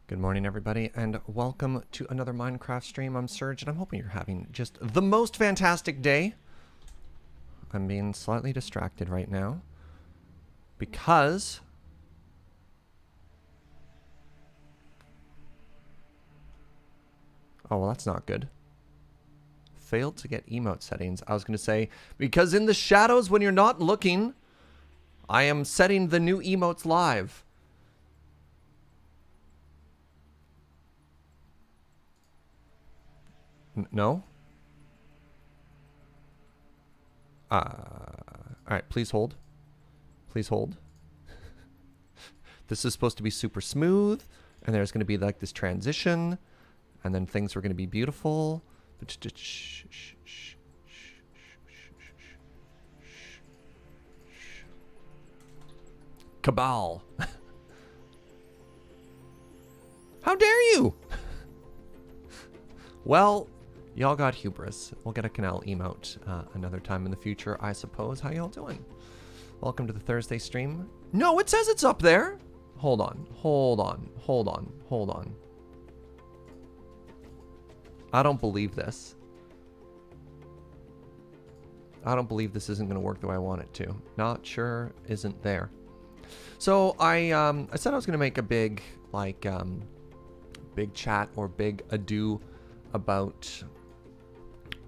Good morning, everybody, and welcome to another Minecraft stream. I'm Serge, and I'm hoping you're having just the most fantastic day. I'm being slightly distracted right now because oh, well, that's not good. Failed to get emote settings. I was going to say, because in the shadows when you're not looking, I am setting the new emotes live. No? Alright, please hold. Please hold. This is supposed to be super smooth, and there's going to be like this transition, and then things are going to be beautiful. Cabal. How dare you? Well, y'all got hubris. We'll get a Canal emote another time in the future, I suppose. How y'all doing? Welcome to the Thursday stream. No, it says it's up there. Hold on. I don't believe this. I don't believe this isn't going to work the way I want it to. Not sure isn't there. So I said I was going to make a big, like, big chat or big ado about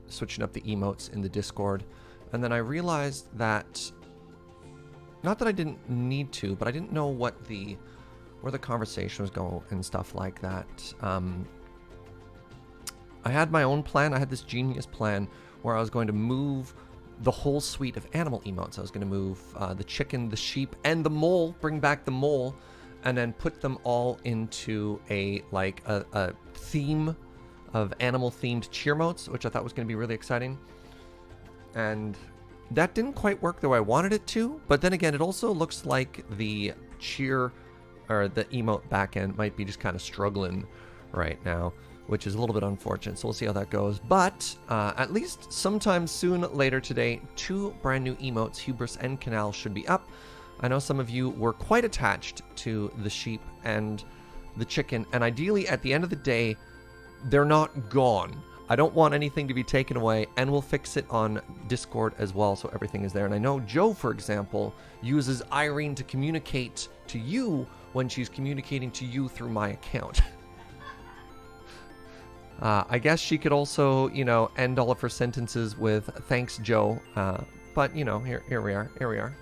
switching up the emotes in the Discord, and then I realized that, not that I didn't need to, but I didn't know where the conversation was going and stuff like that. I had my own plan. I had this genius plan where I was going to move the whole suite of animal emotes. I was going to move the chicken, the sheep, and the mole, bring back the mole, and then put them all into a theme of animal-themed cheer motes, which I thought was going to be really exciting. And that didn't quite work the way I wanted it to, but then again, it also looks like the cheer, or the emote backend, might be just kind of struggling right now, which is a little bit unfortunate, so we'll see how that goes. But at least sometime soon later today, 2 brand new emotes, Hubris and Canal, should be up. I know some of you were quite attached to the sheep and the chicken, and ideally at the end of the day, they're not gone. I don't want anything to be taken away, and we'll fix it on Discord as well, so everything is there. And I know Joe, for example, uses Irene to communicate to you when she's communicating to you through my account. I guess she could also, end all of her sentences with "thanks, Joe." But here we are.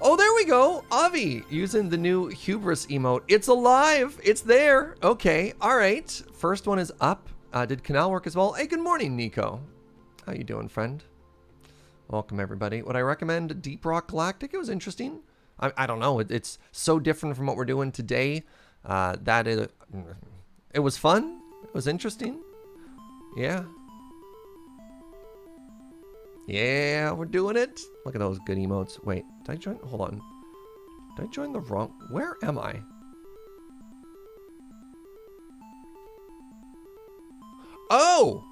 Oh, there we go. Avi using the new Hubris emote. It's alive. It's there. Okay. All right. First one is up. Did Canal work as well? Hey, good morning, Nico. How you doing, friend? Welcome, everybody. Would I recommend Deep Rock Galactic? It was interesting. I don't know. It's so different from what we're doing today. It was fun. It was interesting. Yeah. Yeah, we're doing it. Look at those good emotes. Wait, did I join? Hold on. Did I join the wrong? Where am I? Oh!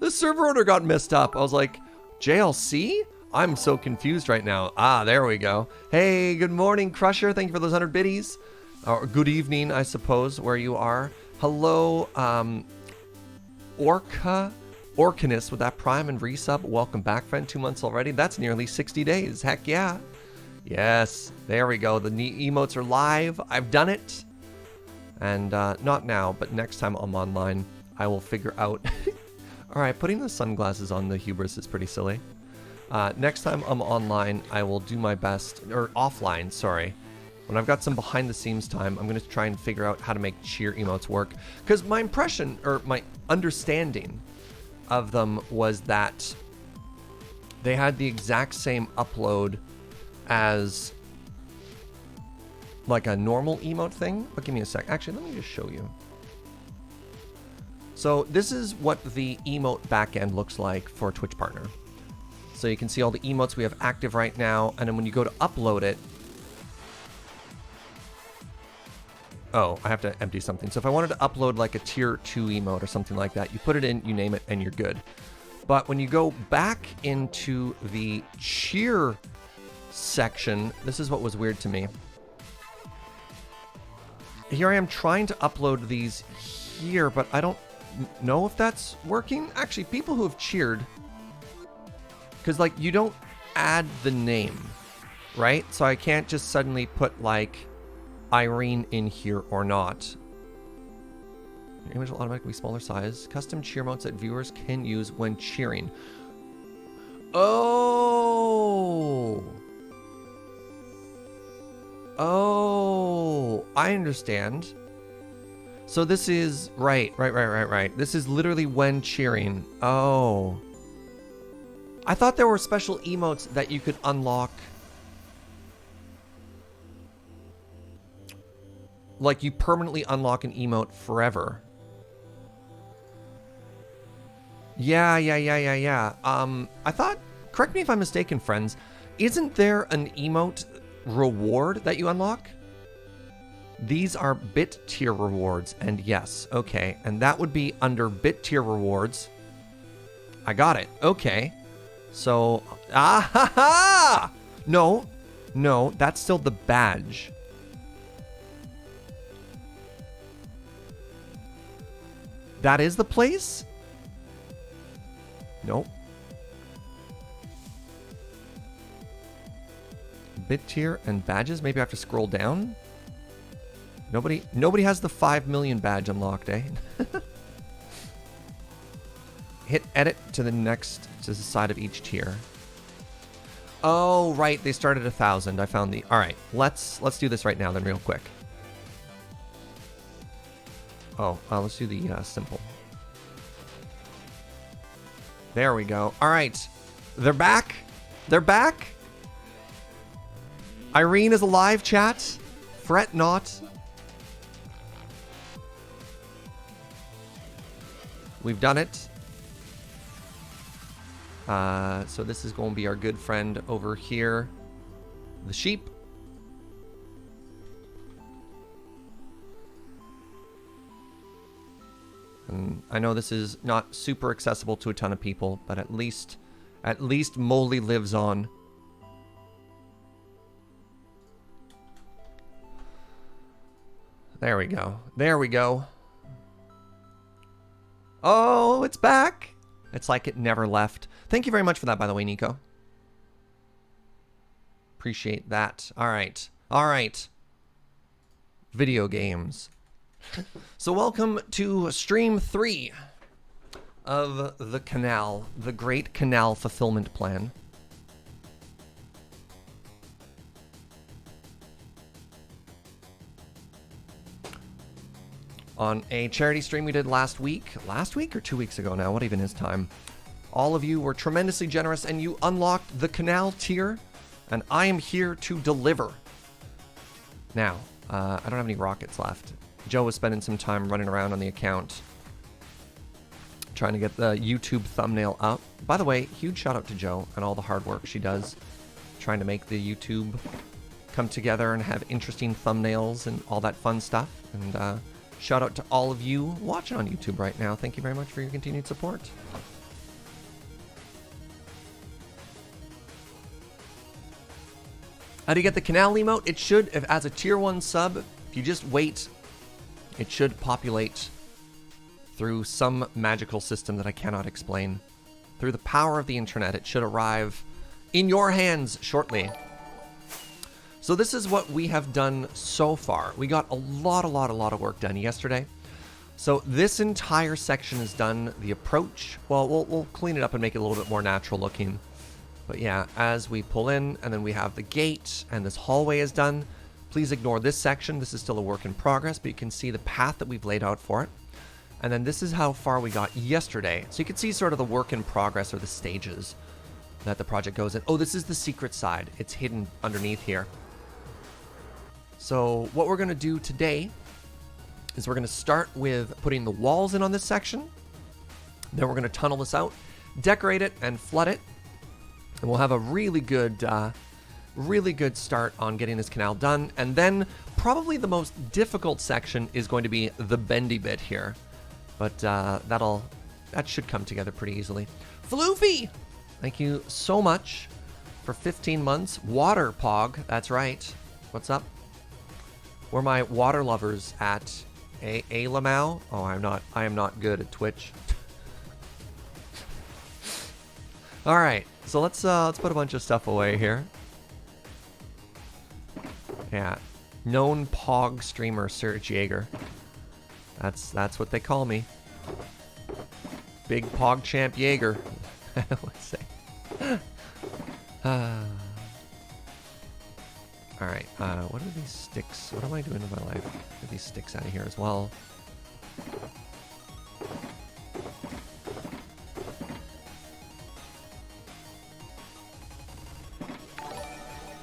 The server order got messed up. I was like, JLC? I'm so confused right now. Ah, there we go. Hey, good morning, Crusher. Thank you for those 100 biddies. Or good evening, I suppose, where you are. Hello, Orcanus with that prime and resub. Welcome back, friend. 2 months already. That's nearly 60 days. Heck yeah. Yes, there we go. The emotes are live. I've done it. And not now, but next time I'm online, I will figure out. All right, putting the sunglasses on the Hubris is pretty silly. Next time I'm online, I will do my best, or offline, sorry. When I've got some behind the scenes time, I'm going to try and figure out how to make cheer emotes work. Because my impression, or my understanding of them was that they had the exact same upload as like a normal emote thing. But give me a sec. Actually, let me just show you. So this is what the emote backend looks like for Twitch Partner. So you can see all the emotes we have active right now, and then when you go to upload it, oh, I have to empty something. So if I wanted to upload like a tier 2 emote or something like that, you put it in, you name it, and you're good. But when you go back into the cheer section, this is what was weird to me. here I am trying to upload these here, but I don't know if that's working. Actually, people who have cheered, because like you don't add the name, right? So I can't just suddenly put like Irene in here or not. Your image will automatically be smaller size. Custom cheer modes that viewers can use when cheering. Oh. Oh, I understand. So this is right. This is literally when cheering. Oh. I thought there were special emotes that you could unlock. Like you permanently unlock an emote forever. Yeah. I thought, correct me if I'm mistaken, friends, isn't there an emote reward that you unlock? These are bit tier rewards, and yes, okay. And that would be under bit tier rewards. I got it. Okay. So, No, that's still the badge. That is the place? Nope. Bit tier and badges? Maybe I have to scroll down? Nobody has the 5 million badge unlocked, eh? Hit edit to the side of each tier. Oh, right, they started 1,000. I found the... All right, let's do this right now then real quick. Oh, let's do the simple. There we go. All right, they're back. They're back. Irene is alive, chat. Fret not. We've done it. So this is going to be our good friend over here, the sheep. And I know this is not super accessible to a ton of people, but at least Molly lives on. There we go. There we go. Oh, it's back. It's like it never left. Thank you very much for that, by the way, Nico. Appreciate that. All right. All right. Video games. So welcome to stream 3 of the Canal, the Great Canal Fulfillment Plan. On a charity stream we did last week or 2 weeks ago now, what even is time? All of you were tremendously generous and you unlocked the Canal tier, and I am here to deliver. Now, I don't have any rockets left. Joe was spending some time running around on the account trying to get the YouTube thumbnail up. By the way, huge shout out to Joe and all the hard work she does trying to make the YouTube come together and have interesting thumbnails and all that fun stuff. And shout out to all of you watching on YouTube right now. Thank you very much for your continued support. How do you get the Canal emote? It should, if as a tier 1 sub, if you just wait, it should populate through some magical system that I cannot explain. Through the power of the internet, it should arrive in your hands shortly. So this is what we have done so far. We got a lot of work done yesterday. So this entire section is done. The approach, well, we'll clean it up and make it a little bit more natural looking. But yeah, as we pull in, and then we have the gate, and this hallway is done. Please ignore this section. This is still a work in progress, but you can see the path that we've laid out for it. And then this is how far we got yesterday. So you can see sort of the work in progress or the stages that the project goes in. Oh, this is the secret side. It's hidden underneath here. So what we're going to do today is we're going to start with putting the walls in on this section. Then we're going to tunnel this out, decorate it, and flood it. And we'll have a really good start on getting this canal done. And then probably the most difficult section is going to be the bendy bit here. But that should come together pretty easily. Floofy! Thank you so much for 15 months. Water Pog, that's right. What's up? Where my water lovers at? A Lamau? Oh, I am not good at Twitch. All right, so let's put a bunch of stuff away here. Yeah, known Pog streamer Serge Jaeger. That's what they call me. Big Pog champ Jaeger. Let's say. All right, what are these sticks? What am I doing in my life? Get these sticks out of here as well.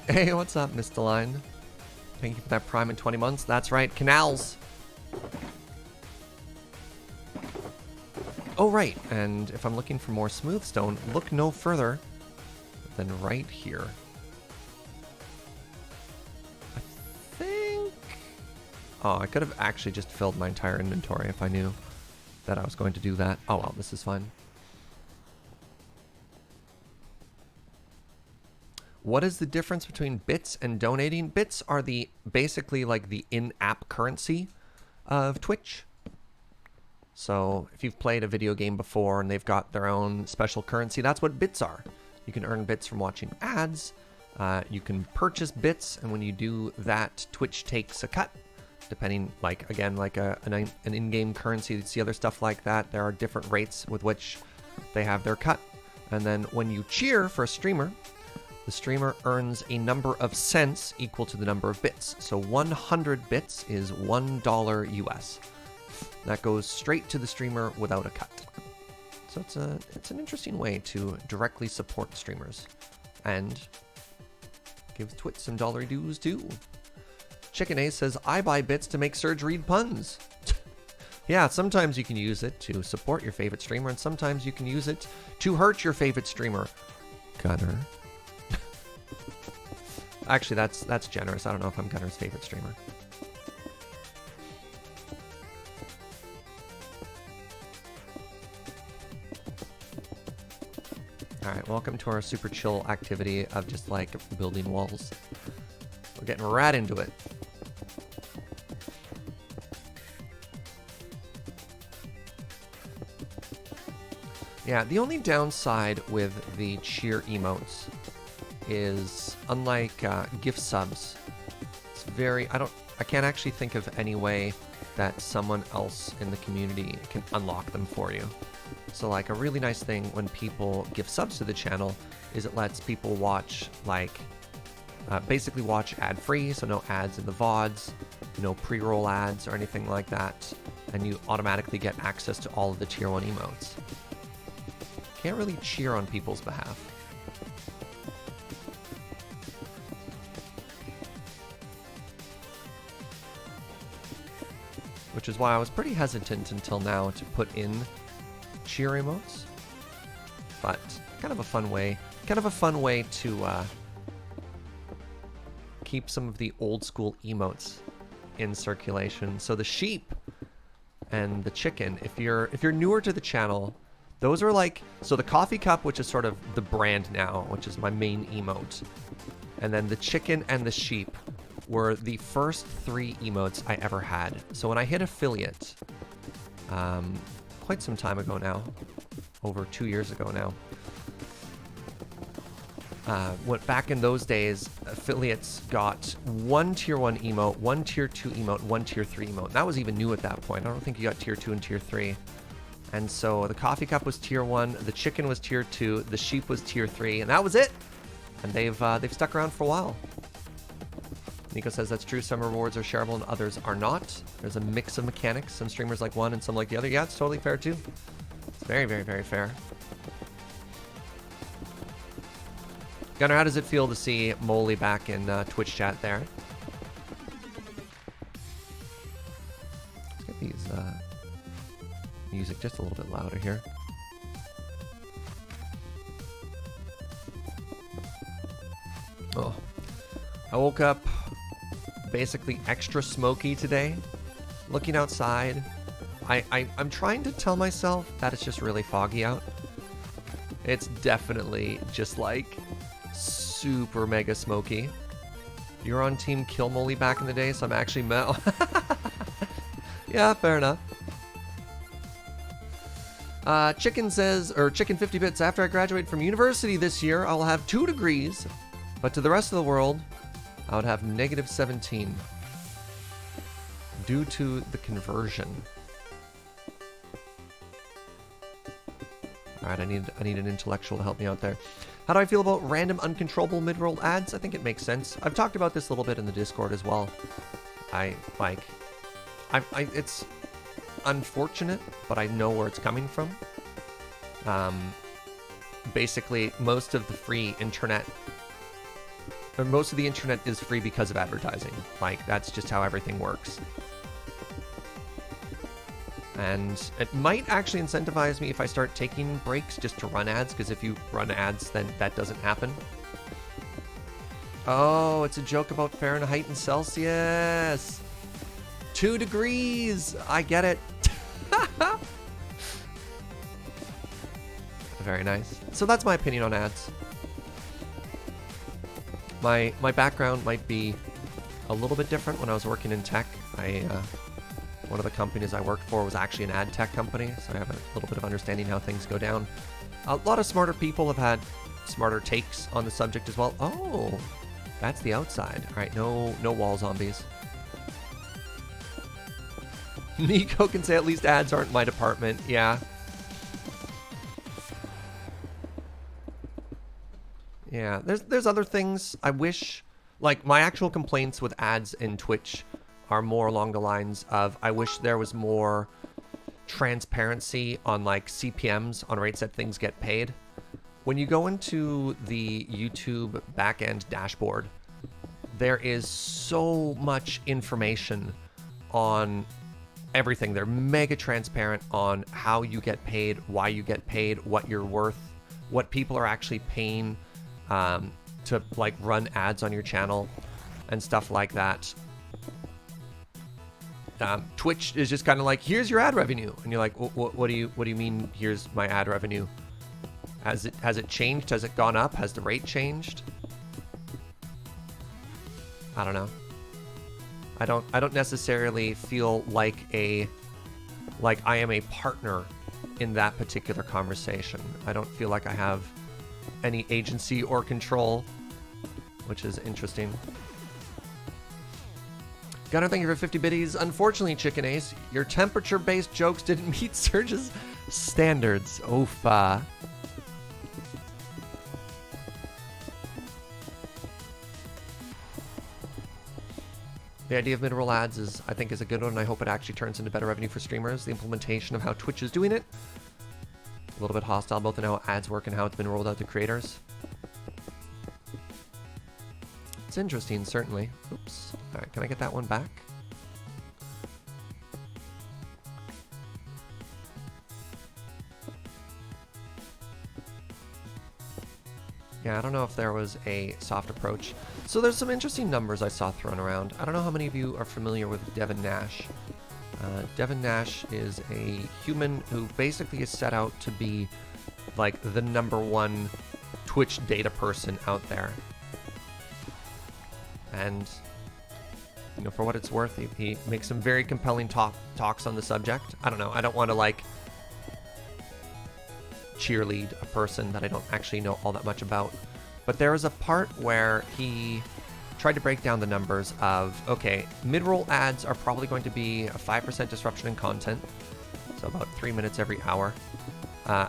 Hey, what's up, Mr. Line? Thank you for that Prime in 20 months. That's right, Canals. Oh, right, and if I'm looking for more smooth stone, look no further than right here. I think... Oh, I could have actually just filled my entire inventory if I knew that I was going to do that. Oh, well, this is fine. What is the difference between bits and donating? Bits are the basically like the in-app currency of Twitch. So if you've played a video game before and they've got their own special currency, that's what bits are. You can earn bits from watching ads. You can purchase bits, and when you do that, Twitch takes a cut. Depending, like, again, like an in-game currency, you see other stuff like that. There are different rates with which they have their cut. And then when you cheer for a streamer, the streamer earns a number of cents equal to the number of bits. So 100 bits is $1 US. That goes straight to the streamer without a cut. So it's an interesting way to directly support streamers and give Twitch some dollar dues too. Chicken Ace says, I buy bits to make Serge read puns. Yeah, sometimes you can use it to support your favorite streamer, and sometimes you can use it to hurt your favorite streamer. Gunner. Actually, that's generous. I don't know if I'm Gunner's favorite streamer. Alright, welcome to our super chill activity of just like building walls. We're getting right into it. Yeah, the only downside with the cheer emotes is, unlike gift subs, it's very, I can't actually think of any way that someone else in the community can unlock them for you. So like a really nice thing when people give subs to the channel is it lets people watch like, basically watch ad-free, so no ads in the VODs, no pre-roll ads or anything like that, and you automatically get access to all of the tier 1 emotes. Can't really cheer on people's behalf. Which is why I was pretty hesitant until now to put in cheer emotes. But kind of a fun way to keep some of the old school emotes in circulation. So the sheep and the chicken, if you're newer to the channel, those are like, so the coffee cup, which is sort of the brand now, which is my main emote, and then the chicken and the sheep were the first 3 emotes I ever had. So when I hit affiliate, quite some time ago now, over 2 years ago now, went back in those days, affiliates got 1 tier 1 emote, 1 tier 2 emote, 1 tier 3 emote. That was even new at that point. I don't think you got tier 2 and tier 3. And so the coffee cup was tier 1, the chicken was tier 2, the sheep was tier 3, and that was it. And they've stuck around for a while. Nico says that's true. Some rewards are shareable and others are not. There's a mix of mechanics. Some streamers like one and some like the other. Yeah, it's totally fair too. It's very, very, very fair. Gunnar, how does it feel to see Moley back in Twitch chat there? Let's get these music just a little bit louder here. Oh, I woke up basically extra smoky today, looking outside. I'm trying to tell myself that it's just really foggy out. It's definitely just like super mega smoky. You were on Team Kill Molly back in the day, so I'm actually Mel. Yeah, fair enough. Chicken says, or Chicken 50 Bits, after I graduate from university this year, I'll have 2 degrees, but to the rest of the world, I would have -17 due to the conversion. All right, I need an intellectual to help me out there. How do I feel about random uncontrollable mid-roll ads? I think it makes sense. I've talked about this a little bit in the Discord as well. It's unfortunate, but I know where it's coming from. Basically, most of the free internet, or most of the internet is free because of advertising. Like, that's just how everything works. And it might actually incentivize me if I start taking breaks just to run ads, because if you run ads, then that doesn't happen. Oh, it's a joke about Fahrenheit and Celsius. 2 degrees. I get it. Very nice. So that's my opinion on ads. My background might be a little bit different when I was working in tech. One of the companies I worked for was actually an ad tech company, so I have a little bit of understanding how things go down. A lot of smarter people have had smarter takes on the subject as well. Oh, that's the outside. All right, no wall zombies. Nico can say at least ads aren't my department. Yeah. Yeah, there's other things I wish, like my actual complaints with ads in Twitch are more along the lines of I wish there was more transparency on like CPMs on rates that things get paid. When you go into the YouTube backend dashboard, there is so much information on everything. They're mega transparent on how you get paid, why you get paid, what you're worth, what people are actually paying to like run ads on your channel and stuff like that. Twitch is just kind of like, here's your ad revenue, and you're like, what do you mean? Here's my ad revenue. Has it changed? Has it gone up? Has the rate changed? I don't know. I don't necessarily feel like I am a partner in that particular conversation. I don't feel like I have any agency or control, which is interesting. Gunner, thank you for 50 biddies. Unfortunately, Chicken Ace, your temperature-based jokes didn't meet Surge's standards. Oofa. The idea of mid-roll ads I think is a good one, and I hope it actually turns into better revenue for streamers. The implementation of how Twitch is doing it, a little bit hostile both in how ads work and how it's been rolled out to creators. It's interesting, certainly. Oops. All right, can I get that one back? Yeah, I don't know if there was a soft approach. So there's some interesting numbers I saw thrown around. I don't know how many of you are familiar with Devin Nash. Devin Nash is a human who basically is set out to be like the #1 Twitch data person out there. And, you know, for what it's worth, he makes some very compelling talks on the subject. I don't know. I don't want to, like, cheerlead a person that I don't actually know all that much about. But there was a part where he tried to break down the numbers of, okay, mid-roll ads are probably going to be a 5% disruption in content, so about 3 minutes every hour.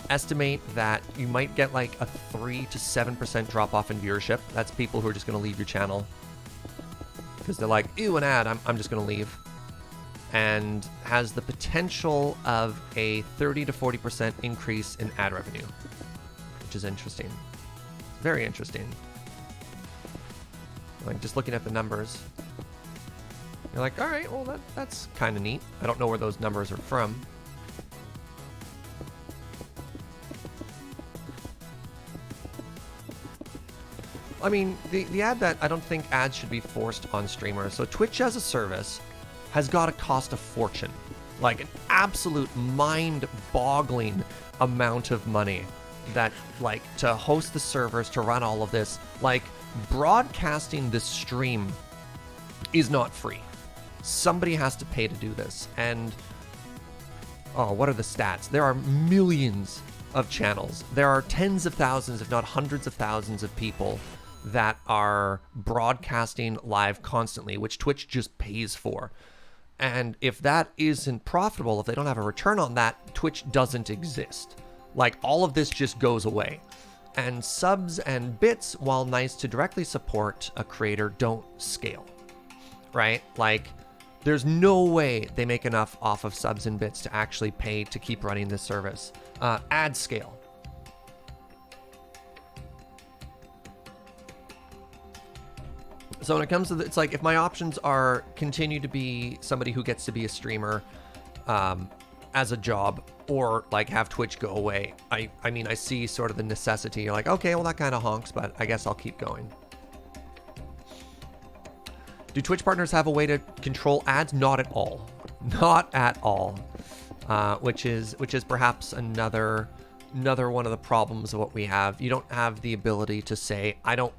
Estimate that you might get like a 3 to 7% drop-off in viewership. That's people who are just going to leave your channel because they're like, ew, an ad, I'm just going to leave. And has the potential of a 30 to 40% increase in ad revenue, which is interesting. Very interesting. Like, just looking at the numbers, you're like, all right, well, that's kind of neat. I don't know where those numbers are from. I mean, the ad that I don't think ads should be forced on streamers. So Twitch as a service has got to cost a fortune, like an absolute mind-boggling amount of money that, like, to host the servers, to run all of this, like, broadcasting this stream is not free. Somebody has to pay to do this. And, oh, what are the stats? There are millions of channels. There are tens of thousands, if not hundreds of thousands of people that are broadcasting live constantly, which Twitch just pays for. And if that isn't profitable, if they don't have a return on that, Twitch doesn't exist. Like, all of this just goes away. And subs and bits, while nice to directly support a creator, don't scale, right? Like, there's no way they make enough off of subs and bits to actually pay to keep running this service. Ad scale. So when it comes to it's like, if my options are continue to be somebody who gets to be a streamer as a job, or like have Twitch go away, I mean, I see sort of the necessity. You're like, okay, well, that kind of honks, but I guess I'll keep going. Do Twitch partners have a way to control ads? Not at all. Not at all. Which is perhaps another one of the problems of what we have. You don't have the ability to say, I'm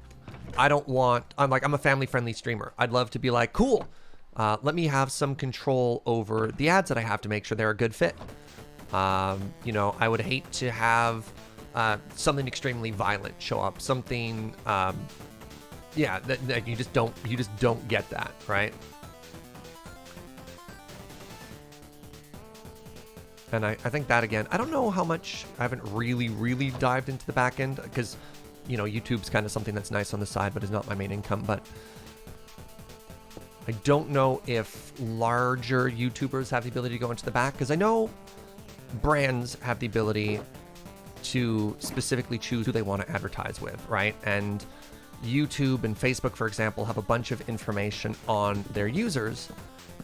a family-friendly streamer. I'd love to be like, cool, let me have some control over the ads that I have to make sure they're a good fit. You know, I would hate to have something extremely violent show up. Something, yeah, that you just don't get that, right? And I think that, again, I don't know how much, I haven't really dived into the back end, because, you know, YouTube's kind of something that's nice on the side, but is not my main income. But I don't know if larger YouTubers have the ability to go into the back, because I know brands have the ability to specifically choose who they want to advertise with, right? And YouTube and Facebook, for example, have a bunch of information on their users.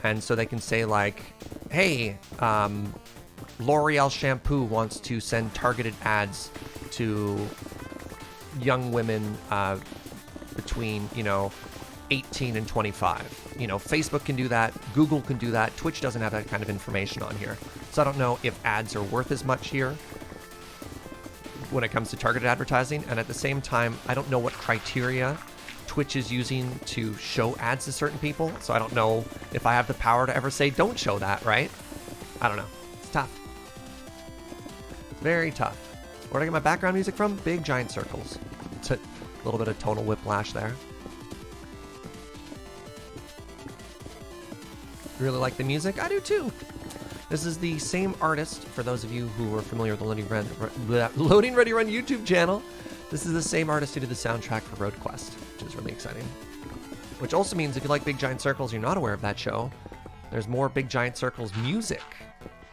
And so they can say, like, hey, L'Oreal shampoo wants to send targeted ads to young women between, 18 and 25. Facebook can do that. Google can do that. Twitch doesn't have that kind of information on here. So I don't know if ads are worth as much here when it comes to targeted advertising. And at the same time, I don't know what criteria Twitch is using to show ads to certain people. So I don't know if I have the power to ever say, don't show that, right? I don't know. It's tough. Very tough. Where'd I get my background music from? Big giant circles. It's a little bit of tonal whiplash there. Really like the music? I do too. This is the same artist, for those of you who are familiar with the Loading Ready Run YouTube channel. This is the same artist who did the soundtrack for Road Quest, which is really exciting. Which also means if you like Big Giant Circles, you're not aware of that show, there's more Big Giant Circles music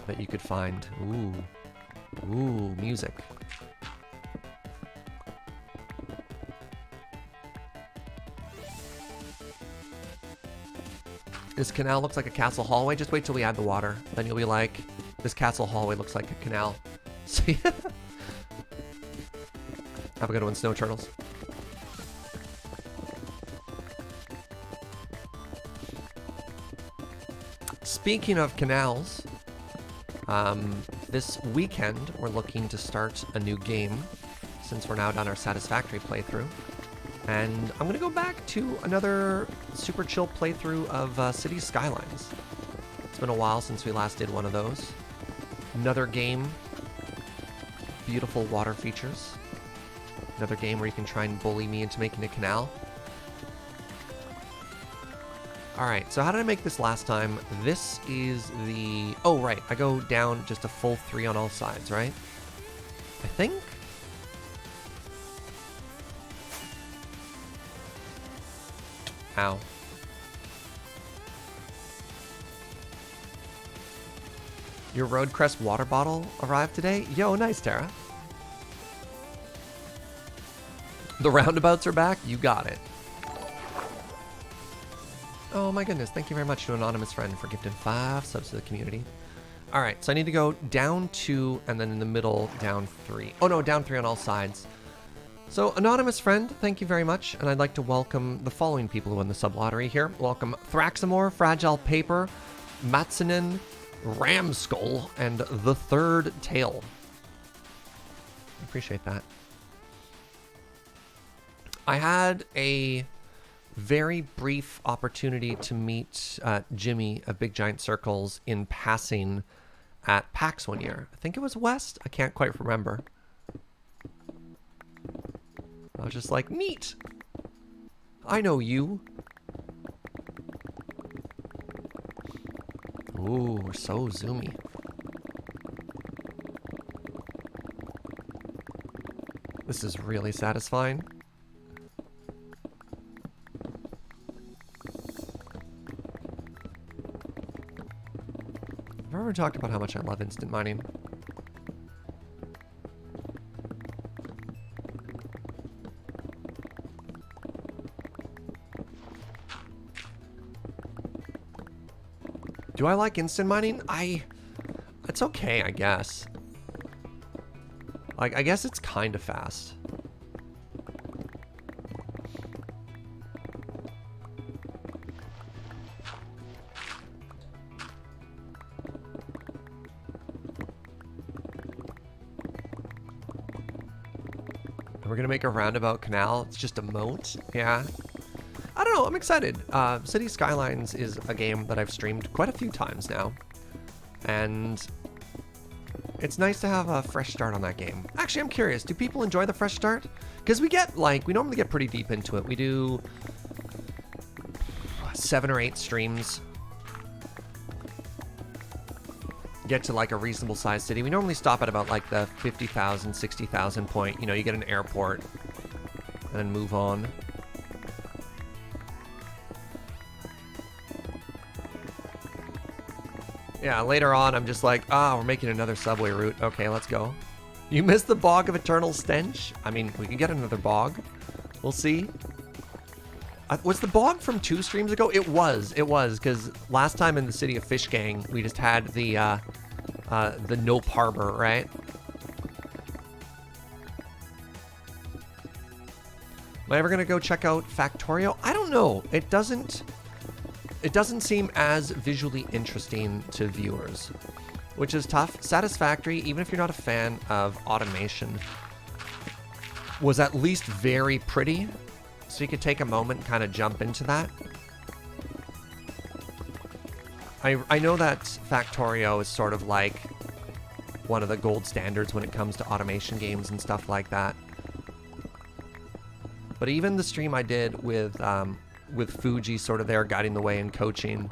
that you could find. Ooh, music. This canal looks like a castle hallway. Just wait till we add the water. Then you'll be like, this castle hallway looks like a canal. See? Have a good one, Snow Turtles. Speaking of canals, this weekend we're looking to start a new game, since we're now done our Satisfactory playthrough. And I'm going to go back to another super chill playthrough of Cities Skylines. It's been a while since we last did one of those. Another game, beautiful water features. Another game where you can try and bully me into making a canal. Alright, so how did I make this last time? This is the... Oh, right, I go down just a full 3 on all sides, right? I think? Ow. Your Roadcrest water bottle arrived today? Yo, nice, Tara. The roundabouts are back? You got it. Oh my goodness, thank you very much to Anonymous Friend for gifting 5 subs to the community. Alright, so I need to go down 2 and then in the middle down 3. Oh no, down 3 on all sides. So, Anonymous Friend, thank you very much, and I'd like to welcome the following people who won the sub-lottery here. Welcome Thraxamore, Fragile Paper, Matsunen, Ramskull, and The Third Tail. I appreciate that. I had a very brief opportunity to meet Jimmy of Big Giant Circles in passing at PAX one year. I think it was West. I can't quite remember. I was just like, neat. I know you. Ooh, we're so zoomy. This is really satisfying. I've ever talked about how much I love instant mining. Do I like instant mining? It's okay, I guess. Like, I guess it's kind of fast. We're gonna make a roundabout canal. It's just a moat. Yeah. I don't know. I'm excited. City Skylines is a game that I've streamed quite a few times now. And it's nice to have a fresh start on that game. Actually, I'm curious. Do people enjoy the fresh start? Because we normally get pretty deep into it. We do 7 or 8 streams. Get to like a reasonable sized city. We normally stop at about like the 50,000, 60,000 point. You know, you get an airport and then move on. Yeah, later on, I'm just like, we're making another subway route. Okay, let's go. You missed the Bog of Eternal Stench? I mean, we can get another bog. We'll see. Was the bog from 2 streams ago? It was, because last time in the City of Fish Gang, we just had the Nope Harbor, right? Am I ever going to go check out Factorio? I don't know. It doesn't seem as visually interesting to viewers, which is tough. Satisfactory, even if you're not a fan of automation, was at least very pretty, so you could take a moment and kind of jump into that. I know that Factorio is sort of like one of the gold standards when it comes to automation games and stuff like that. But even the stream I did with Fuji sort of there guiding the way and coaching,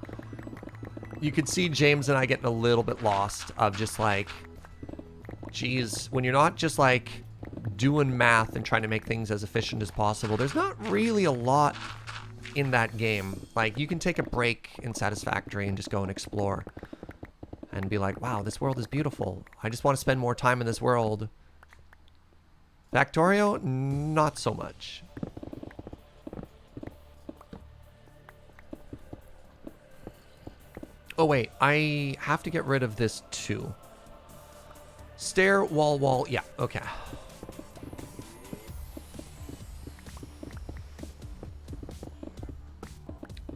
you could see James and I getting a little bit lost of just like, geez, when you're not just like doing math and trying to make things as efficient as possible, there's not really a lot in that game. Like, you can take a break in Satisfactory and just go and explore and be like, wow, this world is beautiful. I just want to spend more time in this world. Factorio, not so much. Oh wait, I have to get rid of this too. Stair, wall, yeah, okay.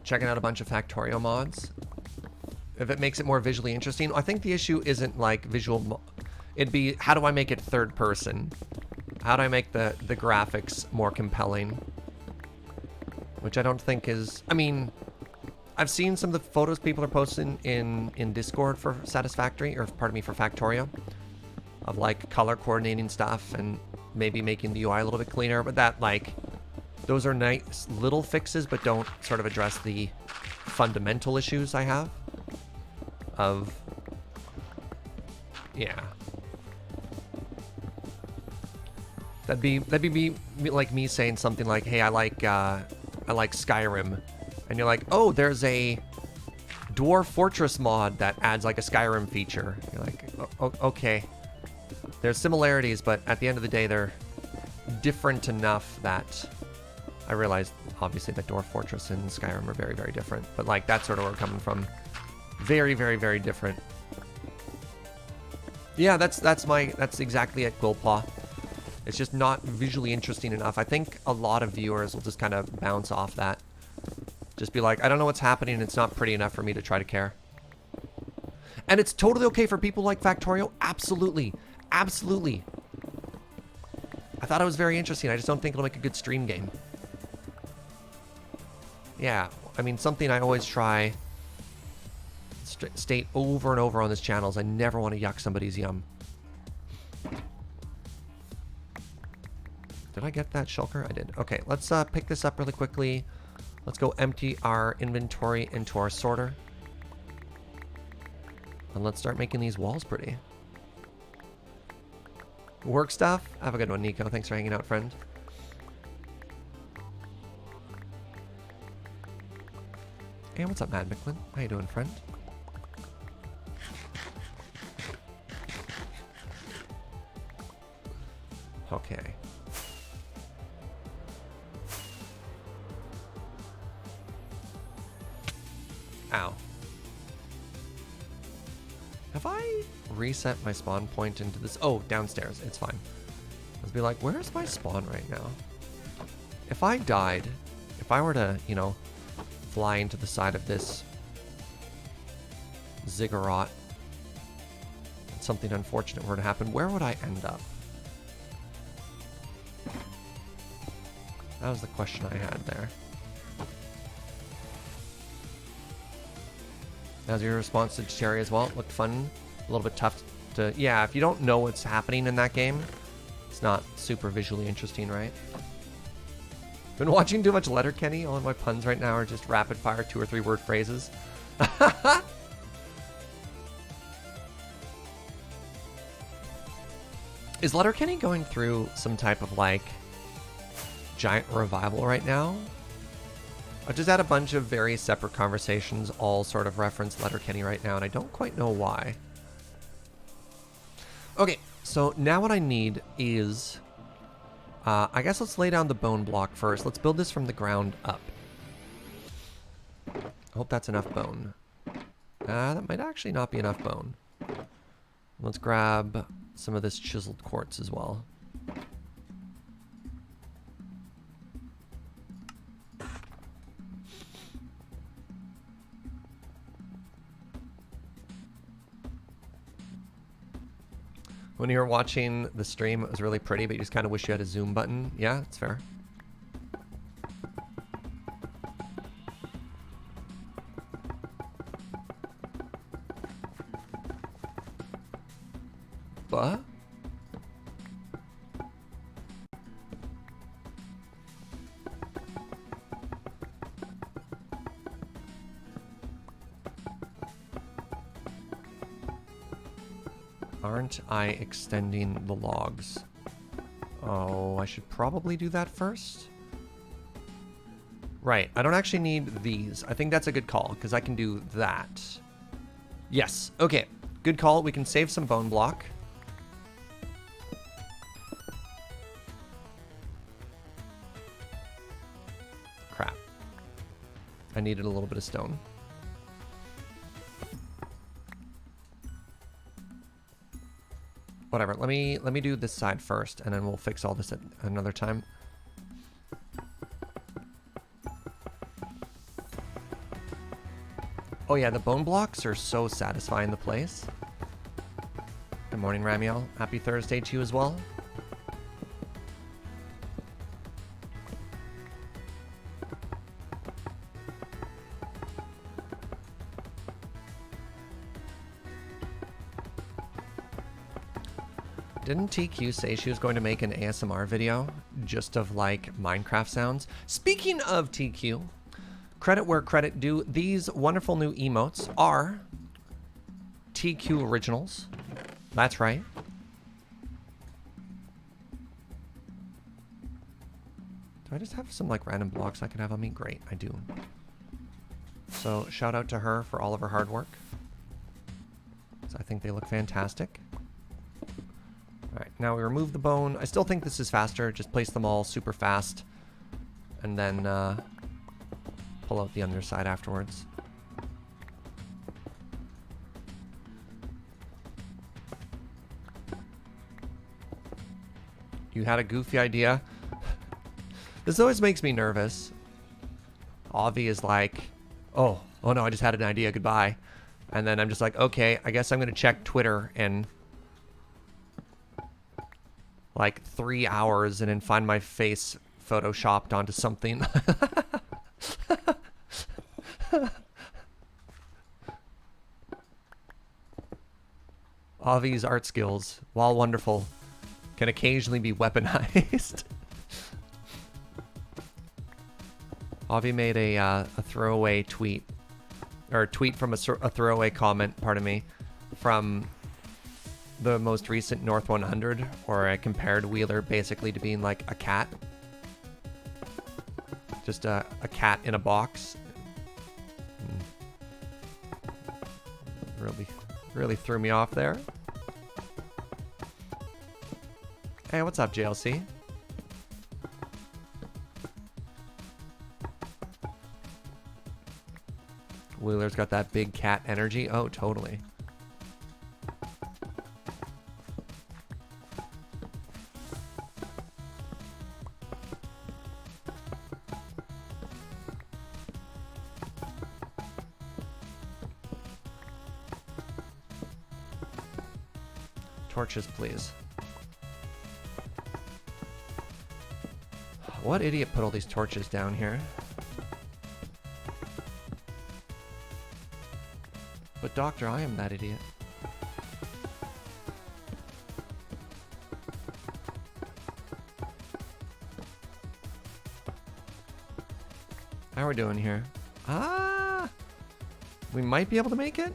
Checking out a bunch of Factorio mods. If it makes it more visually interesting. I think the issue isn't like visual, it'd be, how do I make it third person? How do I make the graphics more compelling? Which I don't think is, I mean, I've seen some of the photos people are posting in Discord for Satisfactory, or pardon me, for Factorio, of like color coordinating stuff and maybe making the UI a little bit cleaner, but that like, those are nice little fixes, but don't sort of address the fundamental issues I have of, yeah. That'd be like me saying something like, hey, I like Skyrim. And you're like, oh, there's a Dwarf Fortress mod that adds like a Skyrim feature. You're like, okay. There's similarities, but at the end of the day, they're different enough that I realized, obviously, that Dwarf Fortress and Skyrim are very, very different. But like, that's sort of where we're coming from. Very, very, very different. Yeah, that's exactly it, Goldpaw. It's just not visually interesting enough. I think a lot of viewers will just kind of bounce off that. Just be like, I don't know what's happening, and it's not pretty enough for me to try to care. And it's totally okay for people like Factorio. Absolutely. Absolutely. I thought it was very interesting. I just don't think it'll make a good stream game. Yeah, I mean, something I always try state over and over on this channel is I never want to yuck somebody's yum. Did I get that shulker? I did. Okay, let's pick this up really quickly. Let's go empty our inventory into our sorter. And let's start making these walls pretty. Work stuff? Have a good one, Nico. Thanks for hanging out, friend. Hey, what's up, Matt Micklin? How you doing, friend? Okay. Ow. Have I reset my spawn point into this? Oh, downstairs. It's fine. Let's be like, where's my spawn right now? If I died, if I were to, you know, fly into the side of this ziggurat and something unfortunate were to happen, where would I end up? That was the question I had there. How's your response to Cherry as well? It looked fun. A little bit tough to... Yeah, if you don't know what's happening in that game, it's not super visually interesting, right? Been watching too much Letterkenny. All of my puns right now are just rapid fire 2 or 3 word phrases. Is Letterkenny going through some type of like giant revival right now? I've just had a bunch of very separate conversations all sort of reference Letterkenny right now, and I don't quite know why. Okay, so now what I need is... I guess let's lay down the bone block first. Let's build this from the ground up. I hope that's enough bone. That might actually not be enough bone. Let's grab some of this chiseled quartz as well. When you were watching the stream, it was really pretty, but you just kind of wish you had a zoom button. Yeah, it's fair. What? Aren't I extending the logs? Oh, I should probably do that first. Right, I don't actually need these. I think that's a good call, because I can do that. Yes, okay. Good call. We can save some bone block. Crap. I needed a little bit of stone. Whatever, let me do this side first, and then we'll fix all this at another time. Oh yeah, the bone blocks are so satisfying the place. Good morning, Ramiel. Happy Thursday to you as well. Didn't TQ say she was going to make an ASMR video just of like Minecraft sounds? Speaking of TQ, credit where credit due, these wonderful new emotes are TQ originals. That's right. Do I just have some like random blocks I could have on me? Great, I do. So shout out to her for all of her hard work. So I think they look fantastic. Alright, now we remove the bone. I still think this is faster. Just place them all super fast. And then pull out the underside afterwards. You had a goofy idea. This always makes me nervous. Avi is like, oh no, I just had an idea, goodbye. And then I'm just like, okay, I guess I'm going to check Twitter in like 3 hours and then find my face photoshopped onto something. Avi's art skills, while wonderful, can occasionally be weaponized. Avi made a throwaway tweet, or a tweet from a throwaway comment, pardon me, from the most recent North 100, where I compared Wheeler basically to being like a cat. Just a cat in a box. Really threw me off there. Hey, what's up, JLC? Wheeler's got that big cat energy. Oh, totally. Torches, please. What idiot put all these torches down here? But Doctor, I am that idiot. How are we doing here? Ah! We might be able to make it?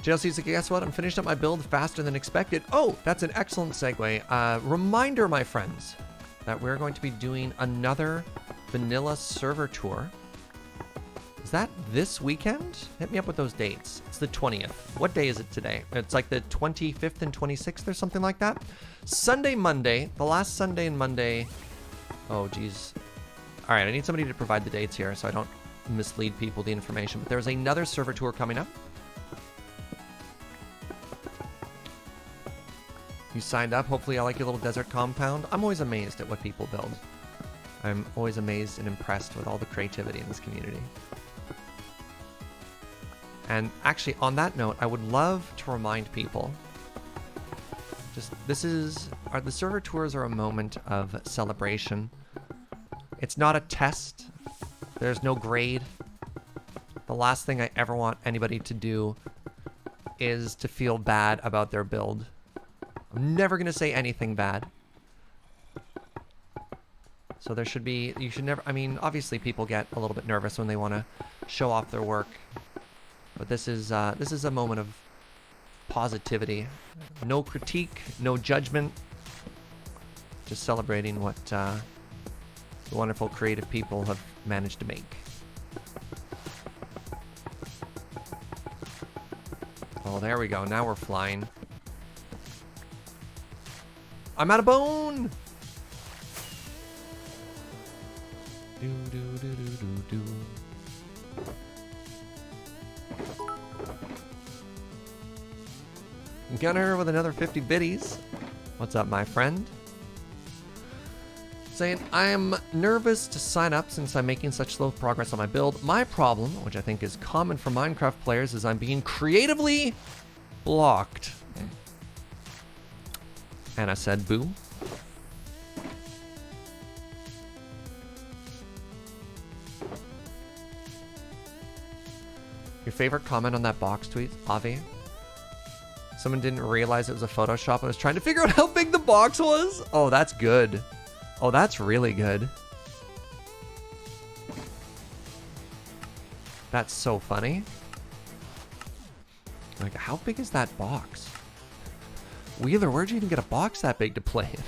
JLC's like, guess what? I'm finishing up my build faster than expected. Oh, that's an excellent segue. Reminder, my friends, that we're going to be doing another vanilla server tour. Is that this weekend? Hit me up with those dates. It's the 20th. What day is it today? It's like the 25th and 26th or something like that. Sunday, Monday, the last Sunday and Monday. Oh, geez. All right, I need somebody to provide the dates here so I don't mislead people with the information. But there's another server tour coming up. You signed up. Hopefully I like your little desert compound. I'm always amazed at what people build. I'm always amazed and impressed with all the creativity in this community. And actually, on that note, I would love to remind people, the server tours are a moment of celebration. It's not a test. There's no grade. The last thing I ever want anybody to do is to feel bad about their build. I'm never going to say anything bad. So there should be, you should never, I mean, obviously people get a little bit nervous when they want to show off their work. But this is a moment of positivity. No critique, no judgment. Just celebrating what the wonderful creative people have managed to make. Oh, there we go. Now we're flying. I'm out of bone! Do, do, do, do, do, do. Gunner with another 50 biddies. What's up, my friend? Saying, I am nervous to sign up since I'm making such slow progress on my build. My problem, which I think is common for Minecraft players, is I'm being creatively blocked. Anna said, boo. Your favorite comment on that box tweet, Avi? Someone didn't realize it was a Photoshop and was trying to figure out how big the box was? Oh, that's good. Oh, that's really good. That's so funny. Like, how big is that box? Wheeler, where'd you even get a box that big to play in?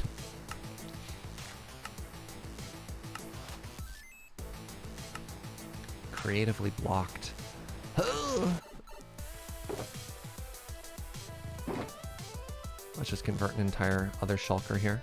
Creatively blocked. Let's just convert an entire other shulker here.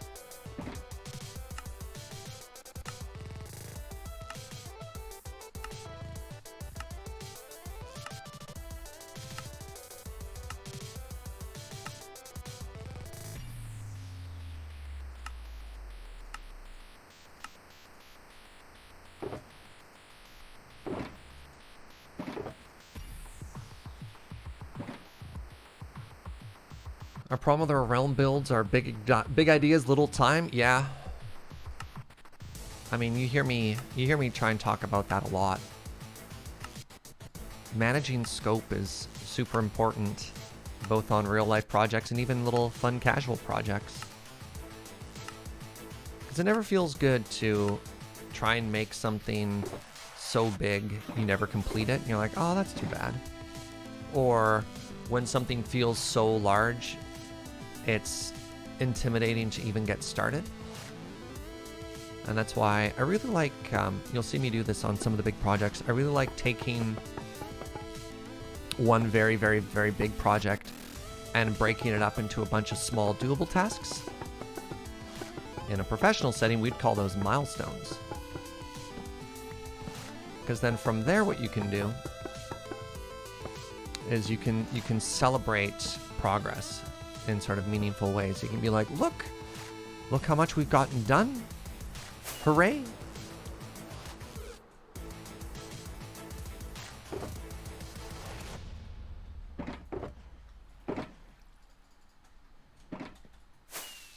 Our problem with our realm builds are big ideas, little time. Yeah. I mean, you hear me try and talk about that a lot. Managing scope is super important, both on real life projects and even little fun casual projects. Because it never feels good to try and make something so big you never complete it. And you're like, oh, that's too bad. Or when something feels so large, it's intimidating to even get started. And that's why I really like, you'll see me do this on some of the big projects. I really like taking one very, very, very big project and breaking it up into a bunch of small doable tasks. In a professional setting, we'd call those milestones. Because then from there, what you can do is you can celebrate progress in sort of meaningful ways. You can be like, look how much we've gotten done. Hooray.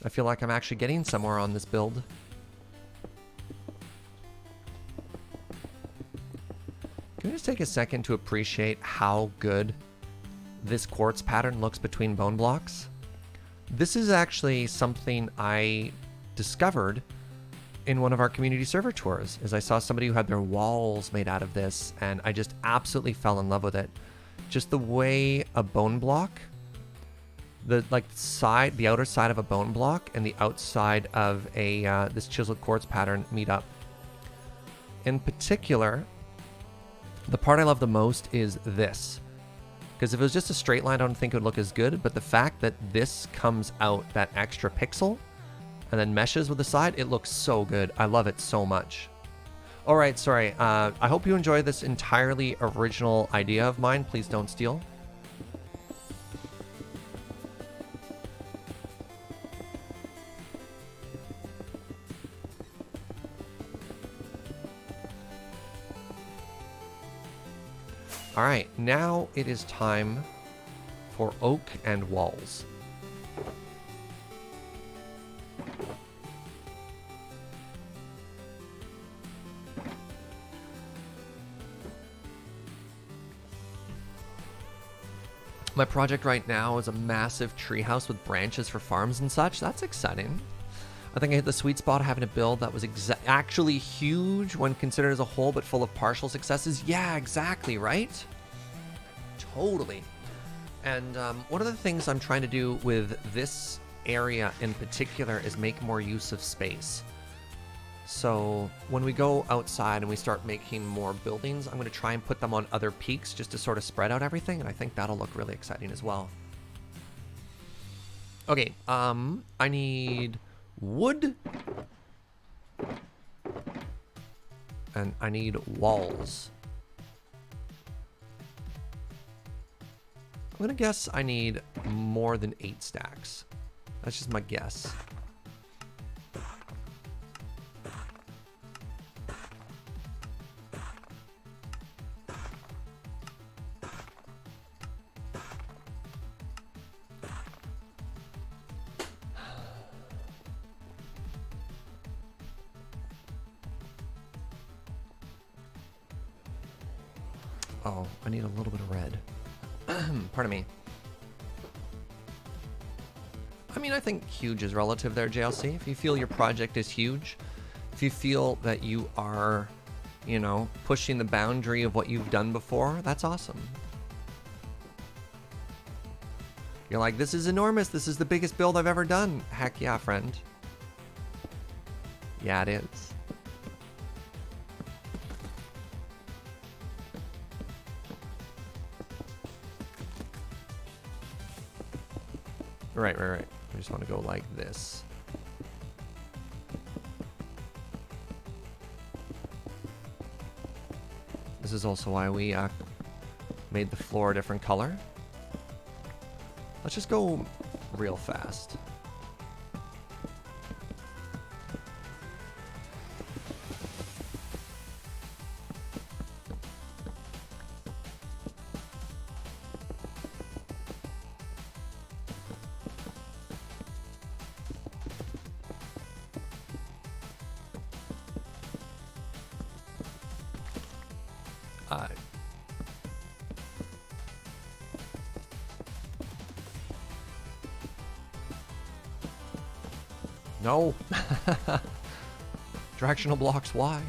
I feel like I'm actually getting somewhere on this build. Can we just take a second to appreciate how good this quartz pattern looks between bone blocks? This is actually something I discovered in one of our community server tours, is I saw somebody who had their walls made out of this, and I just absolutely fell in love with it. Just the way a bone block, the outer side of a bone block and the outside of a this chiseled quartz pattern meet up. In particular, the part I love the most is this. Because if it was just a straight line, I don't think it would look as good, but the fact that this comes out, that extra pixel, and then meshes with the side, it looks so good. I love it so much. All right, sorry. I hope you enjoy this entirely original idea of mine. Please don't steal. All right, now it is time for oak and walls. My project right now is a massive treehouse with branches for farms and such. That's exciting. I think I hit the sweet spot of having a build that was actually huge when considered as a whole, but full of partial successes. Yeah, exactly, right? Totally. And one of the things I'm trying to do with this area in particular is make more use of space. So when we go outside and we start making more buildings, I'm going to try and put them on other peaks just to sort of spread out everything, and I think that'll look really exciting as well. Okay, I need wood, and I need walls. I'm going to guess I need more than 8 stacks. That's just my guess. Oh, I need a little bit of red. Pardon me. I mean, I think huge is relative there, JLC. If you feel your project is huge, if you feel that you are, you know, pushing the boundary of what you've done before, that's awesome. You're like, this is enormous. This is the biggest build I've ever done. Heck yeah, friend. Yeah, it is. Right. I just want to go like this. This is also why we made the floor a different color. Let's just go real fast. Uh, no. Directional blocks, why?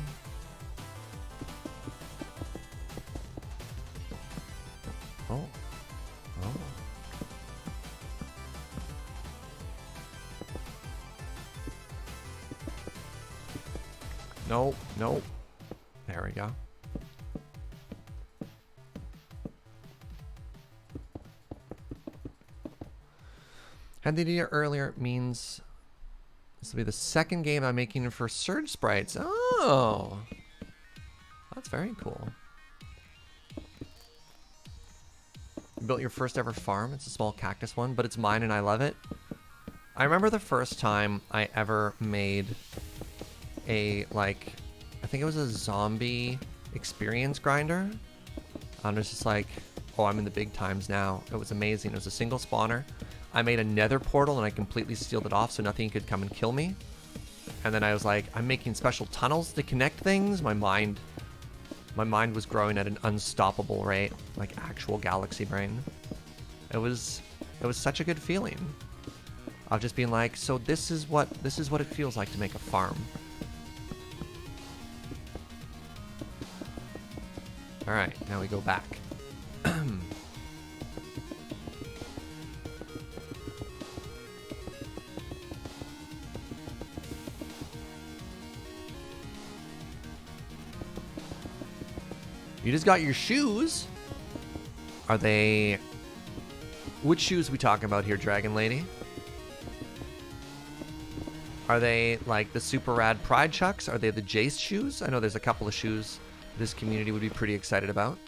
Oh. Oh. No, no. There we go. Had the idea earlier means this will be the second game I'm making for Surge Sprites. Oh, that's very cool. You built your first ever farm. It's a small cactus one, but it's mine and I love it. I remember the first time I ever made a, like, I think it was a zombie experience grinder. I'm just like, oh, I'm in the big times now. It was amazing. It was a single spawner. I made a nether portal and I completely sealed it off so nothing could come and kill me. And then I was like, I'm making special tunnels to connect things. My mind was growing at an unstoppable rate, like actual galaxy brain. It was such a good feeling of just being like, so this is what it feels like to make a farm. All right, now we go back. You just got your shoes. Are they... Which shoes are we talking about here, Dragon Lady? Are they like the super rad Pride Chucks? Are they the Jace shoes? I know there's a couple of shoes this community would be pretty excited about.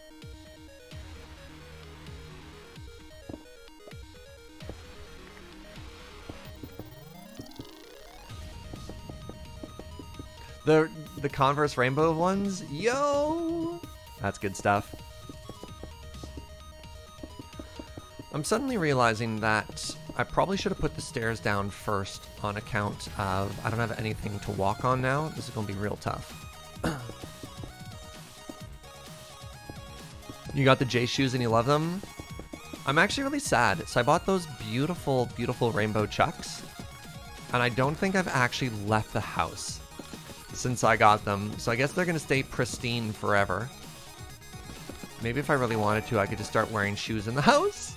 The Converse Rainbow ones? Yo! That's good stuff. I'm suddenly realizing that I probably should have put the stairs down first on account of I don't have anything to walk on now. This is going to be real tough. You got the J shoes and you love them? I'm actually really sad. So I bought those beautiful, beautiful rainbow chucks. And I don't think I've actually left the house since I got them. So I guess they're going to stay pristine forever. Maybe if I really wanted to, I could just start wearing shoes in the house.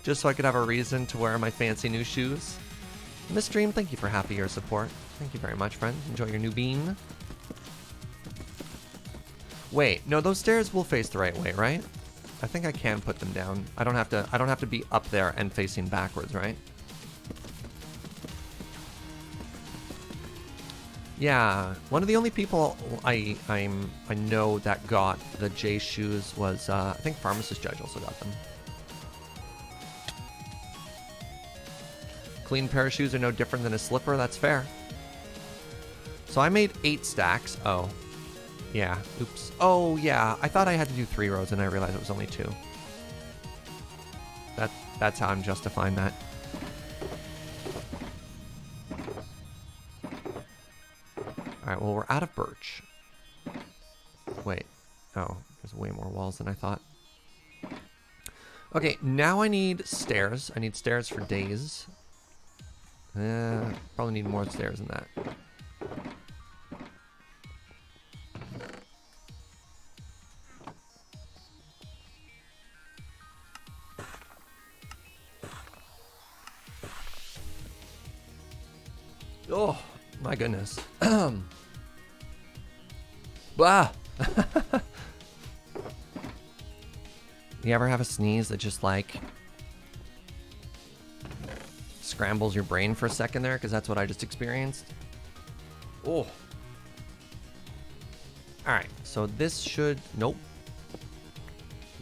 Just so I could have a reason to wear my fancy new shoes. Miss Dream, thank you for half a year's support. Thank you very much, friend. Enjoy your new bean. Wait, no, those stairs will face the right way, right? I think I can put them down. I don't have to be up there and facing backwards, right? Yeah, one of the only people I know that got the J shoes was I think Pharmacist Judge also got them. Clean pair of shoes are no different than a slipper. That's fair. So I made 8 stacks. Oh, yeah. Oops. Oh yeah. I thought I had to do 3 rows, and I realized it was only 2. That's how I'm justifying that. Alright, well, we're out of birch. Wait. Oh, there's way more walls than I thought. Okay, now I need stairs. I need stairs for days. Probably need more stairs than that. Oh, my goodness. Blah! You ever have a sneeze that just, like, scrambles your brain for a second there? Because that's what I just experienced. Oh. Alright, so this should... Nope.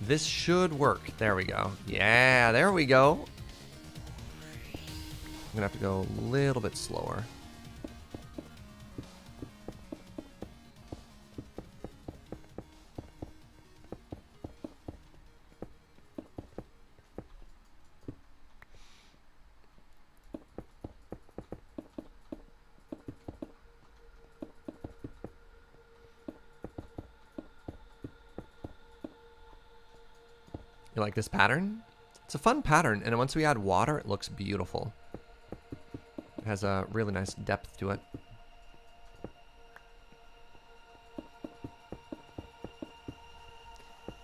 This should work. There we go. Yeah, there we go. I'm gonna have to go a little bit slower. You like this pattern? It's a fun pattern, and once we add water, it looks beautiful. It has a really nice depth to it.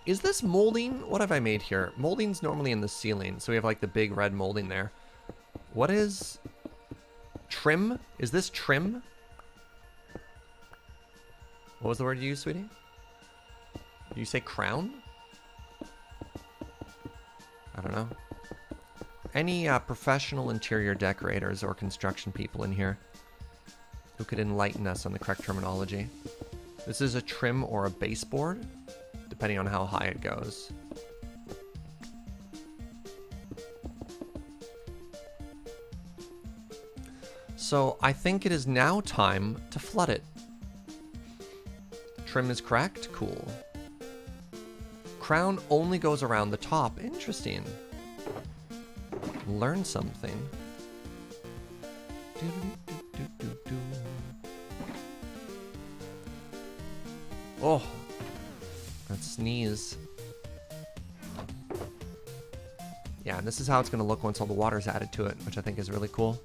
Is this molding? What have I made here? Molding's normally in the ceiling, so we have like the big red molding there. What is... trim? Is this trim? What was the word you used, sweetie? Did you say crown? I don't know. Any professional interior decorators or construction people in here who could enlighten us on the correct terminology? This is a trim or a baseboard, depending on how high it goes. So I think it is now time to flood it. Trim is correct. Cool. Crown only goes around the top. Interesting. Learn something. Oh, that sneeze. Yeah, and this is how it's going to look once all the water's added to it, which I think is really cool.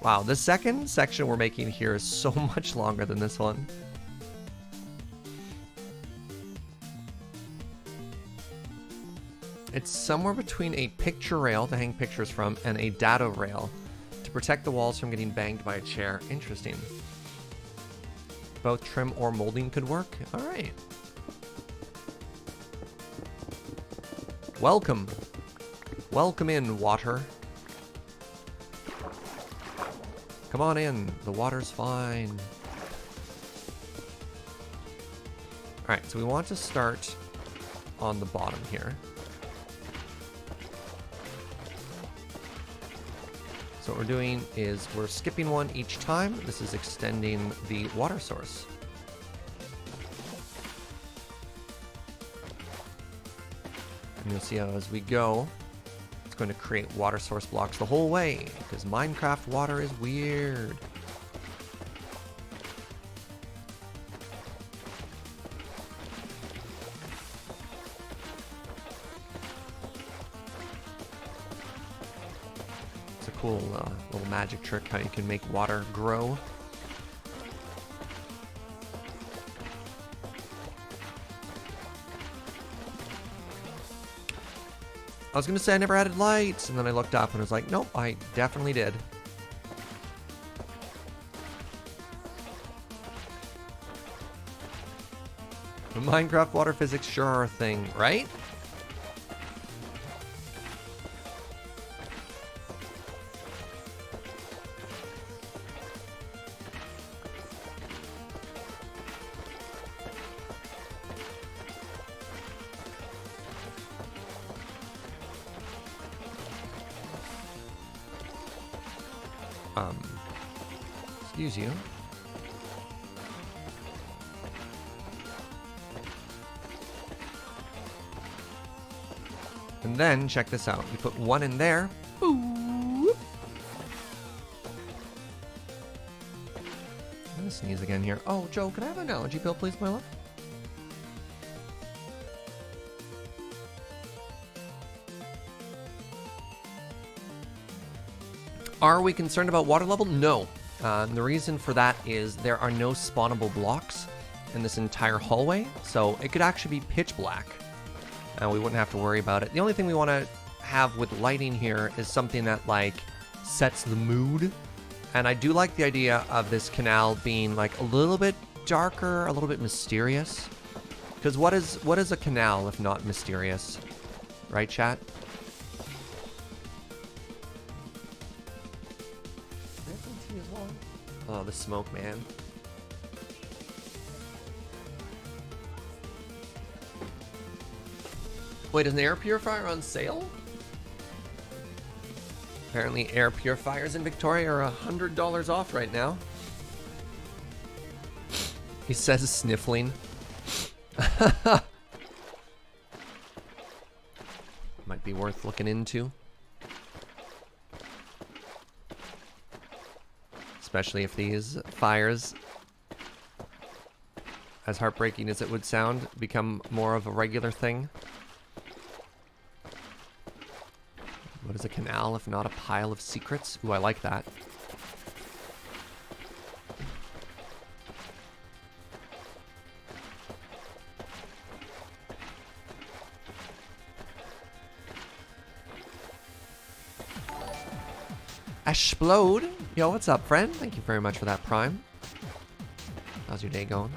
Wow, the second section we're making here is so much longer than this one. It's somewhere between a picture rail to hang pictures from and a dado rail to protect the walls from getting banged by a chair. Interesting. Both trim or molding could work. All right. Welcome. Welcome in, water. Come on in. The water's fine. All right, so we want to start on the bottom here. So what we're doing is we're skipping one each time. This is extending the water source. And you'll see how as we go, it's going to create water source blocks the whole way, because Minecraft water is weird. It's a cool little magic trick how you can make water grow. I was going to say I never added lights, and then I looked up and was like, nope, I definitely did. The Minecraft water physics sure are a thing, right? Excuse you. And then, check this out. You put one in there. Boop. I'm gonna sneeze again here. Oh, Joe, can I have an allergy pill, please, my love? Are we concerned about water level? No. The reason for that is there are no spawnable blocks in this entire hallway, so it could actually be pitch black, and we wouldn't have to worry about it. The only thing we want to have with lighting here is something that like sets the mood, and I do like the idea of this canal being like a little bit darker, a little bit mysterious, because what is a canal if not mysterious, right, chat? Oh, the smoke, man. Wait, is an air purifier on sale? Apparently air purifiers in Victoria are $100 off right now. He says sniffling. Might be worth looking into. Especially if these fires, as heartbreaking as it would sound, become more of a regular thing. What is a canal if not a pile of secrets? Ooh, I like that. Explode. Yo, what's up, friend? Thank you very much for that Prime. How's your day going?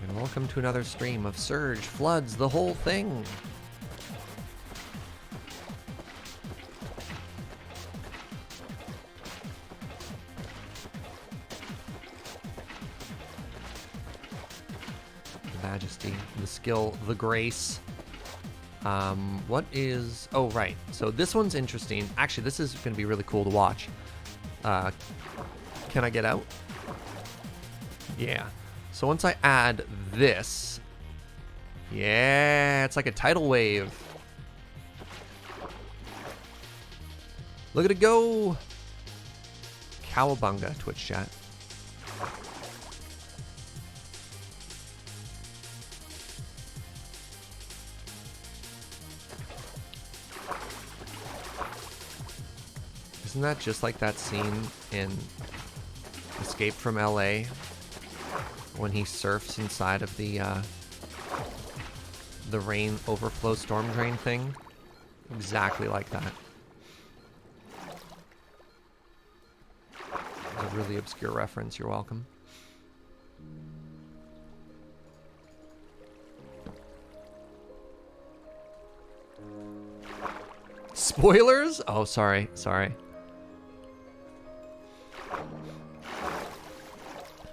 And welcome to another stream of Surge, Floods, the whole thing. Majesty, the skill, the grace. What is... Oh, right. So this one's interesting. Actually, this is going to be really cool to watch. Can I get out? Yeah. So once I add this... Yeah, it's like a tidal wave. Look at it go! Cowabunga, Twitch chat. Isn't that just like that scene in Escape from LA when he surfs inside of the rain overflow storm drain thing? Exactly like that. It's a really obscure reference. You're welcome. Spoilers? Oh, sorry.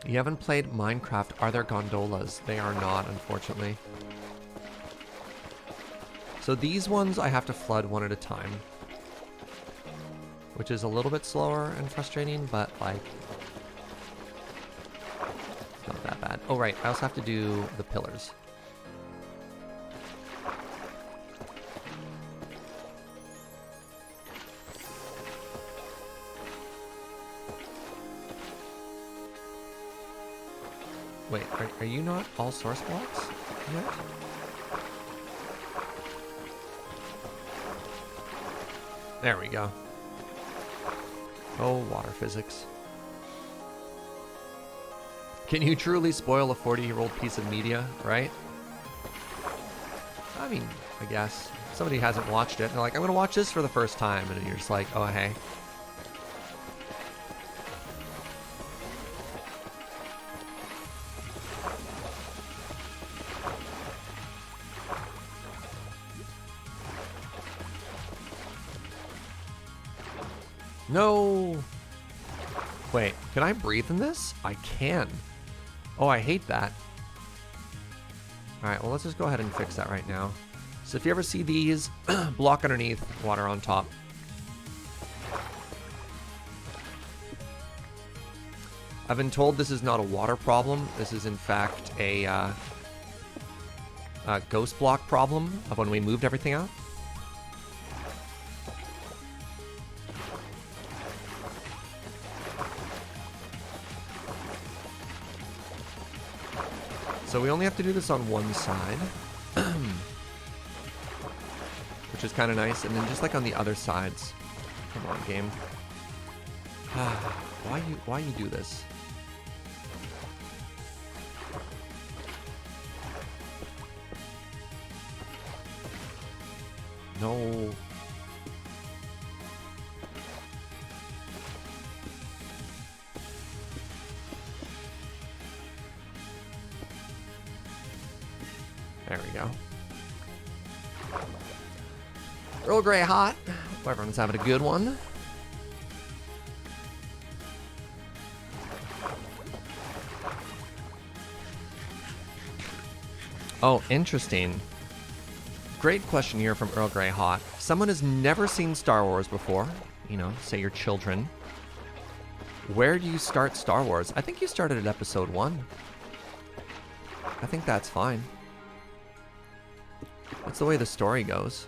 You haven't played Minecraft. Are there gondolas? They are not, unfortunately. So these ones I have to flood one at a time, which is a little bit slower and frustrating, but like, it's not that bad. Oh, right. I also have to do the pillars. Wait, are you not all source blocks yet? There we go. Oh, water physics. Can you truly spoil a 40-year-old piece of media, right? I mean, I guess. Somebody hasn't watched it, and they're like, I'm gonna watch this for the first time, and you're just like, oh, hey. No! Wait, can I breathe in this? I can. Oh, I hate that. Alright, well, let's just go ahead and fix that right now. So if you ever see these, block underneath, water on top. I've been told this is not a water problem. This is, in fact, a ghost block problem of when we moved everything out. So we only have to do this on one side, which is kind of nice. And then just like on the other sides. Come on, game. Why you do this? No. There we go. Earl Grey hot. Hope everyone's having a good one. Oh, interesting. Great question here from Earl Grey hot. Someone has never seen Star Wars before. You know, say your children. Where do you start Star Wars? I think you started at episode 1. I think that's fine. That's the way the story goes.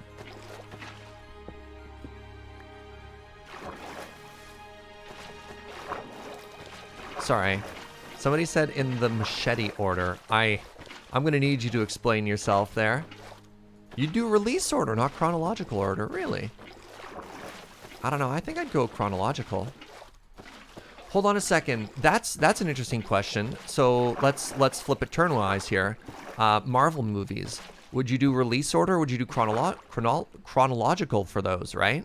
Sorry. Somebody said in the machete order. I'm gonna need you to explain yourself there. You do release order, not chronological order, really? I don't know. I think I'd go chronological. Hold on a second. That's an interesting question. So let's flip it turnwise here. Marvel movies. Would you do release order? Or would you do chronological for those? Right?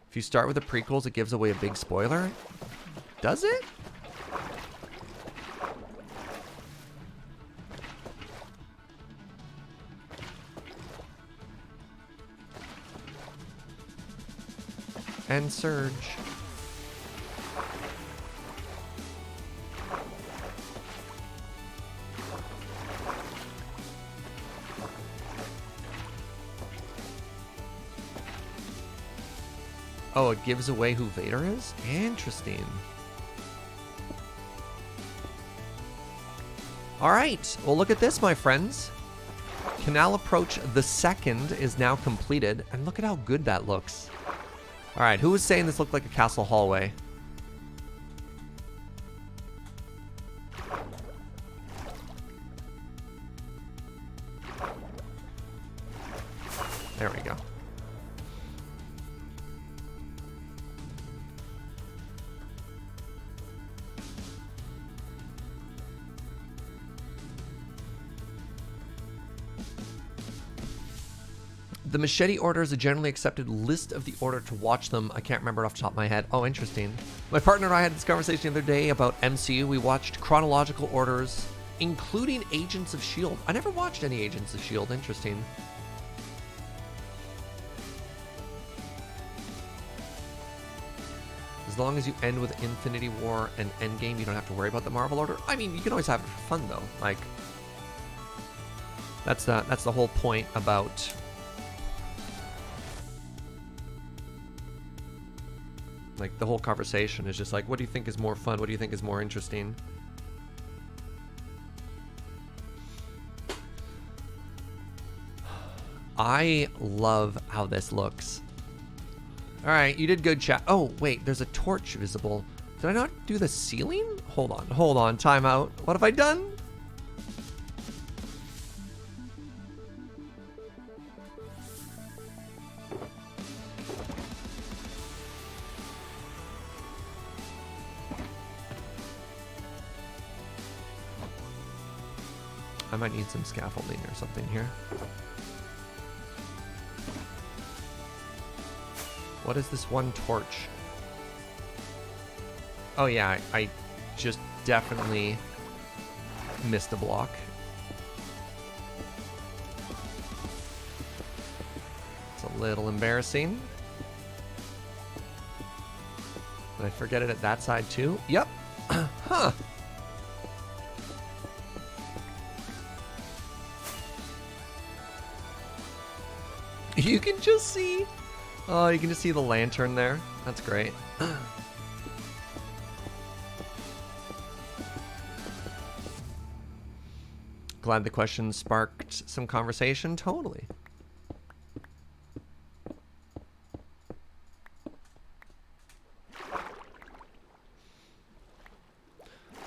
If you start with the prequels, it gives away a big spoiler. Does it? And Surge. Oh, it gives away who Vader is? Interesting. All right, well, look at this, my friends. Canal Approach the Second is now completed, and look at how good that looks. All right, who was saying this looked like a castle hallway? There we go. The machete order is a generally accepted list of the order to watch them. I can't remember it off the top of my head. Oh, interesting. My partner and I had this conversation the other day about MCU. We watched chronological orders, including Agents of S.H.I.E.L.D. I never watched any Agents of S.H.I.E.L.D. Interesting. As long as you end with Infinity War and Endgame, you don't have to worry about the Marvel order. I mean, you can always have it for fun, though. Like, that's the whole point about... Like, the whole conversation is just like, what do you think is more fun? What do you think is more interesting? I love how this looks. All right, you did good, chat. Oh, wait, there's a torch visible. Did I not do the ceiling? Hold on, time out. What have I done? I might need some scaffolding or something here. What is this one torch? Oh yeah, I just definitely missed a block. It's a little embarrassing. Did I forget it at that side too? Yep. Huh. You can just see... Oh, you can just see the lantern there. That's great. Glad the question sparked some conversation. Totally.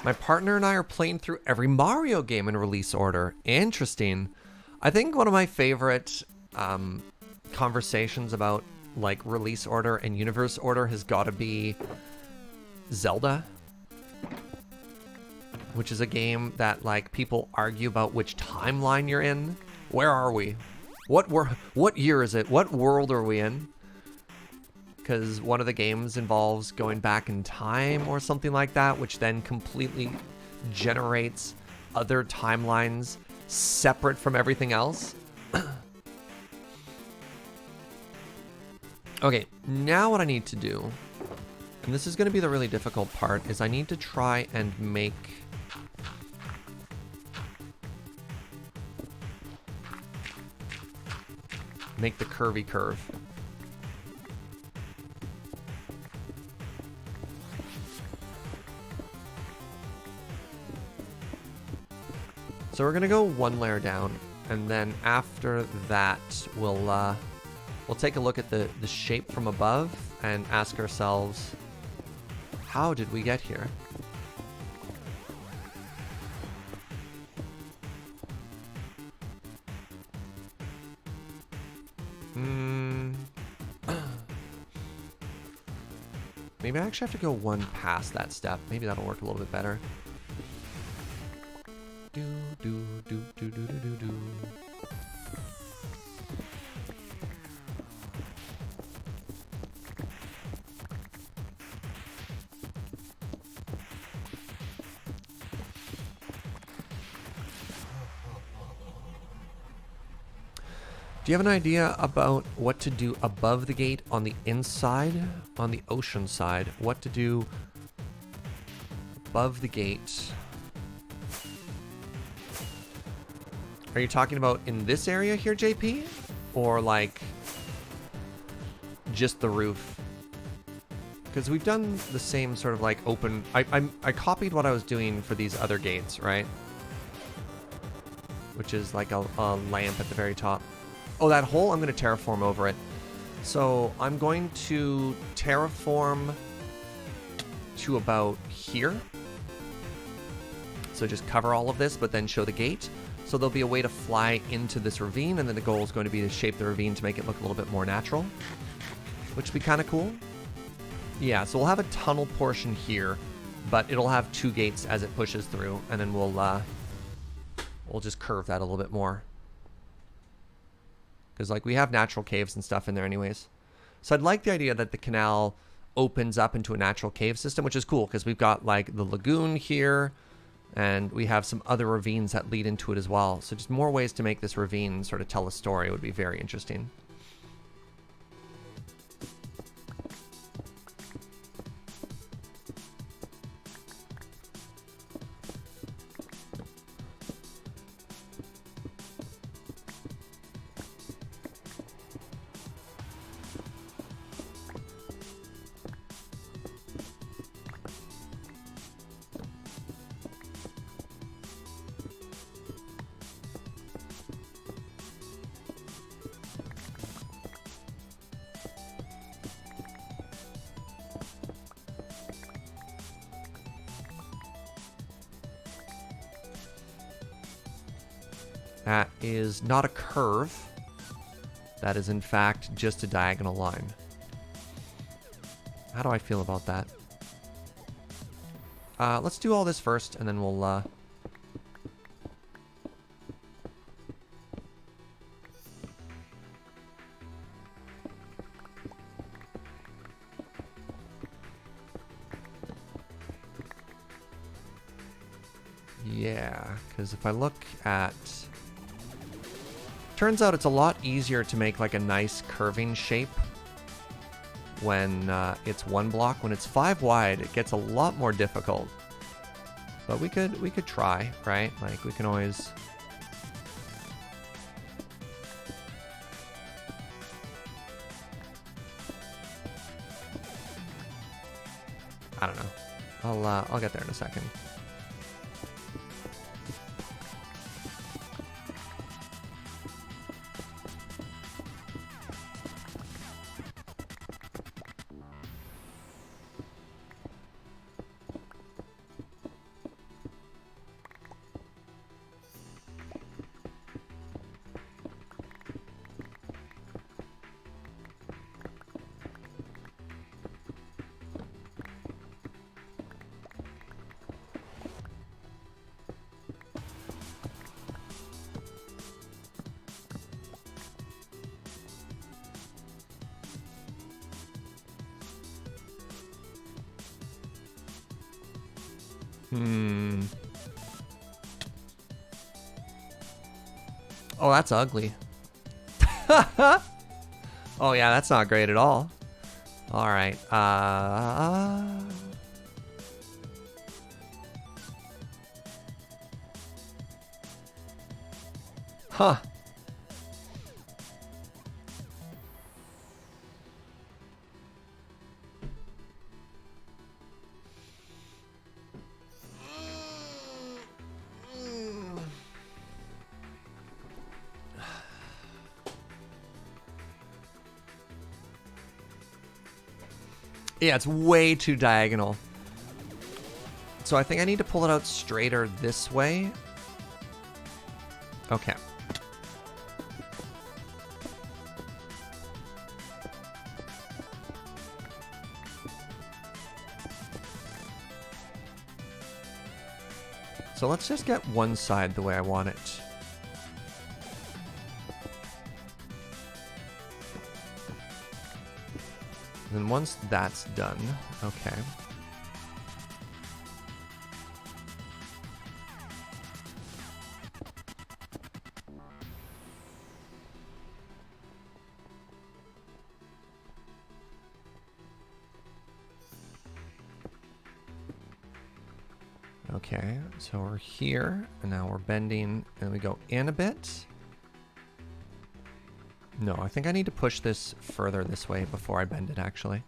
My partner and I are playing through every Mario game in release order. Interesting. I think one of my favorite conversations about like release order and universe order has got to be Zelda, which is a game that like people argue about which timeline you're in. Where are we? What year is it? What world are we in? Because one of the games involves going back in time or something like that, which then completely generates other timelines separate from everything else. Okay, now what I need to do, and this is going to be the really difficult part, is I need to try and make the curvy curve. So we're going to go one layer down, and then after that we'll we'll take a look at the shape from above and ask ourselves, how did we get here? Maybe I actually have to go one past that step. Maybe that'll work a little bit better. Do, do, do, do, do, do, do, do. Do you have an idea about what to do above the gate on the inside, on the ocean side? What to do above the gate? Are you talking about in this area here, JP? Or like just the roof? Because we've done the same sort of like open... I copied what I was doing for these other gates, right? Which is like a lamp at the very top. Oh, that hole, I'm going to terraform over it. So I'm going to terraform to about here. So just cover all of this, but then show the gate. So there'll be a way to fly into this ravine, and then the goal is going to be to shape the ravine to make it look a little bit more natural, which would be kind of cool. Yeah, so we'll have a tunnel portion here, but it'll have two gates as it pushes through, and then we'll just curve that a little bit more. Because like we have natural caves and stuff in there anyways. So I'd like the idea that the canal opens up into a natural cave system, which is cool because we've got like the lagoon here, and we have some other ravines that lead into it as well. So just more ways to make this ravine sort of tell a story would be very interesting. That is not a curve. That is, in fact, just a diagonal line. How do I feel about that? Let's do all this first, and then we'll... Yeah, because if I look at... Turns out it's a lot easier to make like a nice curving shape when it's one block. When it's 5 wide, it gets a lot more difficult. But we could try, right? Like we can always... I don't know. I'll get there in a second. Oh, that's ugly. Oh, yeah, that's not great at all. All right. Huh. Yeah, it's way too diagonal. So I think I need to pull it out straighter this way. Okay. So let's just get one side the way I want it. And then once that's done, okay. Okay, so we're here, and now we're bending, and we go in a bit. No, I think I need to push this further this way before I bend it, actually.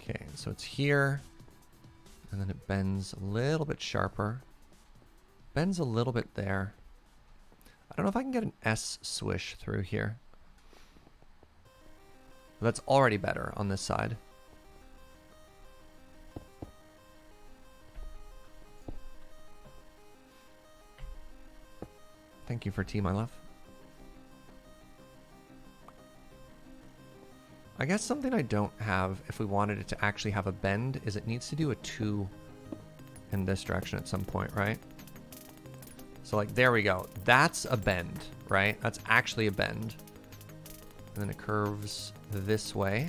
Okay, so it's here, and then it bends a little bit sharper. Bends a little bit there. I don't know if I can get an S swish through here. That's already better on this side. Thank you for tea, my love. I guess something I don't have, if we wanted it to actually have a bend, is it needs to do a 2 in this direction at some point, right? So like, there we go. That's a bend, right? That's actually a bend. And then it curves this way.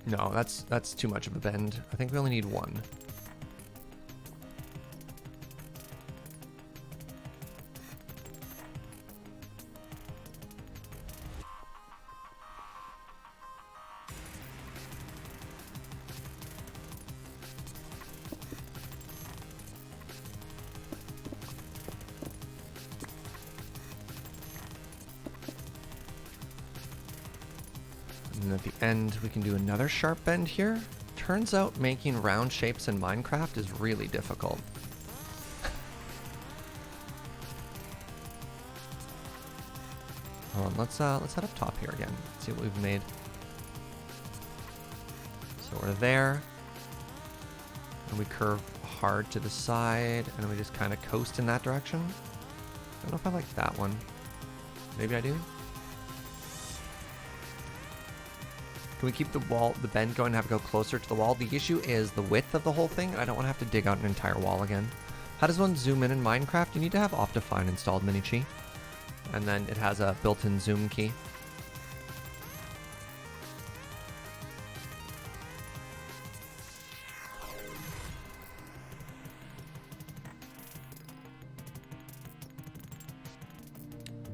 No, that's too much of a bend. I think we only need one. And at the end, we can do another sharp bend here. Turns out making round shapes in Minecraft is really difficult. Hold on, let's head up top here again. See what we've made. So we're there. And we curve hard to the side, and we just kind of coast in that direction. I don't know if I like that one. Maybe I do. Can we keep the wall, the bend going and have it go closer to the wall? The issue is the width of the whole thing. I don't want to have to dig out an entire wall again. How does one zoom in Minecraft? You need to have Optifine installed, Minichi. And then it has a built-in zoom key.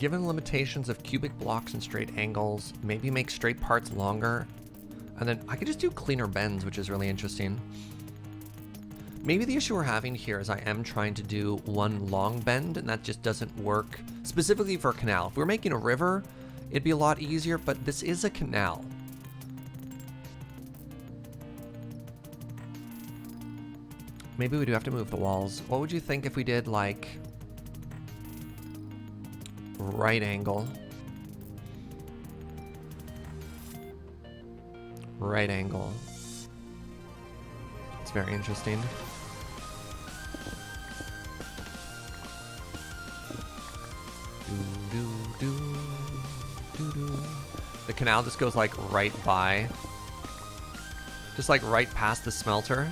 Given the limitations of cubic blocks and straight angles, maybe make straight parts longer. And then I could just do cleaner bends, which is really interesting. Maybe the issue we're having here is I am trying to do one long bend, and that just doesn't work specifically for a canal. If we were making a river, it'd be a lot easier, but this is a canal. Maybe we do have to move the walls. What would you think if we did like right angle, right angle? It's very interesting. The canal just goes like right by, just like right past the smelter.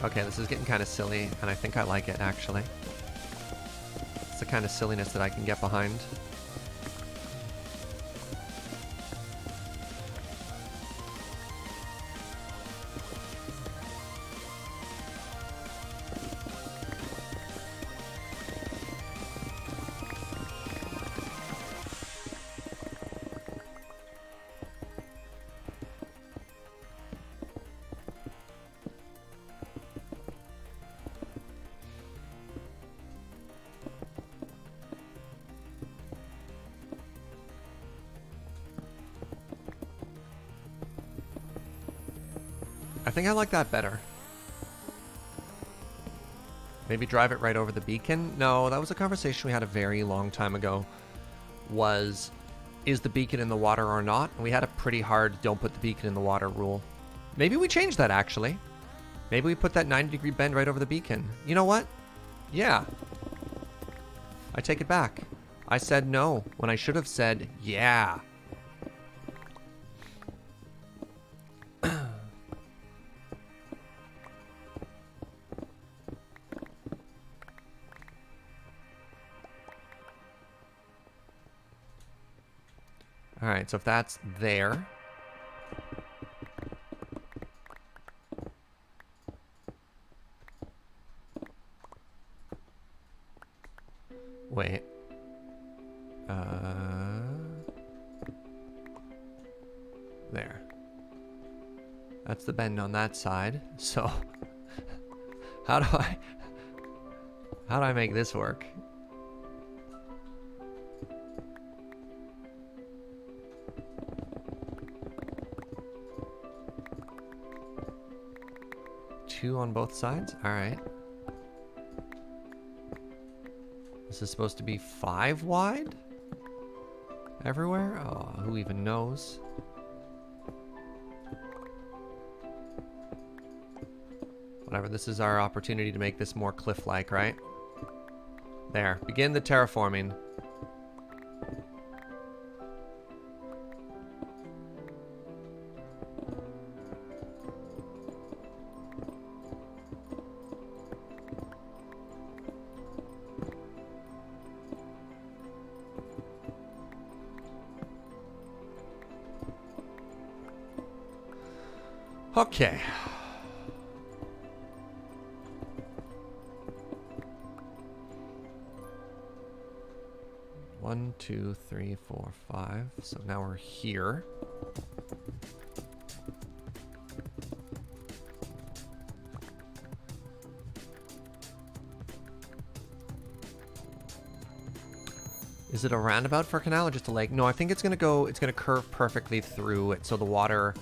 Okay, this is getting kind of silly, and I think I like it, actually. It's the kind of silliness that I can get behind. think I like that better. Maybe drive it right over the beacon? No, that was a conversation we had a very long time ago. Is the beacon in the water or not? And we had a pretty hard don't put the beacon in the water rule. Maybe we changed that, actually. Maybe we put that 90-degree bend right over the beacon. You know what? Yeah. I take it back. I said no when I should have said yeah. All right, so if that's there. Wait. There. That's the bend on that side. So how do I make this work? Two on both sides? All right. This is supposed to be 5 wide? Everywhere? Oh, who even knows? Whatever, this is our opportunity to make this more cliff-like, right? There. Begin the terraforming. Okay. One, two, three, four, 5. So now we're here. Is it a roundabout for Canal or just a lake? No, I think it's gonna curve perfectly through it, so the water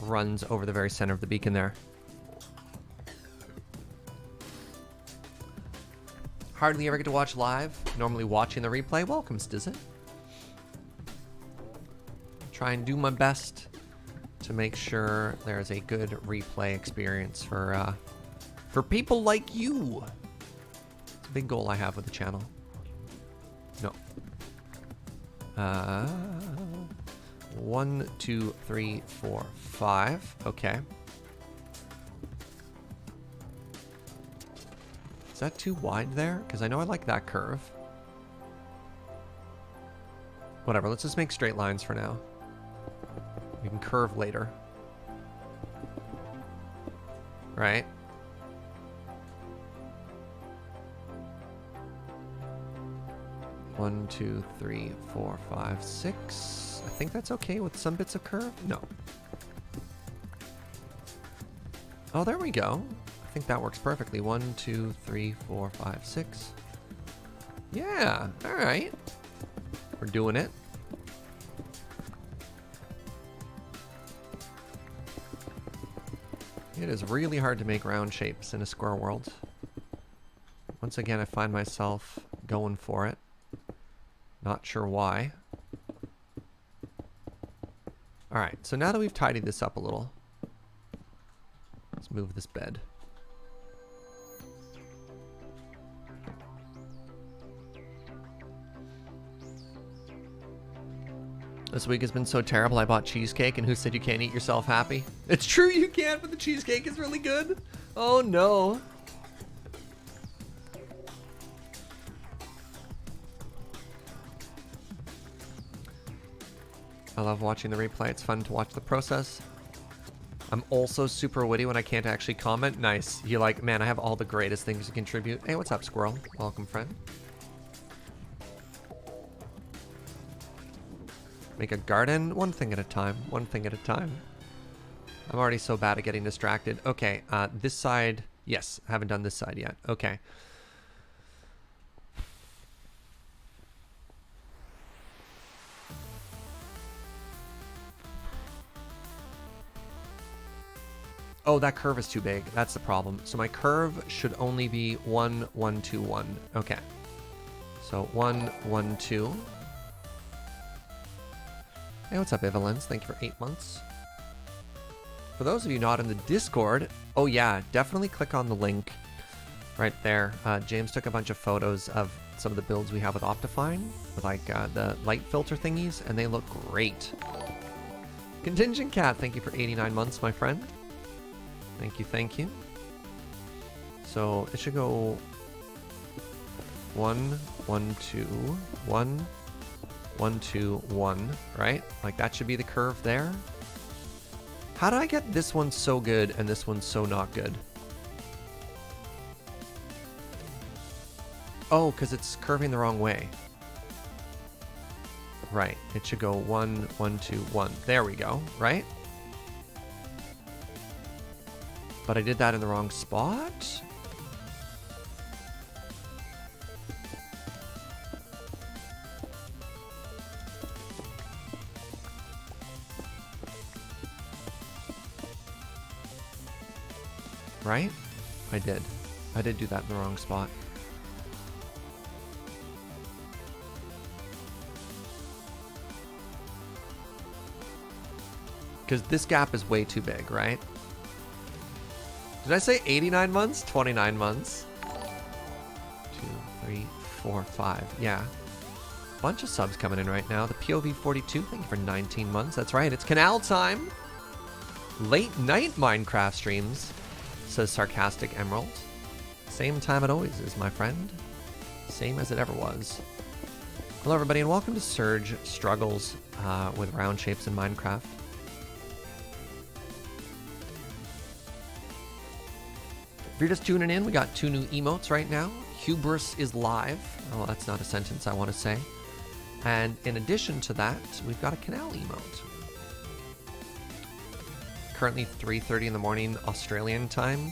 runs over the very center of the beacon there. Hardly ever get to watch live. Normally watching the replay. Welcome, Stizzit. Try and do my best to make sure there's a good replay experience for people like you. It's a big goal I have with the channel. No. 1, 2, 3, 4, 5. Okay. Is that too wide there? Because I know I like that curve. Whatever, let's just make straight lines for now. We can curve later. Right? One, 2, 3, 4, 5, 6. I think that's okay with some bits of curve. No. Oh, there we go. I think that works perfectly. 1, 2, 3, 4, 5, 6. Yeah, all right. We're doing it. It is really hard to make round shapes in a square world. Once again, I find myself going for it. Not sure why. All right, so now that we've tidied this up a little, let's move this bed. This week has been so terrible, I bought cheesecake, and who said you can't eat yourself happy? It's true you can, but the cheesecake is really good. Oh no. I love watching the replay. It's fun to watch the process. I'm also super witty when I can't actually comment. Nice. You're like, man, I have all the greatest things to contribute. Hey, what's up, Squirrel? Welcome, friend. Make a garden, one thing at a time, one thing at a time. I'm already so bad at getting distracted. Okay, this side, yes, I haven't done this side yet. Okay. Oh, that curve is too big. That's the problem. So my curve should only be 1, 1, 2, 1. Okay. So 1, 1, 2. Hey, what's up, Evelens? Thank you for 8 months. For those of you not in the Discord, oh yeah, definitely click on the link right there. James took a bunch of photos of some of the builds we have with Optifine, with like the light filter thingies, and they look great. Contingent Cat, thank you for 89 months, my friend. Thank you, thank you. So it should go 1, 1, 2, 1, 1, 2, 1, right? Like that should be the curve there. How did I get this one so good and this one so not good? Oh, because it's curving the wrong way. Right, it should go 1, 1, 2, 1. There we go, right? But I did that in the wrong spot? Right? I did. I did do that in the wrong spot. Because this gap is way too big, right? Did I say 89 months? 29 months. 2, 3, 4, 5. Yeah. Bunch of subs coming in right now. The POV 42, thank you for 19 months. That's right, it's Canal time. Late night Minecraft streams, says Sarcastic Emerald. Same time it always is, my friend. Same as it ever was. Hello everybody and welcome to Surge Struggles with round shapes in Minecraft. If you're just tuning in, we got 2 new emotes right now. Hubris is live. Oh, that's not a sentence I want to say. And in addition to that, we've got a Canal emote. Currently 3:30 in the morning Australian time.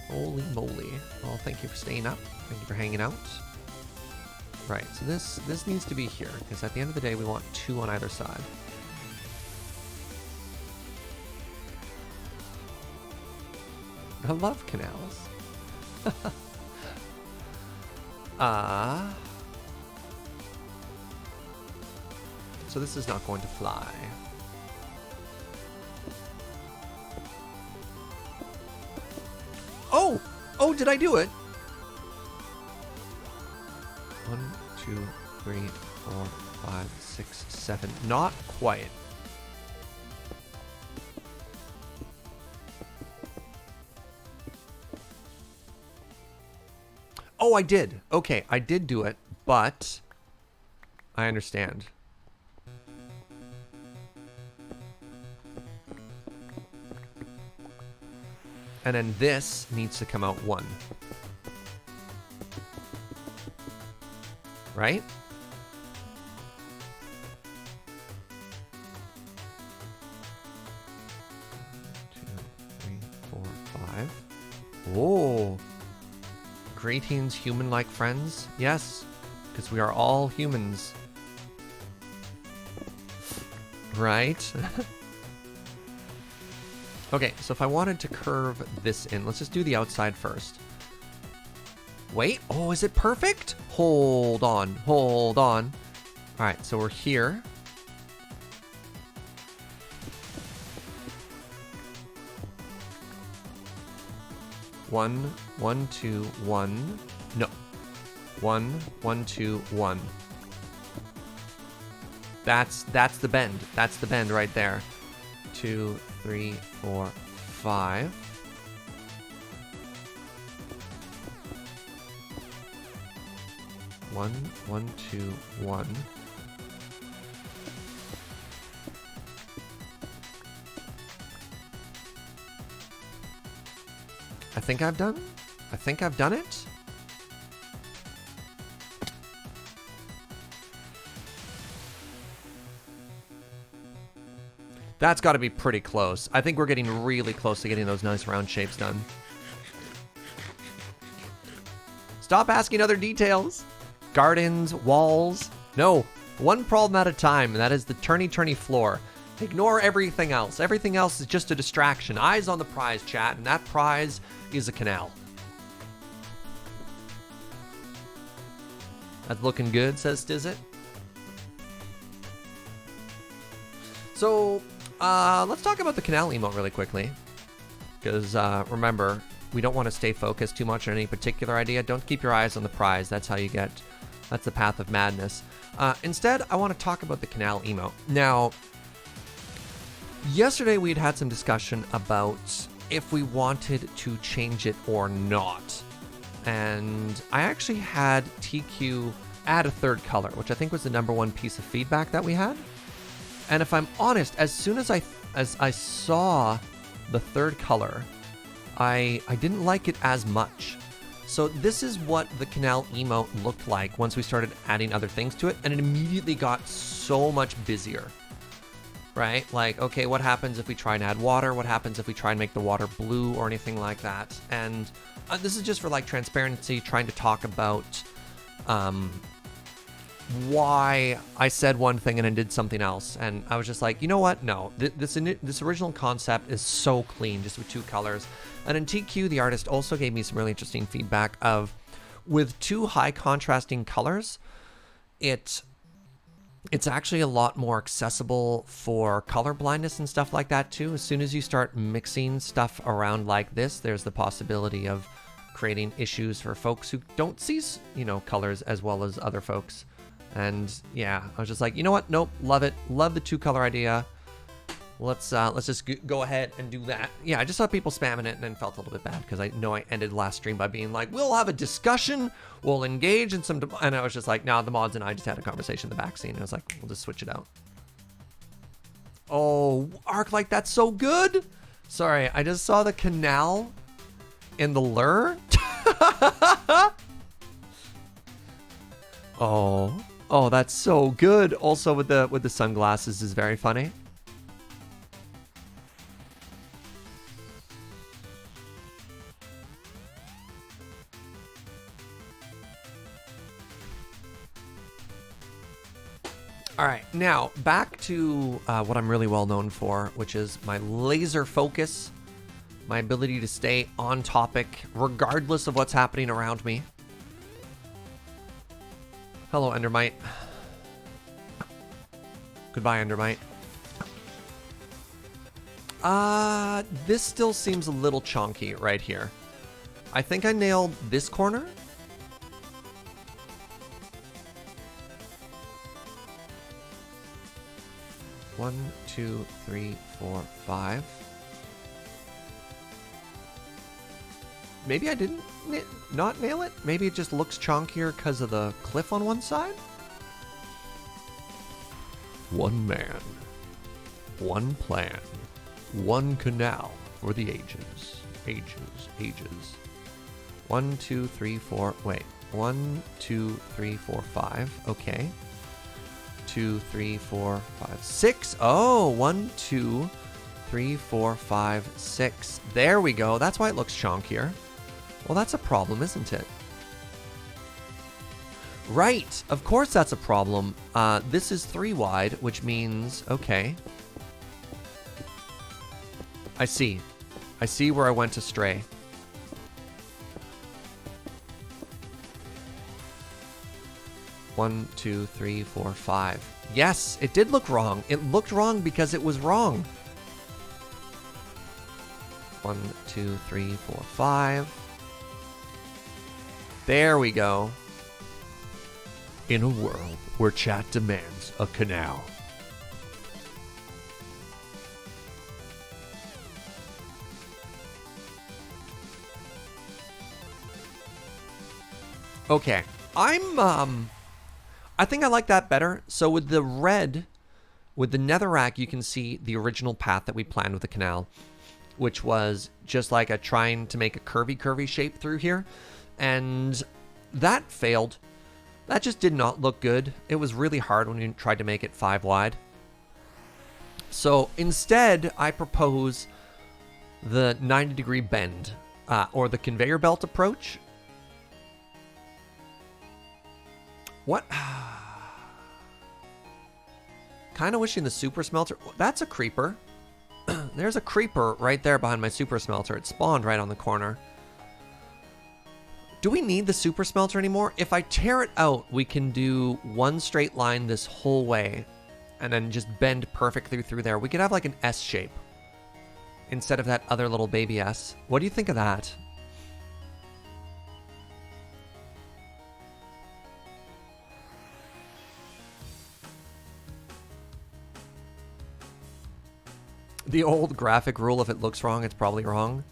Holy moly. Well, thank you for staying up. Thank you for hanging out. Right, so this needs to be here, because at the end of the day, we want 2 on either side. I love canals. So this is not going to fly. Oh! Oh, did I do it? 1, 2, 3, 4, 5, 6, 7. Not quite. Oh, I did. Okay, I did do it, but I understand. And then this needs to come out 1. Right? Oh. Greetings, human-like friends. Yes, because we are all humans. Right? Okay, so if I wanted to curve this in, let's just do the outside first. Wait, oh, is it perfect? Hold on, hold on. All right, so we're here. One, 1, 2, 1. No. 1, 1, 2, 1. That's the bend. That's the bend right there. 2, 3, 4, 5. One, 1, 2, 1. I think I've done it. That's got to be pretty close. I think we're getting really close to getting those nice round shapes done. Stop asking other details. Gardens, walls. No, one problem at a time, and that is the turny-turny floor. Ignore everything else. Everything else is just a distraction. Eyes on the prize, chat, and that prize is a canal. That's looking good, says Stizzit. So, let's talk about the canal emote really quickly. Because, remember, we don't want to stay focused too much on any particular idea. Don't keep your eyes on the prize. That's how you get... That's the path of madness. Instead, I want to talk about the canal emote. Now, yesterday we'd had some discussion about if we wanted to change it or not. And I actually had TQ add a third color, which I think was the #1 piece of feedback that we had. And if I'm honest, as soon as I saw the third color, I didn't like it as much. So this is what the canal emote looked like once we started adding other things to it, and it immediately got so much busier, right? Like, okay, what happens if we try and add water? What happens if we try and make the water blue or anything like that? And this is just for like transparency, trying to talk about why I said one thing and then did something else. And I was just like, you know what? No, this original concept is so clean, just with 2 colors. And in TQ, the artist also gave me some really interesting feedback of, with 2 high contrasting colors, it's actually a lot more accessible for color blindness and stuff like that too. As soon as you start mixing stuff around like this, there's the possibility of creating issues for folks who don't see, you know, colors as well as other folks. And yeah, I was just like, you know what? Nope, love it. Love the 2 color idea. Let's just go ahead and do that. Yeah, I just saw people spamming it and then felt a little bit bad because I know I ended last stream by being like, we'll have a discussion, we'll engage in some, and I was just like, nah, the mods and I just had a conversation in the back scene. And I was like, we'll just switch it out. Oh, Arclight, that's so good. Sorry, I just saw the canal in the lure. Oh, that's so good. Also with the sunglasses is very funny. All right, now back to what I'm really well known for, which is my laser focus, my ability to stay on topic regardless of what's happening around me. Hello, Endermite. Goodbye, Endermite. This still seems a little chonky right here. I think I nailed this corner. One, 2, 3, 4, 5. Maybe I didn't not nail it. Maybe it just looks chonkier because of the cliff on one side. One man, one plan, one canal for the ages. Ages. 1, 2, 3, 4. Wait. 1, 2, 3, 4, 5. Okay. 2, 3, 4, 5, 6. Oh, 1, 2, 3, 4, 5, 6. There we go. That's why it looks chonkier. Well, that's a problem, isn't it? Right. Of course that's a problem. This is 3 wide, which means... Okay. I see. I see where I went astray. One, 2, 3, 4, 5. Yes, it did look wrong. It looked wrong because it was wrong. 1, 2, 3, 4, 5. There we go. In a world where chat demands a canal. Okay. I think I like that better. So with the red, with the netherrack, you can see the original path that we planned with the canal, which was just like trying to make a curvy shape through here. And that failed. That just did not look good. It was really hard when you tried to make it 5 wide. So instead, I propose the 90-degree bend, or the conveyor belt approach. What? Kind of wishing the super smelter... That's a creeper. There's a creeper right there behind my super smelter. It spawned right on the corner. Do we need the super smelter anymore? If I tear it out, we can do one straight line this whole way and then just bend perfectly through there. We could have like an S shape instead of that other little baby S. What do you think of that? The old graphic rule, if it looks wrong, it's probably wrong.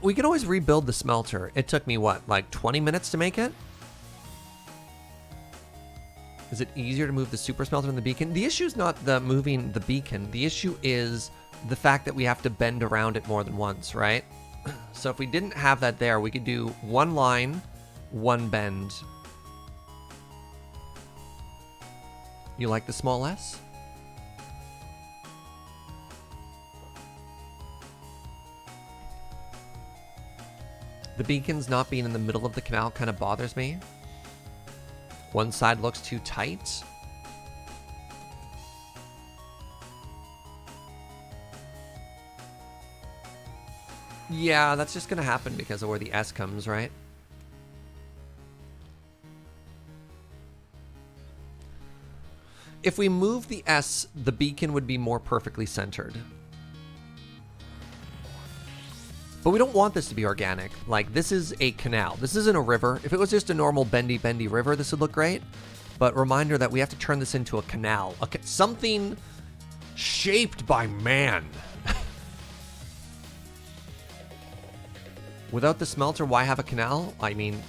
We can always rebuild the smelter. It took me, what, like 20 minutes to make it? Is it easier to move the super smelter than the beacon? The issue is not the moving the beacon. The issue is the fact that we have to bend around it more than once, right? So if we didn't have that there, we could do one line, one bend. You like the small S? The beacons not being in the middle of the canal kind of bothers me. One side looks too tight. Yeah, that's just going to happen because of where the S comes, right? If we move the S, the beacon would be more perfectly centered. But we don't want this to be organic. Like, this is a canal. This isn't a river. If it was just a normal bendy river, this would look great. But reminder that we have to turn this into a canal. Something shaped by man. Without the smelter, why have a canal? I mean,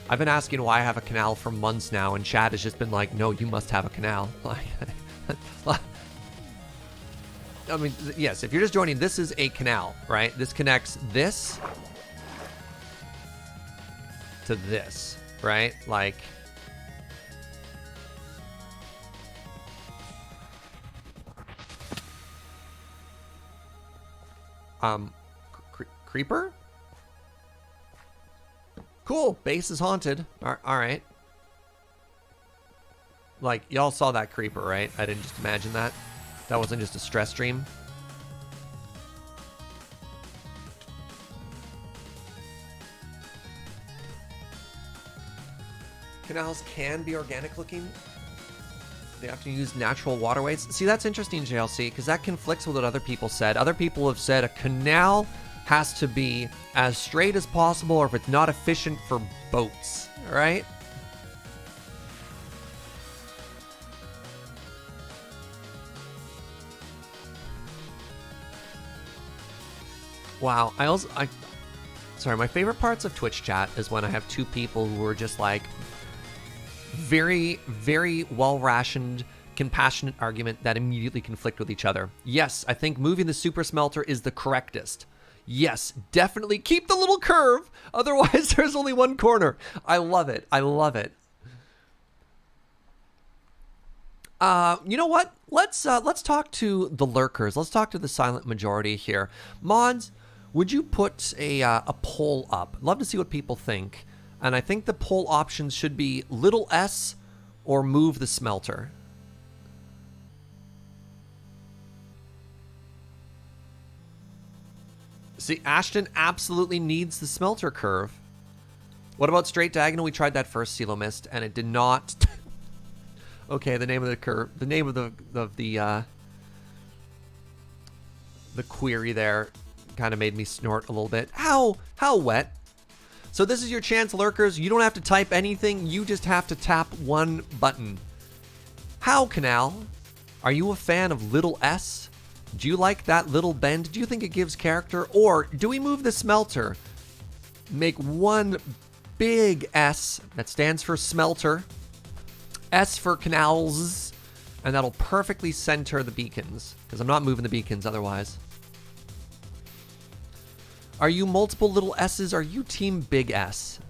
I've been asking why I have a canal for months now, and Chad has just been like, no, you must have a canal. Like, I mean, yes, if you're just joining, this is a canal, right? This connects this to this, right? Like, creeper? Cool, base is haunted. All right. Like, y'all saw that creeper, right? I didn't just imagine that. That wasn't just a stress dream. Canals can be organic looking. They have to use natural waterways. See, that's interesting, JLC, because that conflicts with what other people said. Other people have said a canal has to be as straight as possible, or if it's not efficient for boats, right? Wow, sorry, my favorite parts of Twitch chat is when I have two people who are just like very, very well-rationed, compassionate argument that immediately conflict with each other. Yes, I think moving the super smelter is the correctest. Yes, definitely keep the little curve, otherwise there's only one corner. I love it. I love it. You know what? Let's talk to the lurkers. Let's talk to the silent majority here. Mods, would you put a poll up? Love to see what people think. And I think the poll options should be little s or move the smelter. See, Ashton absolutely needs the smelter curve. What about straight diagonal? We tried that first, Silo Mist, and it did not. Okay, the name of the curve, the name of the query there kind of made me snort a little bit. How wet? So this is your chance, lurkers. You don't have to type anything. You just have to tap one button. How, Canal? Are you a fan of little s? Do you like that little bend? Do you think it gives character? Or do we move the smelter? Make one big S that stands for smelter. S for canals. And that'll perfectly center the beacons. Because I'm not moving the beacons otherwise. Are you multiple little S's? Are you team big S?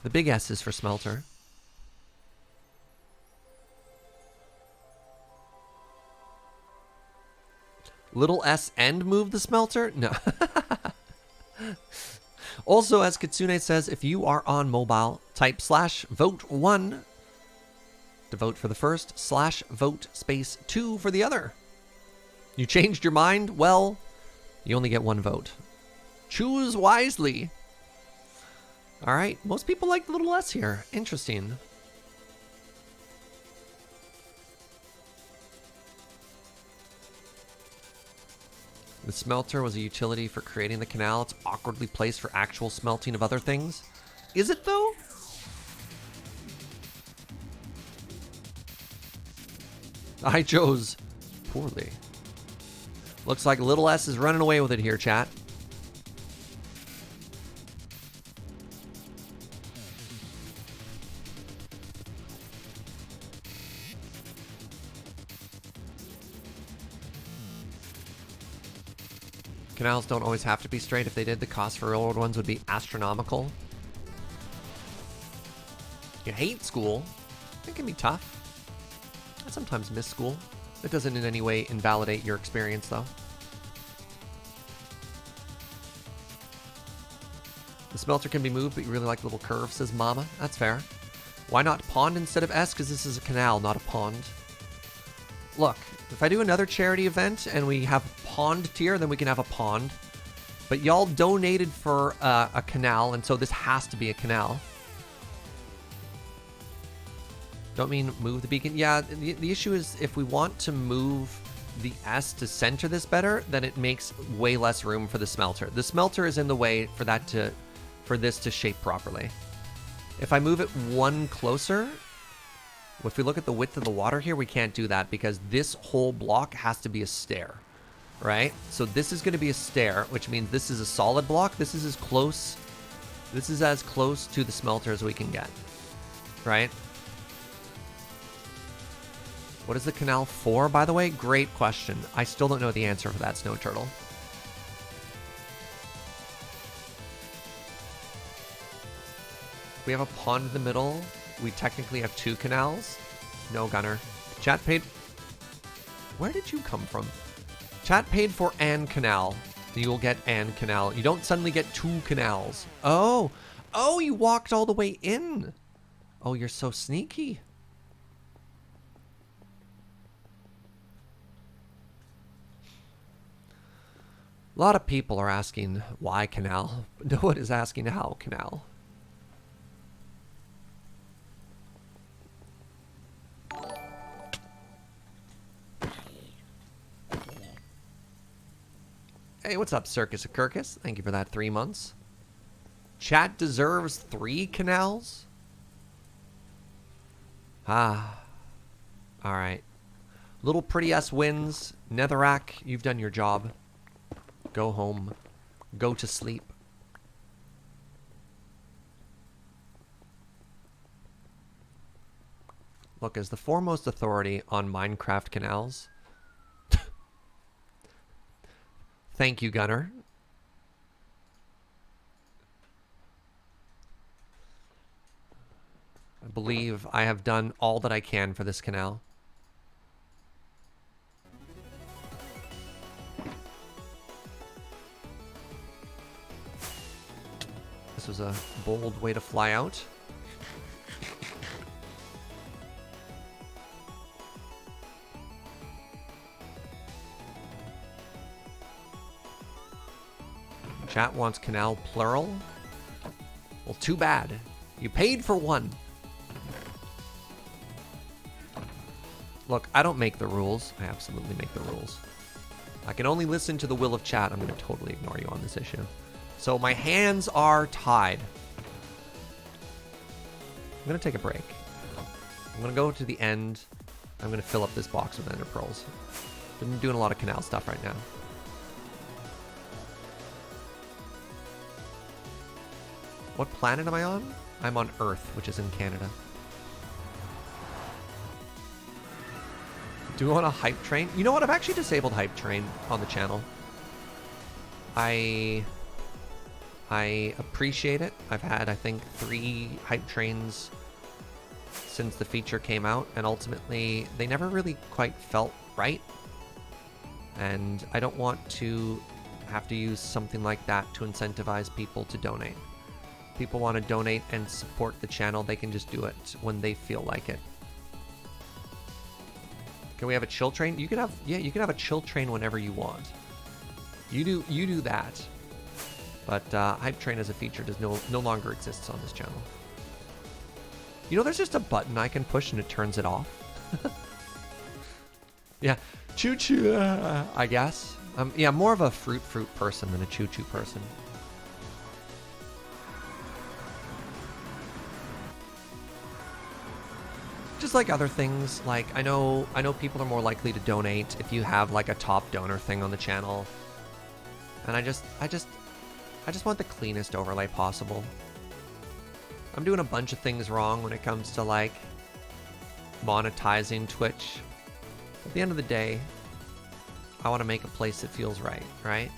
The big S is for smelter. Little S and move the smelter? No. Also, as Kitsune says, if you are on mobile, type /vote1. to vote for the first, / vote space 2 for the other. You changed your mind? Well, you only get one vote. Choose wisely. All right, most people like the little S here. Interesting. The smelter was a utility for creating the canal. It's awkwardly placed for actual smelting of other things. Is it, though? I chose poorly. Looks like little S is running away with it here, chat. Canals don't always have to be straight. If they did, the cost for railroad ones would be astronomical. You hate school. It can be tough. I sometimes miss school. It doesn't in any way invalidate your experience, though. The smelter can be moved, but you really like the little curve, says Mama. That's fair. Why not pond instead of S? Because this is a canal, not a pond. Look, if I do another charity event and we have a pond tier, then we can have a pond. But y'all donated for a canal, and so this has to be a canal. Don't mean move the beacon. Yeah, the issue is if we want to move the S to center this better, then it makes way less room for the smelter. The smelter is in the way for this to shape properly. If I move it one closer, if we look at the width of the water here, we can't do that because this whole block has to be a stair, right? So this is going to be a stair, which means this is a solid block. This is as close to the smelter as we can get, right? What is the canal for, by the way? Great question. I still don't know the answer for that, Snow Turtle. We have a pond in the middle. We technically have 2 canals. No, Gunner. Chat paid... Where did you come from? Chat paid for an canal. You will get an canal. You don't suddenly get 2 canals. Oh! Oh, you walked all the way in! Oh, you're so sneaky. A lot of people are asking why canal, but no one is asking how canal. Hey, what's up, Circus Akirkus? Thank you for that 3 months. Chat deserves 3 canals? Ah. Alright. Little Pretty S wins. Netherrack, you've done your job. Go home. Go to sleep. Look, as the foremost authority on Minecraft canals... Thank you, Gunner. I believe I have done all that I can for this canal. This was a bold way to fly out. Chat wants canal plural. Well, too bad. You paid for one. Look, I don't make the rules. I absolutely make the rules. I can only listen to the will of chat. I'm going to totally ignore you on this issue. So my hands are tied. I'm going to take a break. I'm going to go to the end. I'm going to fill up this box with ender pearls. Been doing a lot of canal stuff right now. What planet am I on? I'm on Earth, which is in Canada. Do we want a hype train? You know what? I've actually disabled hype train on the channel. I appreciate it. I've had, I think, 3 hype trains since the feature came out, and ultimately they never really quite felt right. And I don't want to have to use something like that to incentivize people to donate. People want to donate and support the channel, they can just do it when they feel like it. Can we have a chill train? You can have, yeah, you can have a chill train whenever you want. You do that. But hype train as a feature does no longer exists on this channel. You know, there's just a button I can push and it turns it off. Yeah, choo-choo, I guess. Yeah, more of a fruit person than a choo-choo person. Just like other things, like I know people are more likely to donate if you have like a top donor thing on the channel. And I just want the cleanest overlay possible. I'm doing a bunch of things wrong when it comes to like monetizing Twitch. At the end of the day, I want to make a place that feels right, right?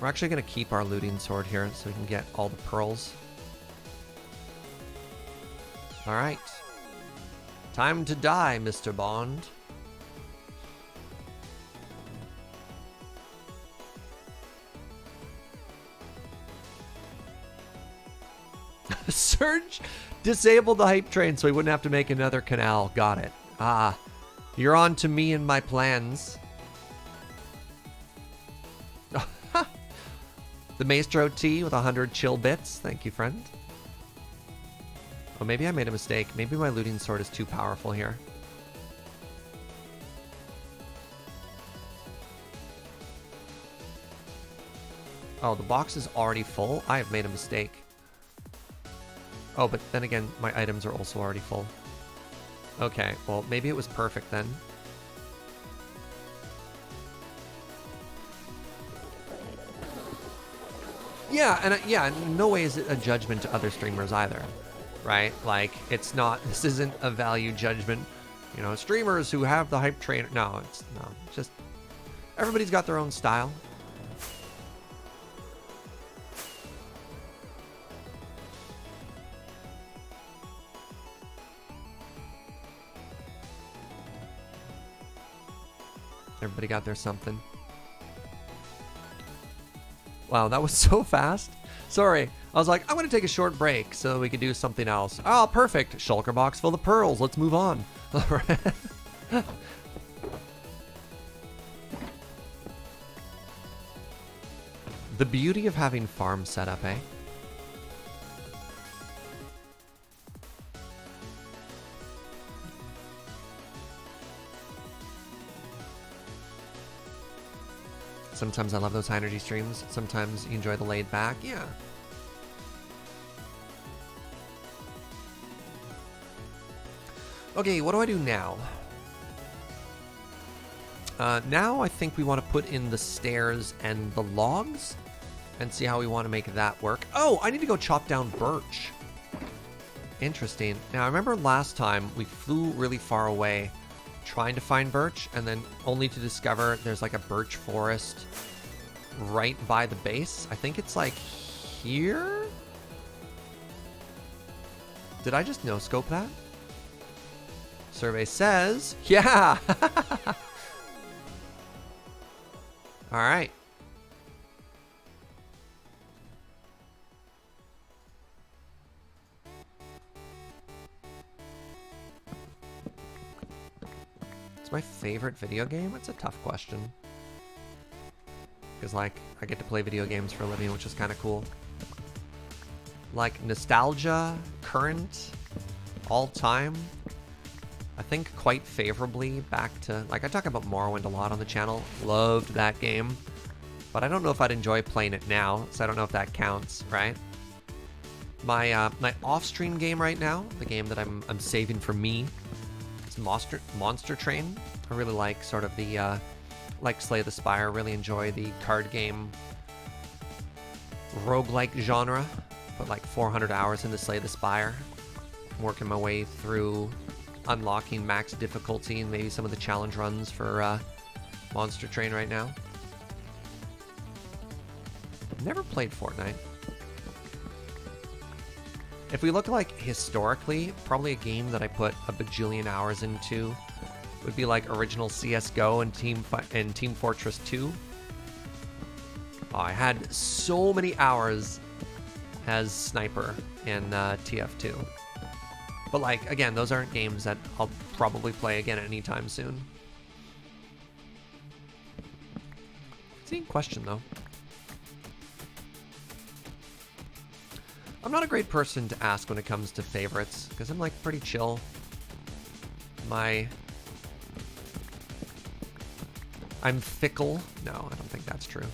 We're actually going to keep our looting sword here so we can get all the pearls. Alright. Time to die, Mr. Bond. Surge disabled the hype train so he wouldn't have to make another canal. Got it. Ah, you're on to me and my plans. The Maestro T with 100 chill bits. Thank you, friend. Oh, maybe I made a mistake. Maybe my looting sword is too powerful here. Oh, the box is already full? I have made a mistake. Oh, but then again, my items are also already full. Okay, well, maybe it was perfect then. Yeah, and yeah, in no way is it a judgment to other streamers either, right? Like, it's not, this isn't a value judgment. You know, streamers who have the hype train, no, it's just, everybody's got their own style. Everybody got their something. Wow, that was so fast. Sorry. I was like, I'm going to take a short break so we could do something else. Oh, perfect. Shulker box full of pearls. Let's move on. All right. The beauty of having farm set up, eh? Sometimes I love those high energy streams. Sometimes you enjoy the laid back. Yeah. Okay, what do I do now? Now I think we want to put in the stairs and the logs and see how we want to make that work. Oh, I need to go chop down birch. Interesting. Now, I remember last time we flew really far away trying to find birch, and then only to discover there's like a birch forest right by the base. I think it's like here? Did I just no-scope that? Survey says, yeah! Alright. It's my favorite video game? That's a tough question. Because, like, I get to play video games for a living, which is kind of cool. Like, nostalgia, current, all time. I think quite favorably back to, like, I talk about Morrowind a lot on the channel. Loved that game. But I don't know if I'd enjoy playing it now, so I don't know if that counts, right? My my off-stream game right now, the game that I'm saving for me, is Monster Train. I really like sort of the, like Slay the Spire, really enjoy the card game roguelike genre. Put like 400 hours into Slay the Spire. Working my way through unlocking max difficulty and maybe some of the challenge runs for Monster Train right now. Never played Fortnite. If we look like historically, probably a game that I put a bajillion hours into would be like original CS:GO and Team Fortress 2. Oh, I had so many hours as Sniper in TF2. But like, again, those aren't games that I'll probably play again anytime soon. It's a neat question, though. I'm not a great person to ask when it comes to favorites, because I'm like pretty chill. I'm fickle. No, I don't think that's true.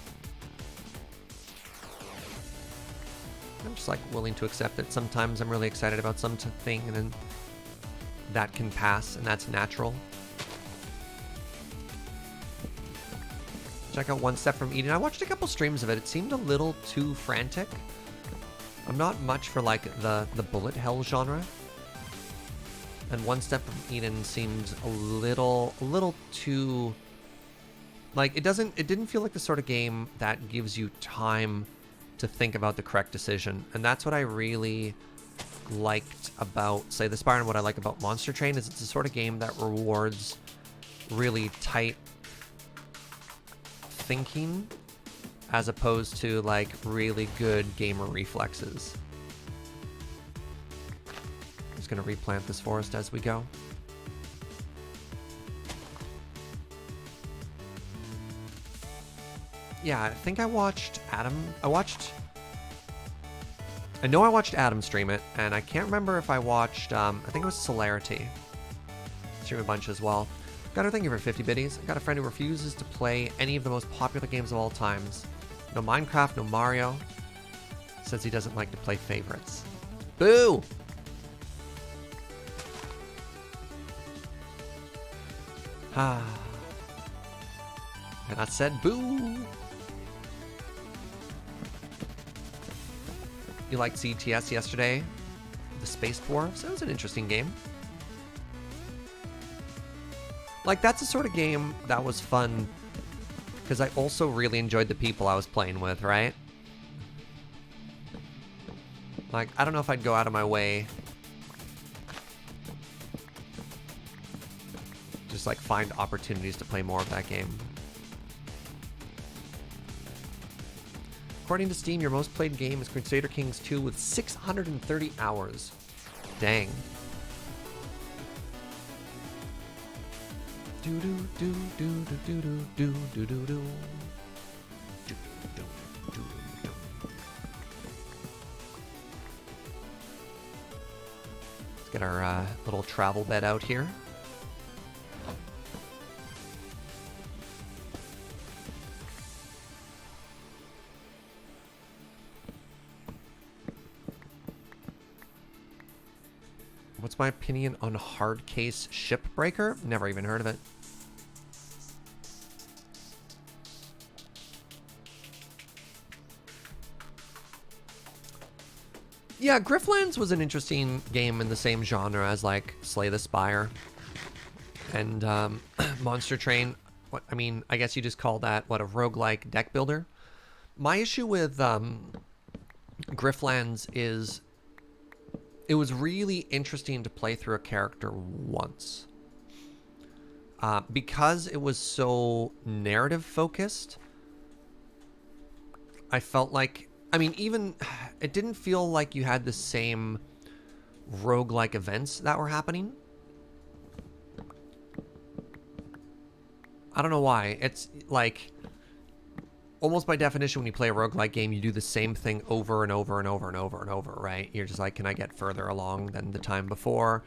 I'm just like willing to accept that sometimes I'm really excited about something and then that can pass and that's natural. Check out One Step from Eden. I watched a couple streams of it. It seemed a little too frantic. I'm not much for like the bullet hell genre. And One Step from Eden seemed a little too like it didn't feel like the sort of game that gives you time to think about the correct decision. And that's what I really liked about Slay the Spire, and what I like about Monster Train is it's the sort of game that rewards really tight thinking as opposed to like really good gamer reflexes. I'm just gonna replant this forest as we go. Yeah, I think I watched Adam. I know I watched Adam stream it, and I can't remember if I watched, I think it was Celerity stream a bunch as well. Got her, thank you for 50 biddies. I got a friend who refuses to play any of the most popular games of all times. No Minecraft, no Mario. Says he doesn't like to play favorites. Boo! Ah. And I said boo! You liked CTS yesterday? The Space Dwarves? That was an interesting game. Like, that's the sort of game that was fun, because I also really enjoyed the people I was playing with, right? Like, I don't know if I'd go out of my way. Just, like, find opportunities to play more of that game. According to Steam, your most played game is Crusader Kings 2 with 630 hours. Dang. Do do do do do do do do do do. Let's get our little travel bed out here. What's my opinion on hard case Shipbreaker? Never even heard of it. Yeah, Grifflands was an interesting game in the same genre as like Slay the Spire and Monster Train. What I mean, I guess you just call that what, a roguelike deck builder. My issue with Grifflands is it was really interesting to play through a character once. Because it was so narrative focused, I felt like, I mean, even, it didn't feel like you had the same roguelike events that were happening. I don't know why. It's like, almost by definition, when you play a roguelike game, you do the same thing over and over and over and over and over, right? You're just like, can I get further along than the time before?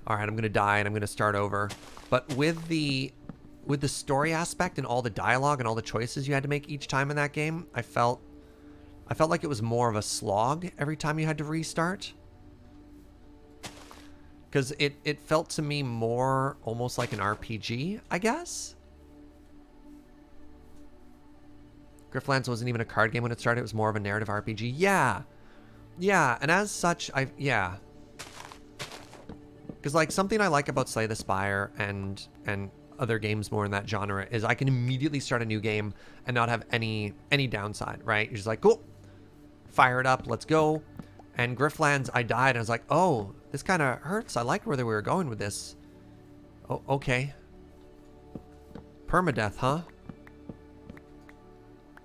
All right, I'm going to die and I'm going to start over. But with the story aspect and all the dialogue and all the choices you had to make each time in that game, I felt like it was more of a slog every time you had to restart. Because it felt to me more almost like an RPG, I guess. Grifflands wasn't even a card game when it started. It was more of a narrative RPG. Yeah. Yeah, and as such, yeah. Because, like, something I like about Slay the Spire and other games more in that genre is I can immediately start a new game and not have any downside, right? You're just like, cool, fire it up, let's go. And Grifflands, I died, and I was like, oh, this kind of hurts. I liked where we were going with this. Oh, okay. Permadeath, huh?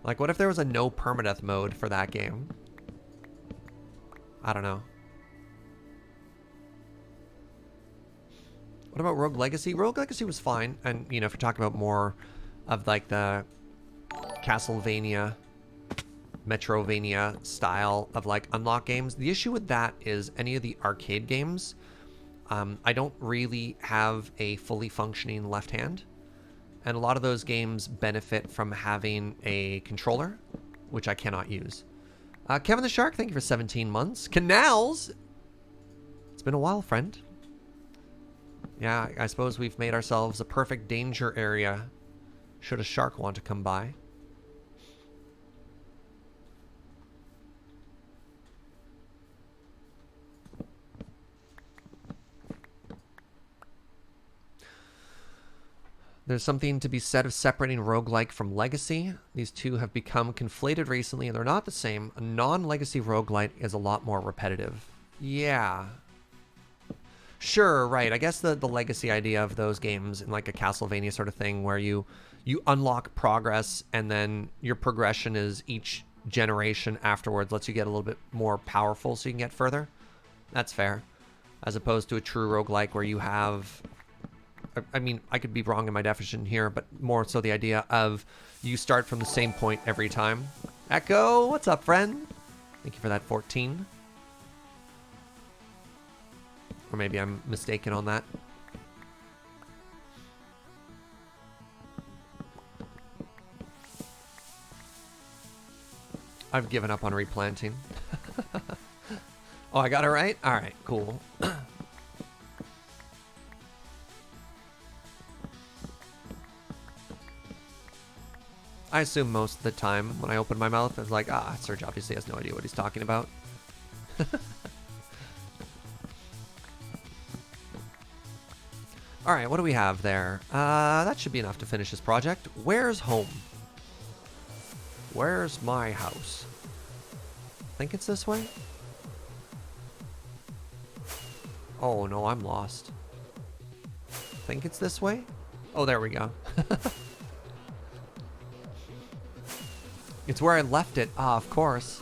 Like, what if there was a no permadeath mode for that game? I don't know. What about Rogue Legacy? Rogue Legacy was fine. And, you know, if you're talking about more of, like, the Castlevania, Metrovania style of, like, unlock games, the issue with that is any of the arcade games, I don't really have a fully functioning left hand. And a lot of those games benefit from having a controller, which I cannot use. Kevin the Shark, thank you for 17 months. Canals! It's been a while, friend. Yeah, I suppose we've made ourselves a perfect danger area should a shark want to come by. There's something to be said of separating roguelike from legacy. These two have become conflated recently, and they're not the same. A non-legacy roguelike is a lot more repetitive. Yeah. Sure, right. I guess the legacy idea of those games in like a Castlevania sort of thing where you unlock progress and then your progression is each generation afterwards lets you get a little bit more powerful so you can get further. That's fair. As opposed to a true roguelike where you have... I mean, I could be wrong in my definition here, but more so the idea of you start from the same point every time. Echo, what's up, friend? Thank you for that 14. Or maybe I'm mistaken on that. I've given up on replanting. Oh, I got it right? All right, cool. I assume most of the time when I open my mouth, it's like, Serge obviously has no idea what he's talking about. Alright, what do we have there? That should be enough to finish this project. Where's home? Where's my house? Think it's this way? Oh no, I'm lost. Think it's this way? Oh, there we go. It's where I left it. Ah, of course.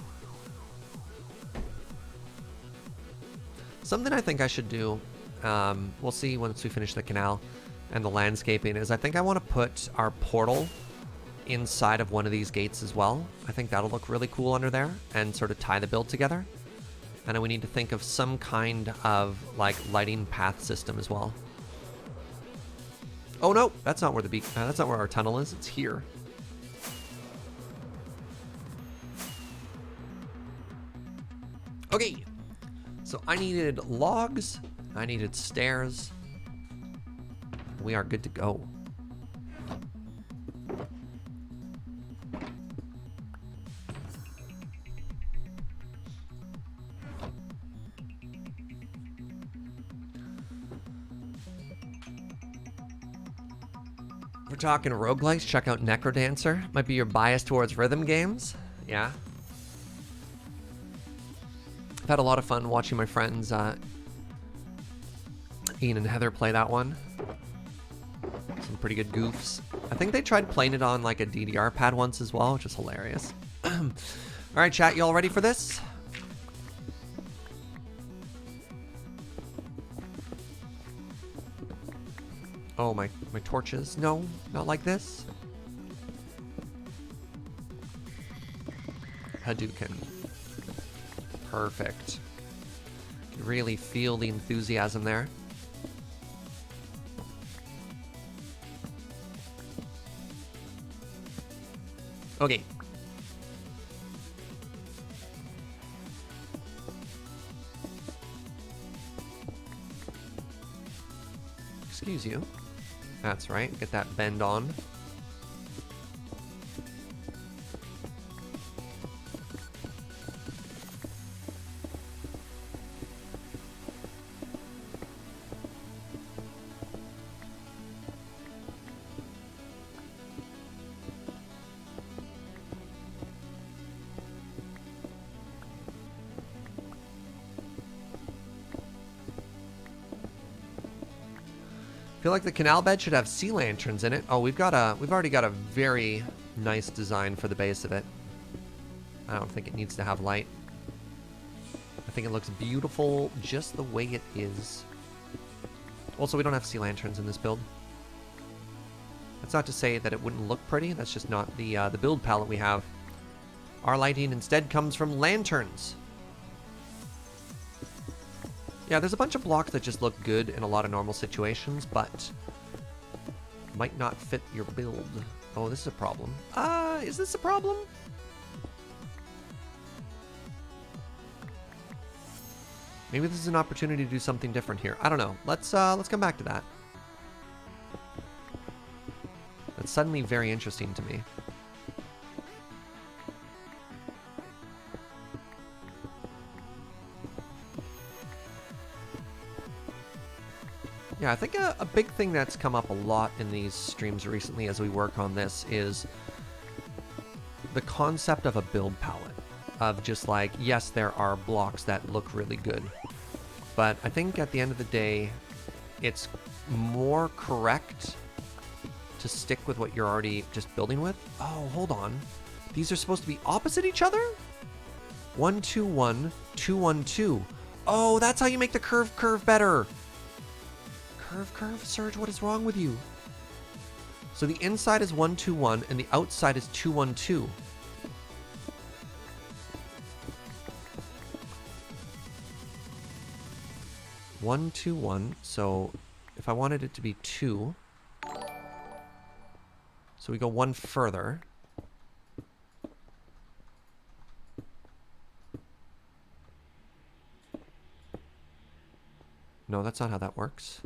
Something I think I should do, we'll see once we finish the canal and the landscaping, is I think I want to put our portal inside of one of these gates as well. I think that'll look really cool under there and sort of tie the build together. And then we need to think of some kind of like lighting path system as well. Oh no, that's not where that's not where our tunnel is. It's here. Okay, so I needed logs, I needed stairs. We are good to go. We're talking roguelikes, check out Necrodancer. Might be your bias towards rhythm games. Yeah. I've had a lot of fun watching my friends, Ian and Heather, play that one. Some pretty good goofs. I think they tried playing it on like a DDR pad once as well, which is hilarious. Alright, chat, you all ready for this? Oh, my torches. No, not like this. Hadouken. Perfect. You can really feel the enthusiasm there. Okay. Excuse you. That's right. Get that bend on. I feel like the canal bed should have sea lanterns in it. Oh, we've already got a very nice design for the base of it. I don't think it needs to have light. I think it looks beautiful just the way it is. Also, we don't have sea lanterns in this build. That's not to say that it wouldn't look pretty. That's just not the build palette we have. Our lighting instead comes from lanterns. Yeah, there's a bunch of blocks that just look good in a lot of normal situations, but might not fit your build. Oh, this is a problem. Is this a problem? Maybe this is an opportunity to do something different here. I don't know. Let's come back to that. That's suddenly very interesting to me. Yeah, I think a big thing that's come up a lot in these streams recently as we work on this is the concept of a build palette. Of just like, yes, there are blocks that look really good. But I think at the end of the day, it's more correct to stick with what you're already just building with. Oh, hold on. These are supposed to be opposite each other? 1, 2, 1, 2, 1, 2. Oh, that's how you make the curve better. Curve, Serge, what is wrong with you? So the inside is 1, 2, 1, and the outside is 2, 1, 2. One, two, one. So if I wanted it to be 2, so we go 1 further. No, that's not how that works.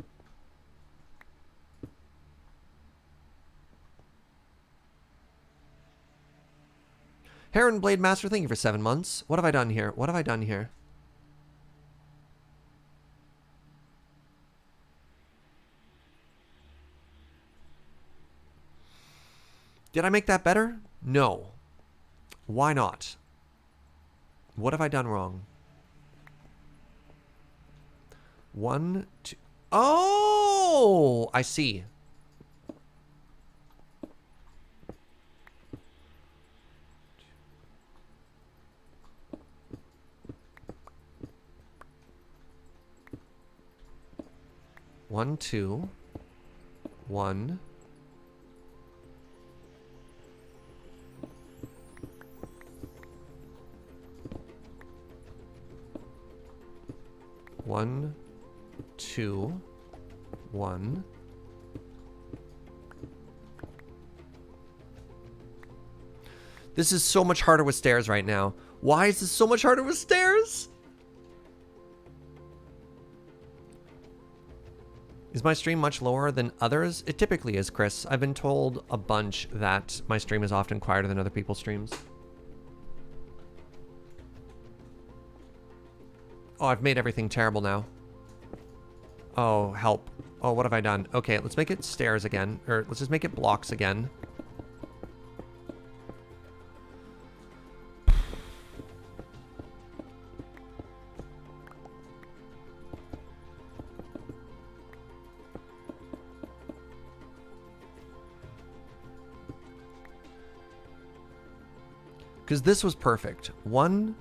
Heron Blade Master, thank you for 7 months. What have I done here? What have I done here? Did I make that better? No. Why not? What have I done wrong? 1, 2... Oh! I see. One, two, 1. One, 2, 1. This is so much harder with stairs right now. Why is this so much harder with stairs? Is my stream much lower than others? It typically is, Chris. I've been told a bunch that my stream is often quieter than other people's streams. Oh, I've made everything terrible now. Oh, help. Oh, what have I done? Okay, let's make it stairs again. Or let's just make it blocks again. Because this was perfect. 1...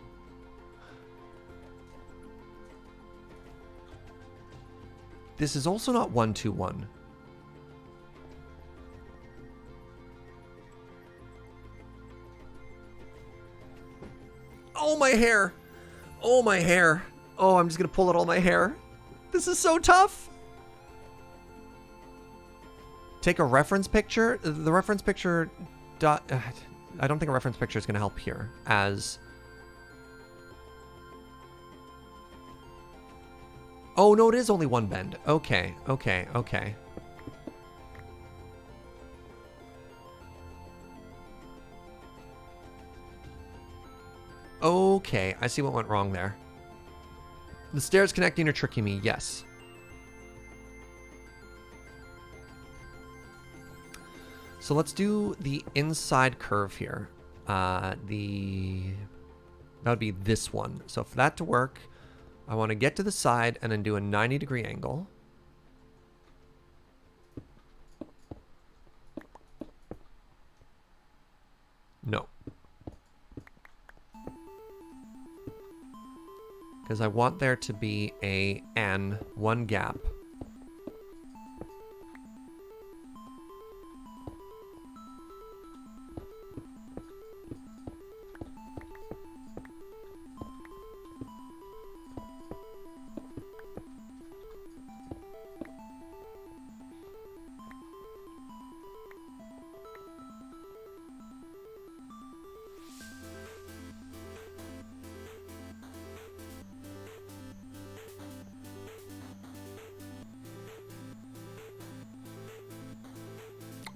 This is also not 1, 2, 1. Oh, my hair. Oh, my hair. Oh, I'm just going to pull out all my hair. This is so tough. Take a reference picture. The reference picture... I don't think a reference picture is going to help here, as... Oh, no, it is only 1 bend. Okay, okay, okay. Okay, I see what went wrong there. The stairs connecting are tricking me, yes. So let's do the inside curve here. That would be this one. So for that to work... I want to get to the side and then do a 90-degree angle. Because I want there to be one gap.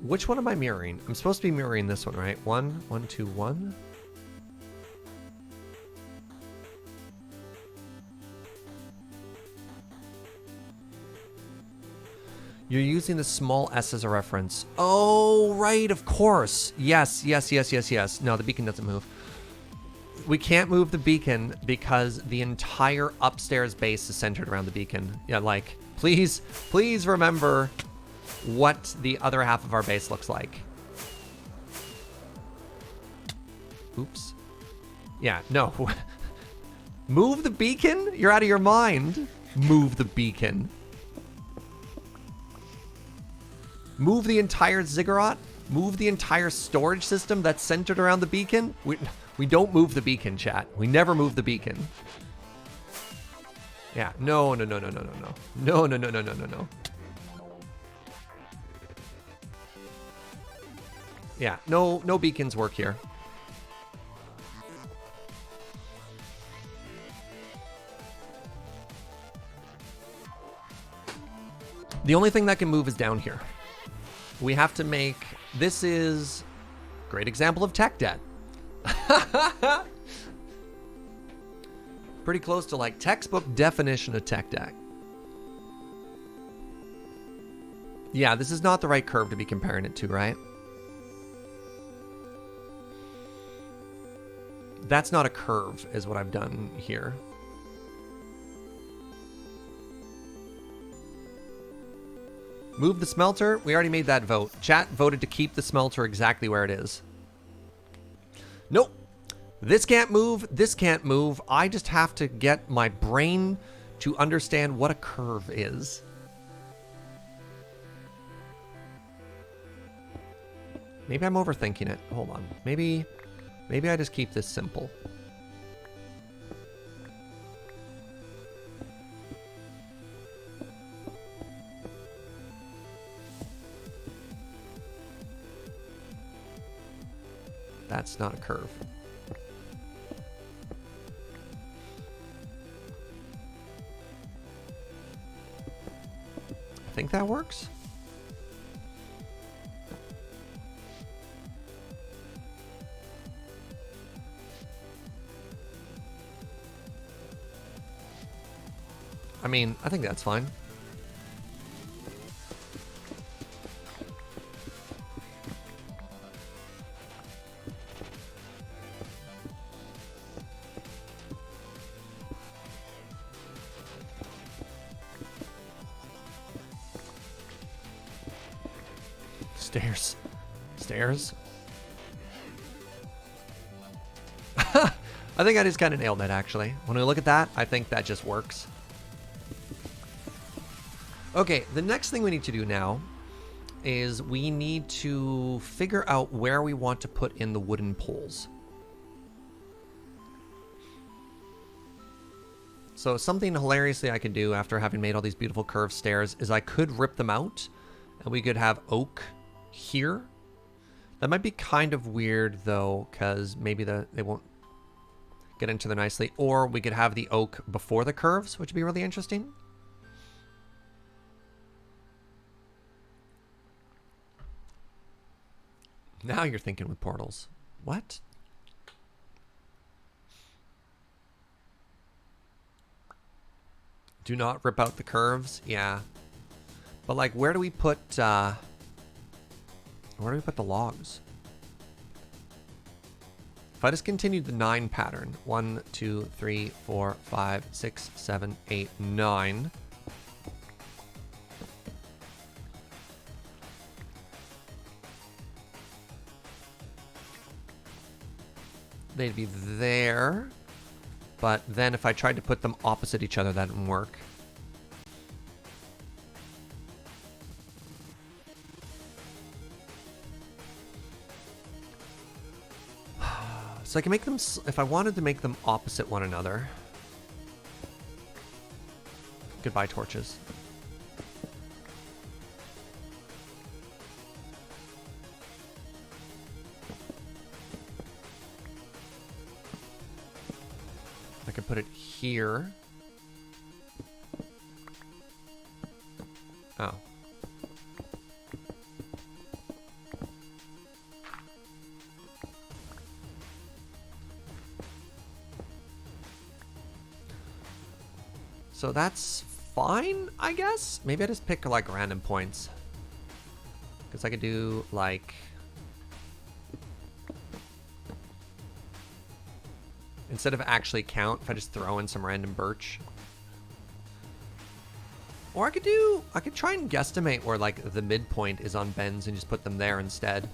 Which one am I mirroring? I'm supposed to be mirroring this one, right? 1, 1, 2, 1. You're using the small s as a reference. Oh, right, of course. Yes, yes, yes, yes, yes. No, the beacon doesn't move. We can't move the beacon because the entire upstairs base is centered around the beacon. Yeah, like, please remember what the other half of our base looks like. Oops. Yeah, no. Move the beacon? You're out of your mind. Move the beacon. Move the entire ziggurat? Move the entire storage system that's centered around the beacon? We don't move the beacon, chat. We never move the beacon. Yeah, no. No. Yeah, no beacons work here. The only thing that can move is down here. We have to make... This is a great example of tech debt. Pretty close to like textbook definition of tech debt. Yeah, this is not the right curve to be comparing it to, right? That's not a curve, is what I've done here. Move the smelter. We already made that vote. Chat voted to keep the smelter exactly where it is. Nope. This can't move. This can't move. I just have to get my brain to understand what a curve is. Maybe I'm overthinking it. Hold on. Maybe I just keep this simple. That's not a curve. I think that works. I mean, I think that's fine. Stairs. Stairs. I think I just kind of nailed that, actually. When I look at that, I think that just works. Okay, the next thing we need to do now is we need to figure out where we want to put in the wooden poles. So something hilariously I could do after having made all these beautiful curved stairs is I could rip them out and we could have oak here. That might be kind of weird though, because maybe they won't get into there nicely. Or we could have the oak before the curves, which would be really interesting. Now you're thinking with portals. What? Do not rip out the curves? Yeah. But like, where do we put the logs? If I just continued the 9 pattern, 1, 2, 3, 4, 5, 6, 7, 8, 9. They'd be there. But then if I tried to put them opposite each other, that didn't work. So I can make them, if I wanted to make them opposite one another. Goodbye, torches. I could put it here. Oh. So that's fine, I guess? Maybe I just pick like random points. Because I could do like... Instead of actually count, if I just throw in some random birch. Or I could try and guesstimate where like the midpoint is on bends and just put them there instead.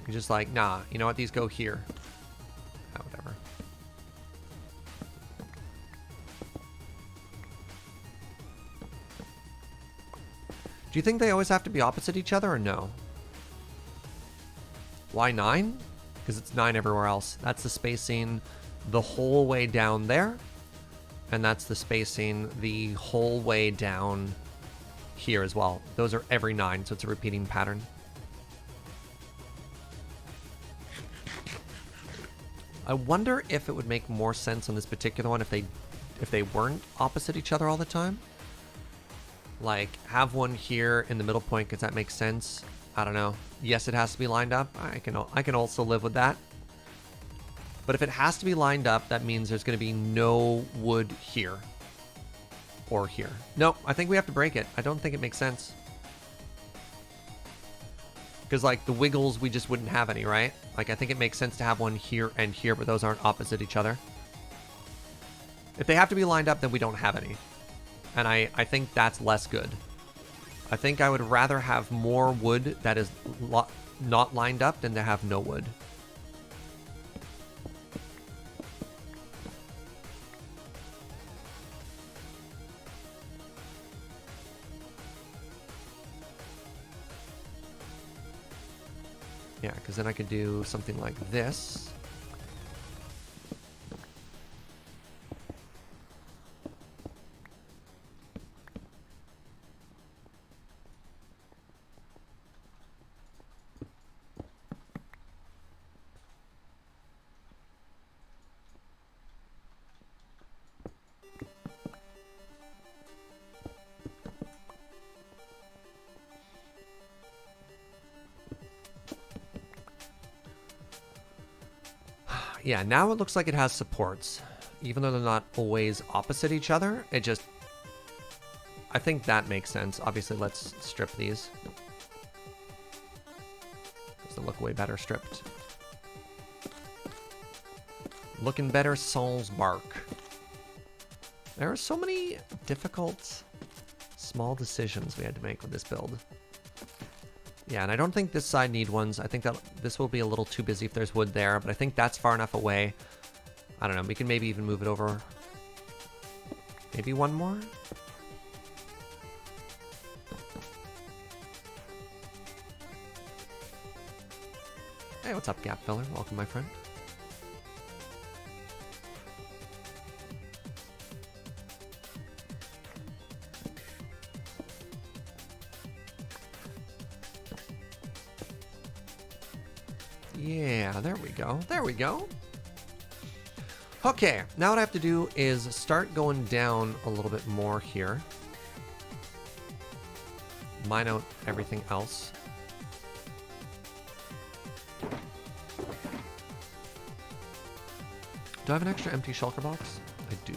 You're just like, nah, you know what, these go here. Oh, whatever. Do you think they always have to be opposite each other or no? Why 9? Because it's 9 everywhere else. That's the spacing the whole way down there. And that's the spacing the whole way down here as well. Those are every 9, so it's a repeating pattern. I wonder if it would make more sense on this particular one if they weren't opposite each other all the time. Like, have one here in the middle point, because that makes sense. I don't know. Yes, it has to be lined up. I can also live with that. But if it has to be lined up, that means there's going to be no wood here. Or here. No, I think we have to break it. I don't think it makes sense. Because, like, the wiggles, we just wouldn't have any, right? Like, I think it makes sense to have one here and here, but those aren't opposite each other. If they have to be lined up, then we don't have any. And I think that's less good. I think I would rather have more wood that is not lined up than to have no wood. Yeah, because then I could do something like this. Yeah, now it looks like it has supports. Even though they're not always opposite each other, it just... I think that makes sense. Obviously, let's strip these. Because they look way better stripped. Looking better, sans bark. There are so many difficult, small decisions we had to make with this build. Yeah, and I don't think this side need ones. I think that this will be a little too busy if there's wood there, but I think that's far enough away. I don't know, we can maybe even move it over. Maybe one more? Hey, what's up, Gap Filler? Welcome, my friend. Yeah, there we go. There we go. Okay, now what I have to do is start going down a little bit more here. Mine out everything else. Do I have an extra empty shulker box? I do.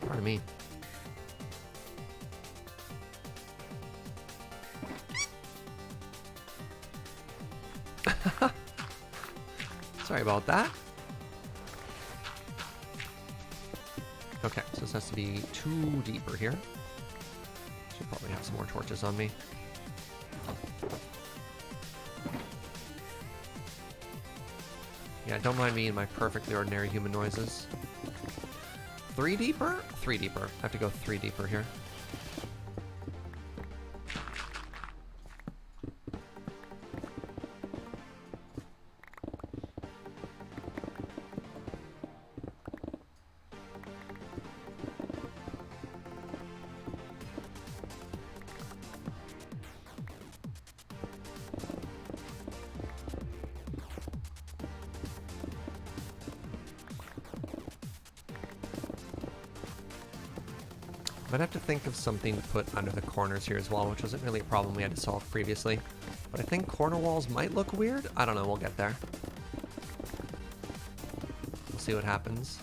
Pardon me. Sorry about that. Okay, so this has to be 2 deeper here. Should probably have some more torches on me. Yeah, don't mind me and my perfectly ordinary human noises. 3 deeper? 3 deeper. I have to go 3 deeper here. Might have to think of something to put under the corners here as well, which wasn't really a problem we had to solve previously. But I think corner walls might look weird. I don't know, we'll get there. We'll see what happens.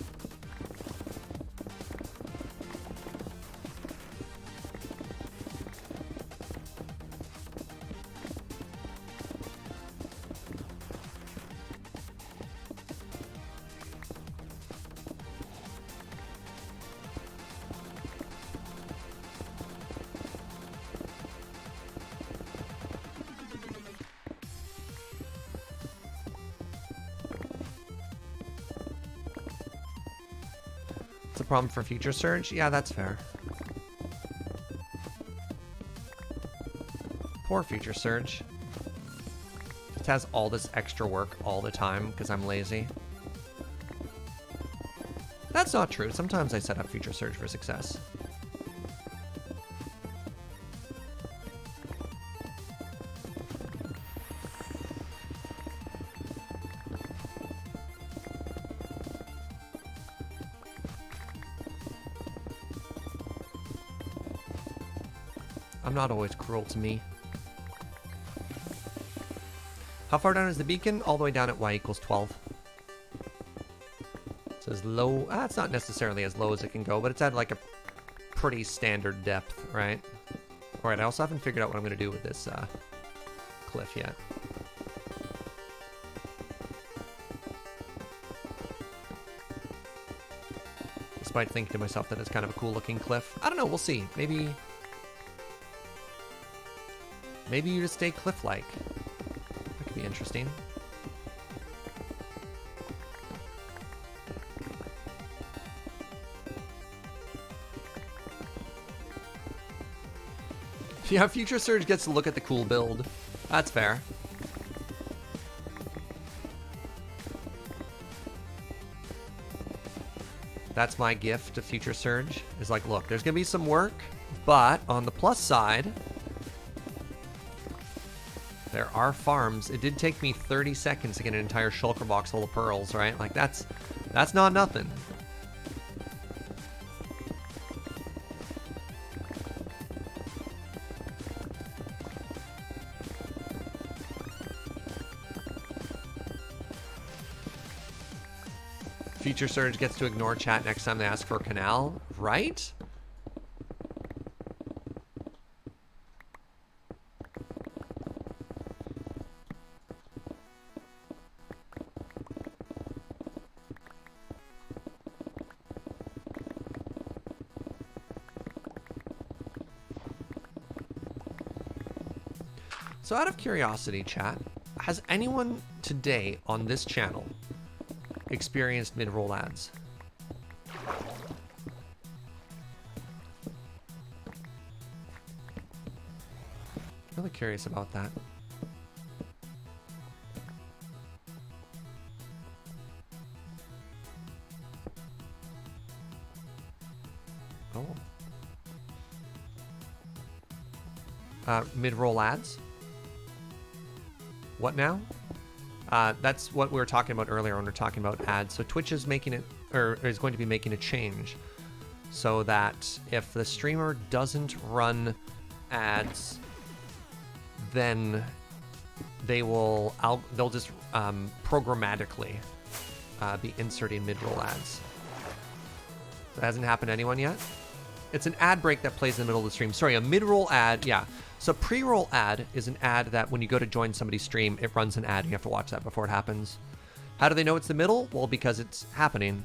It's a problem for future surge? Yeah, that's fair. Poor future surge. Just has all this extra work all the time because I'm lazy. That's not true. Sometimes I set up future surge for success. I'm not always cruel to me. How far down is the beacon? All the way down at y equals 12. It says low. It's not necessarily as low as it can go, but it's at like a pretty standard depth, right? Alright, I also haven't figured out what I'm going to do with this cliff yet. Despite thinking to myself that it's kind of a cool looking cliff. I don't know, we'll see. Maybe you just stay cliff-like. That could be interesting. Yeah, Future Surge gets to look at the cool build. That's fair. That's my gift to Future Surge. Is like, look, there's gonna be some work, but on the plus side, there are farms. It did take me 30 seconds to get an entire shulker box full of pearls, right? Like, that's not nothing. Future Surge gets to ignore chat next time they ask for Canal, right? So out of curiosity, chat, has anyone today on this channel experienced mid-roll ads? Really curious about that. Oh. Mid-roll ads? What now? That's what we were talking about earlier when we were talking about ads. So Twitch is making it, or is going to be making a change so that if the streamer doesn't run ads, then they'll just programmatically be inserting mid-roll ads. So it hasn't happened to anyone yet. It's an ad break that plays in the middle of the stream. Sorry, a mid-roll ad, yeah. So pre-roll ad is an ad that when you go to join somebody's stream, it runs an ad. You have to watch that before it happens. How do they know it's the middle? Well, because it's happening.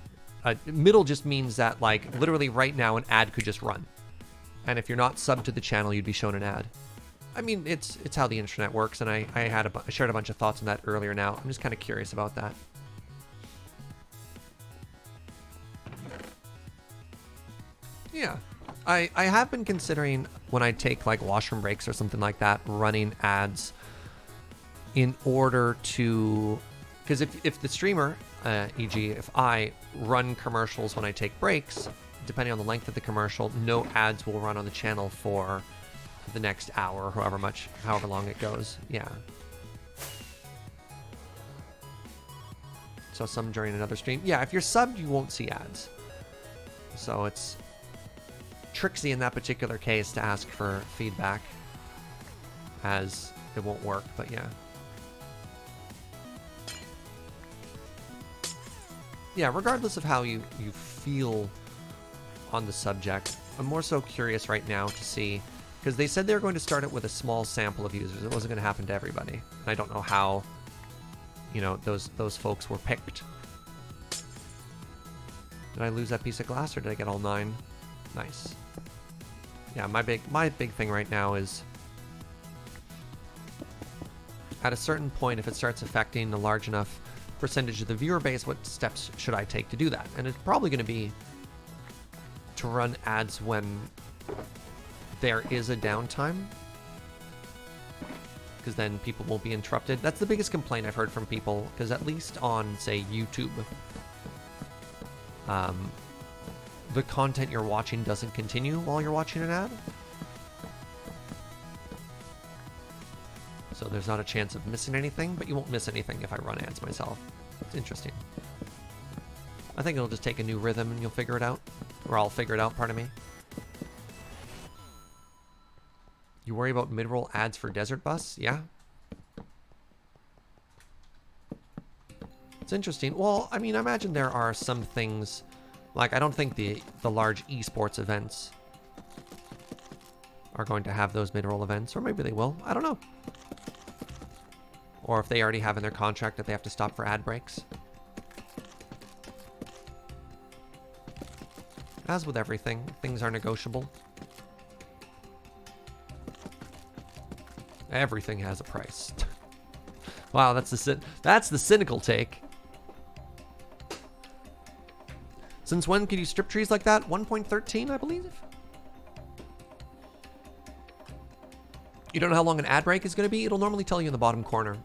Middle just means that, like, literally right now an ad could just run. And if you're not subbed to the channel, you'd be shown an ad. I mean, it's how the internet works, and I shared a bunch of thoughts on that earlier now. I'm just kind of curious about that. Yeah. I have been considering when I take like washroom breaks or something like that, running ads in order to, because if the streamer, e.g. if I run commercials when I take breaks, depending on the length of the commercial, no ads will run on the channel for the next hour, however long it goes. Yeah. So some during another stream. Yeah, if you're subbed, you won't see ads. So it's tricksy in that particular case to ask for feedback, as it won't work, but yeah. Yeah, regardless of how you feel on the subject, I'm more so curious right now to see, because they said they were going to start it with a small sample of users. It wasn't going to happen to everybody. And I don't know how, you know, those folks were picked. Did I lose that piece of glass, or did I get all 9? Nice. Yeah, my big thing right now is, at a certain point, if it starts affecting a large enough percentage of the viewer base, what steps should I take to do that? And it's probably going to be to run ads when there is a downtime, because then people won't be interrupted. That's the biggest complaint I've heard from people, because at least on, say, YouTube, the content you're watching doesn't continue while you're watching an ad. So there's not a chance of missing anything, but you won't miss anything if I run ads myself. It's interesting. I think it'll just take a new rhythm and you'll figure it out. Or I'll figure it out, pardon me. You worry about mid-roll ads for Desert Bus? Yeah. It's interesting. Well, I mean, I imagine there are some things, like I don't think the large esports events are going to have those mid-roll events, or maybe they will. I don't know. Or if they already have in their contract that they have to stop for ad breaks. As with everything, things are negotiable. Everything has a price. Wow, that's the cynical take. Since when can you strip trees like that? 1.13, I believe. You don't know how long an ad break is going to be? It'll normally tell you in the bottom corner.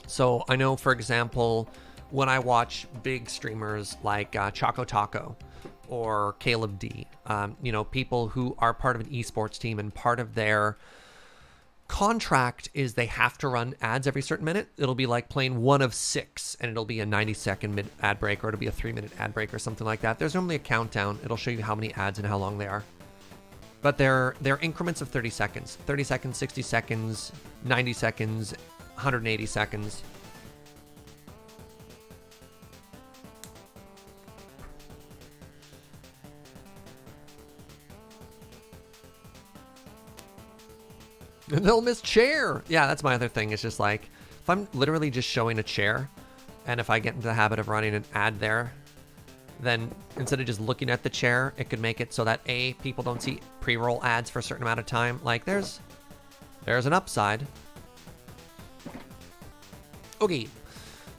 So I know, for example, when I watch big streamers like Choco Taco or Caleb D, you know, people who are part of an esports team, and part of their contract is they have to run ads every certain minute. It'll be like playing 1 of 6, and it'll be a 90-second mid ad break, or it'll be a 3-minute ad break or something like that. There's normally a countdown. It'll show you how many ads and how long they are. But they're increments of 30 seconds. 30 seconds, 60 seconds, 90 seconds, 180 seconds. They'll miss chair. Yeah, that's my other thing. It's just like, if I'm literally just showing a chair, and if I get into the habit of running an ad there, then instead of just looking at the chair, it could make it so that A, people don't see pre-roll ads for a certain amount of time. Like, there's an upside. Okay,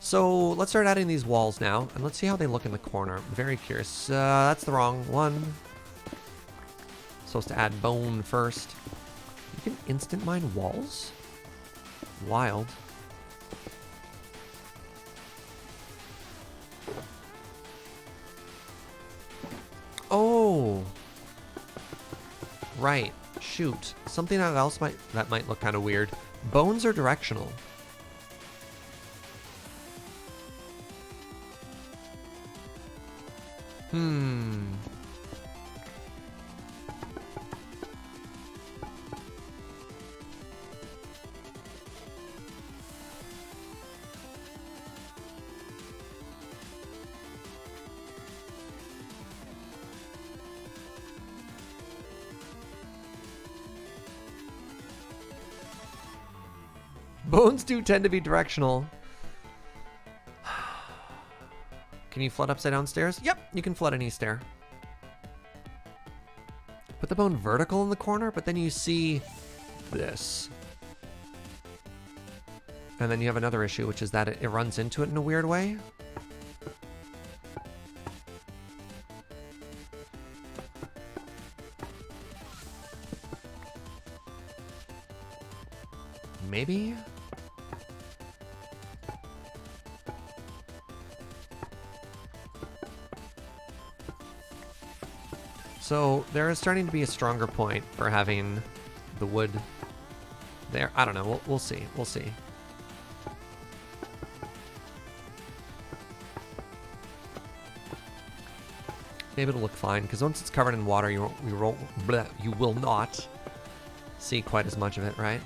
so let's start adding these walls now, and let's see how they look in the corner. I'm very curious. That's the wrong one. Supposed to add bone first. You can instant mine walls? Wild. Oh. Right. Shoot. Something else that might look kind of weird. Bones are directional. Bones do tend to be directional. Can you flood upside down stairs? Yep, you can flood any stair. Put the bone vertical in the corner, but then you see this. And then you have another issue, which is that it runs into it in a weird way. Maybe? So there is starting to be a stronger point for having the wood there. I don't know. We'll see. We'll see. Maybe it'll look fine, because once it's covered in water, you will not see quite as much of it, right?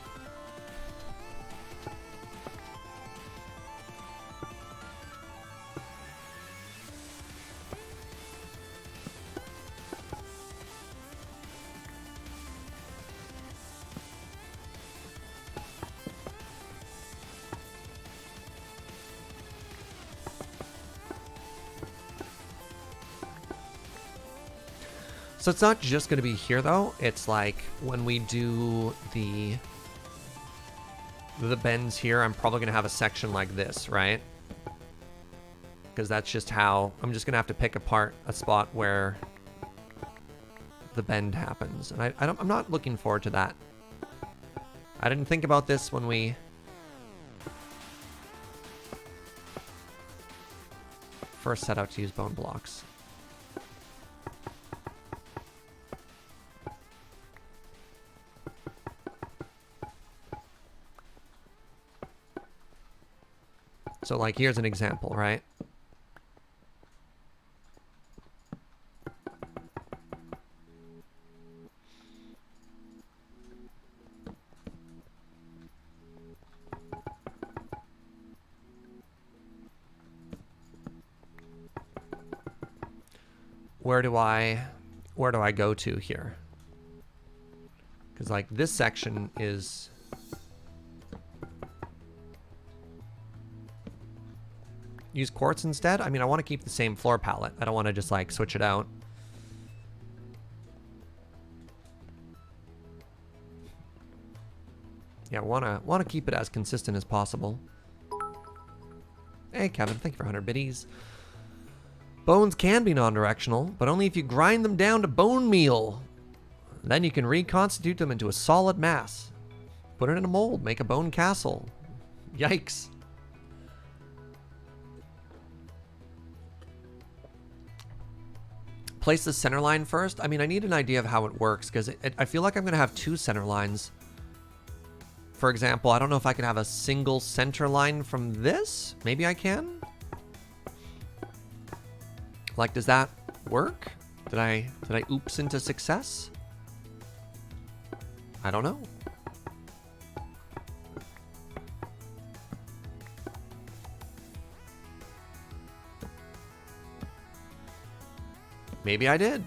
So it's not just going to be here, though. It's like when we do the bends here, I'm probably going to have a section like this, right? Because that's just how... I'm just going to have to pick apart a spot where the bend happens. And I'm not looking forward to that. I didn't think about this when we... first set out to use bone blocks. So, like, here's an example, right? Where do I go to here? Because, like, this section is... Use quartz instead? I mean, I want to keep the same floor palette. I don't want to just, like, switch it out. Yeah, want to keep it as consistent as possible. Hey, Kevin, thank you for 100 biddies. Bones can be non-directional, but only if you grind them down to bone meal. Then you can reconstitute them into a solid mass. Put it in a mold, make a bone castle. Yikes. Place the center line first. I mean, I need an idea of how it works, because I feel like I'm going to have two center lines. For example, I don't know if I can have a single center line from this. Maybe I can? Like, does that work? Did I oops into success? I don't know. Maybe I did.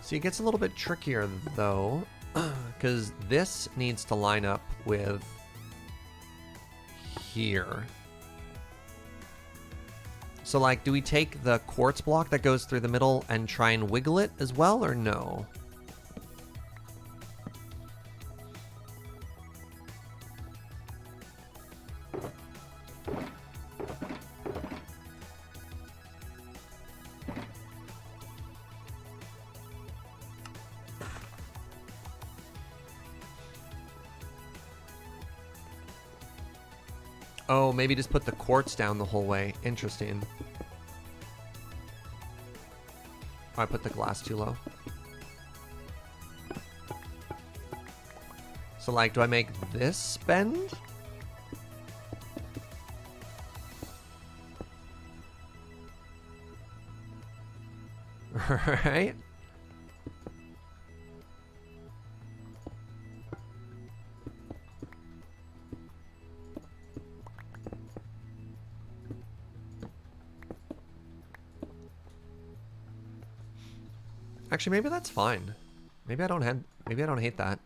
See, it gets a little bit trickier, though, because this needs to line up with here. So, like, do we take the quartz block that goes through the middle and try and wiggle it as well, or no? Oh, maybe just put the quartz down the whole way. Interesting. Oh, I put the glass too low. So, like, do I make this bend? Right? Actually, maybe that's fine. Maybe I don't hate that.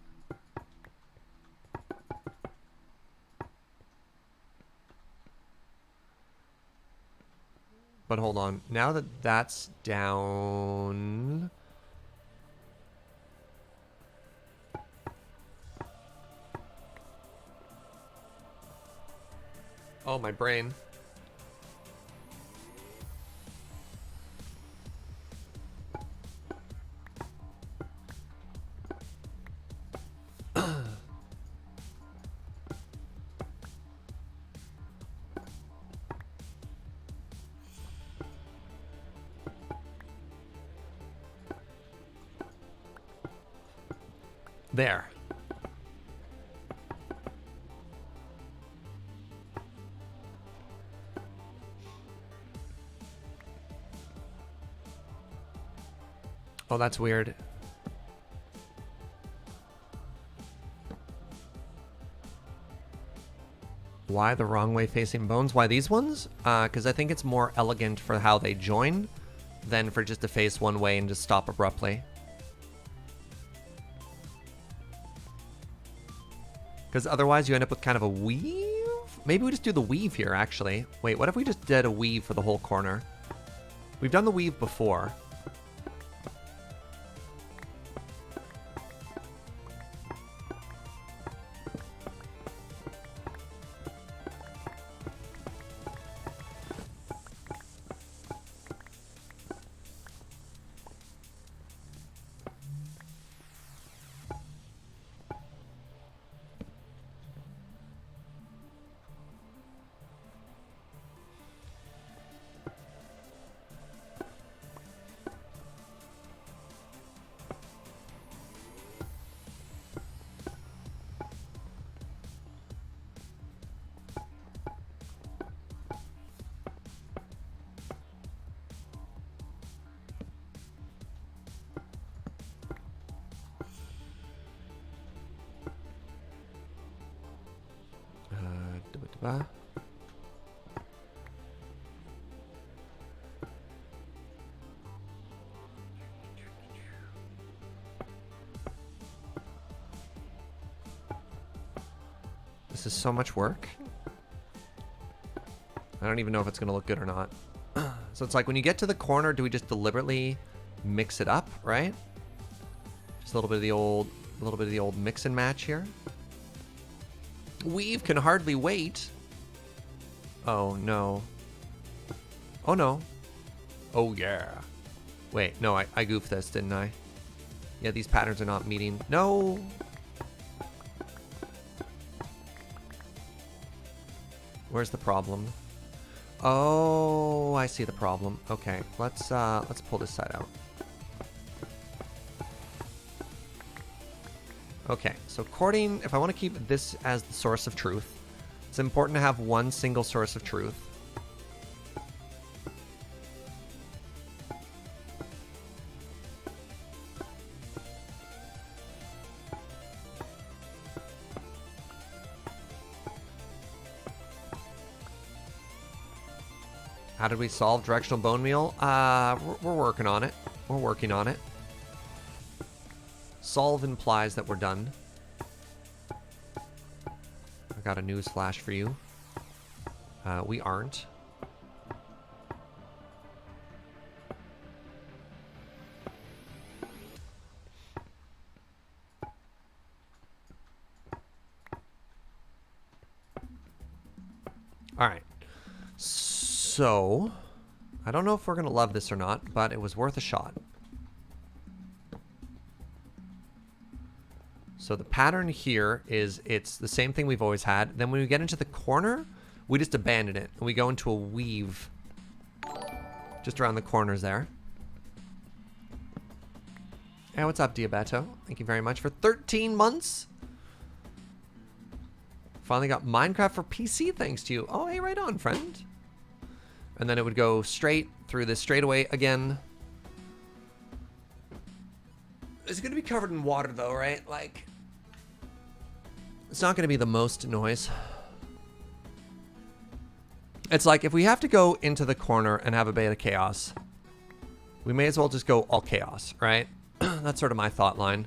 But hold on. Now that that's down... Oh, my brain. There. Oh, that's weird. Why the wrong way facing bones? Why these ones? Because I think it's more elegant for how they join than for just to face one way and just stop abruptly. Because otherwise you end up with kind of a weave? Maybe we just do the weave here, actually. Wait, what if we just did a weave for the whole corner? We've done the weave before. This is so much work. I don't even know if it's going to look good or not. So it's like when you get to the corner, do we just deliberately mix it up, right? Just a little bit of the old mix and match here. Weave can hardly wait. Oh no. Oh no. Oh yeah. Wait, no, I goofed this, didn't I? Yeah, these patterns are not meeting. No. Where's the problem? Oh, I see the problem. Okay, let's pull this side out. Okay, so cording, if I want to keep this as the source of truth, it's important to have one single source of truth. How did we solve directional bone meal? We're working on it. We're working on it. Solve implies that we're done. I got a news flash for you. We aren't. All right. So, I don't know if we're going to love this or not, but it was worth a shot. So the pattern here is it's the same thing we've always had. Then when we get into the corner, we just abandon it. And we go into a weave just around the corners there. Hey, what's up, Diabeto? Thank you very much for 13 months. Finally got Minecraft for PC thanks to you. Oh, hey, right on, friend. And then it would go straight through this straightaway again. It's going to be covered in water, though, right? Like, it's not going to be the most noise. It's like if we have to go into the corner and have a bit of chaos, we may as well just go all chaos, right? That's sort of my thought line.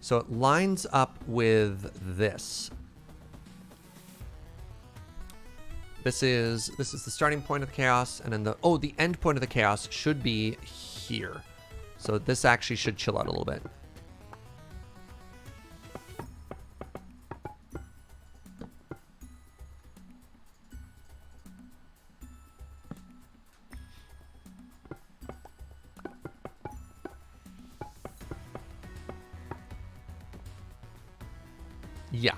So it lines up with this. This is the starting point of the chaos, and then the end point of the chaos should be here. So this actually should chill out a little bit. Yeah.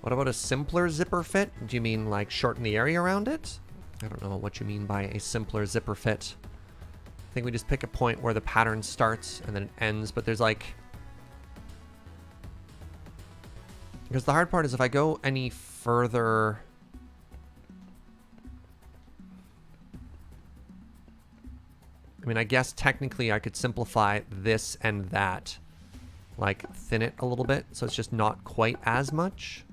What about a simpler zipper fit? Do you mean like shorten the area around it? I don't know what you mean by a simpler zipper fit. I think we just pick a point where the pattern starts and then it ends, but there's like... Because the hard part is if I go any further... I mean, I guess technically I could simplify this and that. Like, thin it a little bit, so it's just not quite as much.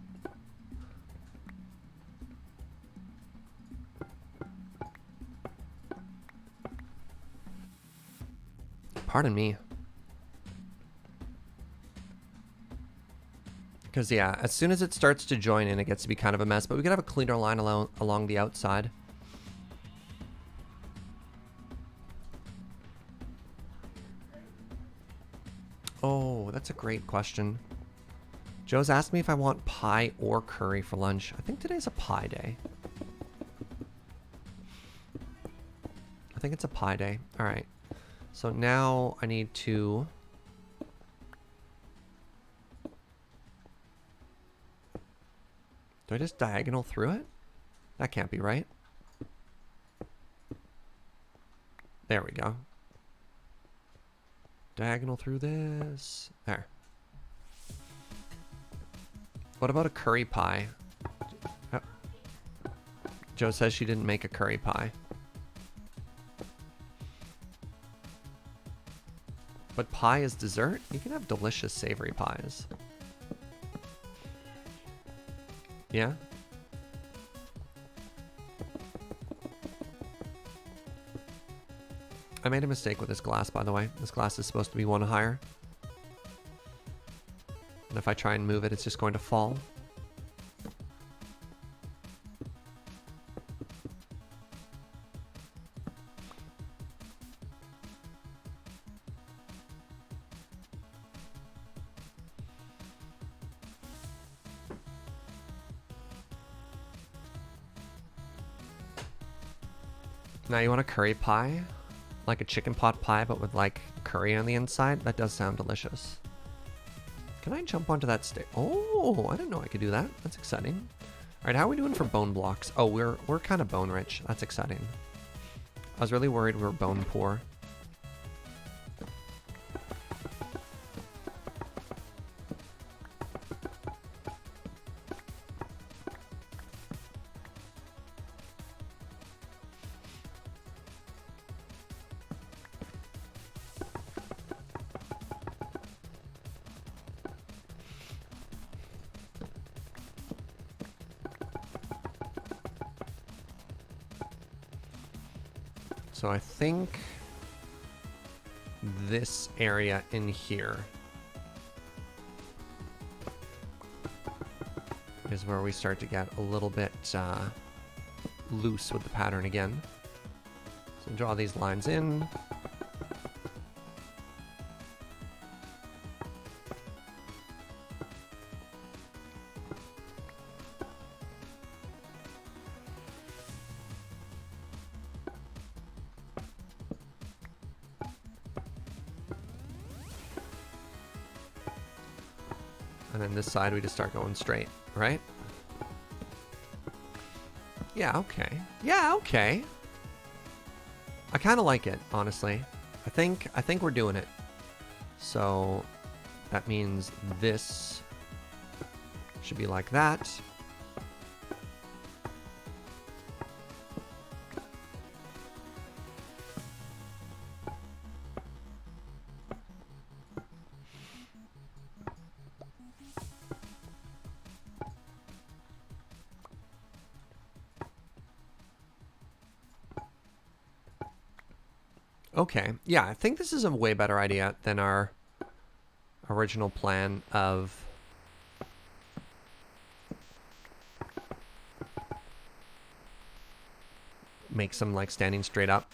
Pardon me. Because, yeah, as soon as it starts to join in, it gets to be kind of a mess. But we could have a cleaner line along the outside. Oh, that's a great question. Joe's asked me if I want pie or curry for lunch. I think today's a pie day. I think it's a pie day. All right. So now I need to... Do I just diagonal through it? That can't be right. There we go. Diagonal through this. There. What about a curry pie? Oh. Joe says she didn't make a curry pie. But pie is dessert? You can have delicious savory pies. Yeah? I made a mistake with this glass, by the way. This glass is supposed to be one higher. And if I try and move it, it's just going to fall. Now you want a curry pie? Like a chicken pot pie, but with like curry on the inside? That does sound delicious. Can I jump onto that stick? Oh, I didn't know I could do that. That's exciting. All right, how are we doing for bone blocks? Oh, we're kind of bone rich. That's exciting. I was really worried we were bone poor. So I think this area in here is where we start to get a little bit loose with the pattern again. So draw these lines in. And then this side, we just start going straight, right? Yeah, okay. Yeah, okay. I kind of like it, honestly. I think we're doing it. So that means this should be like that. Okay, yeah, I think this is a way better idea than our original plan of make some like standing straight up.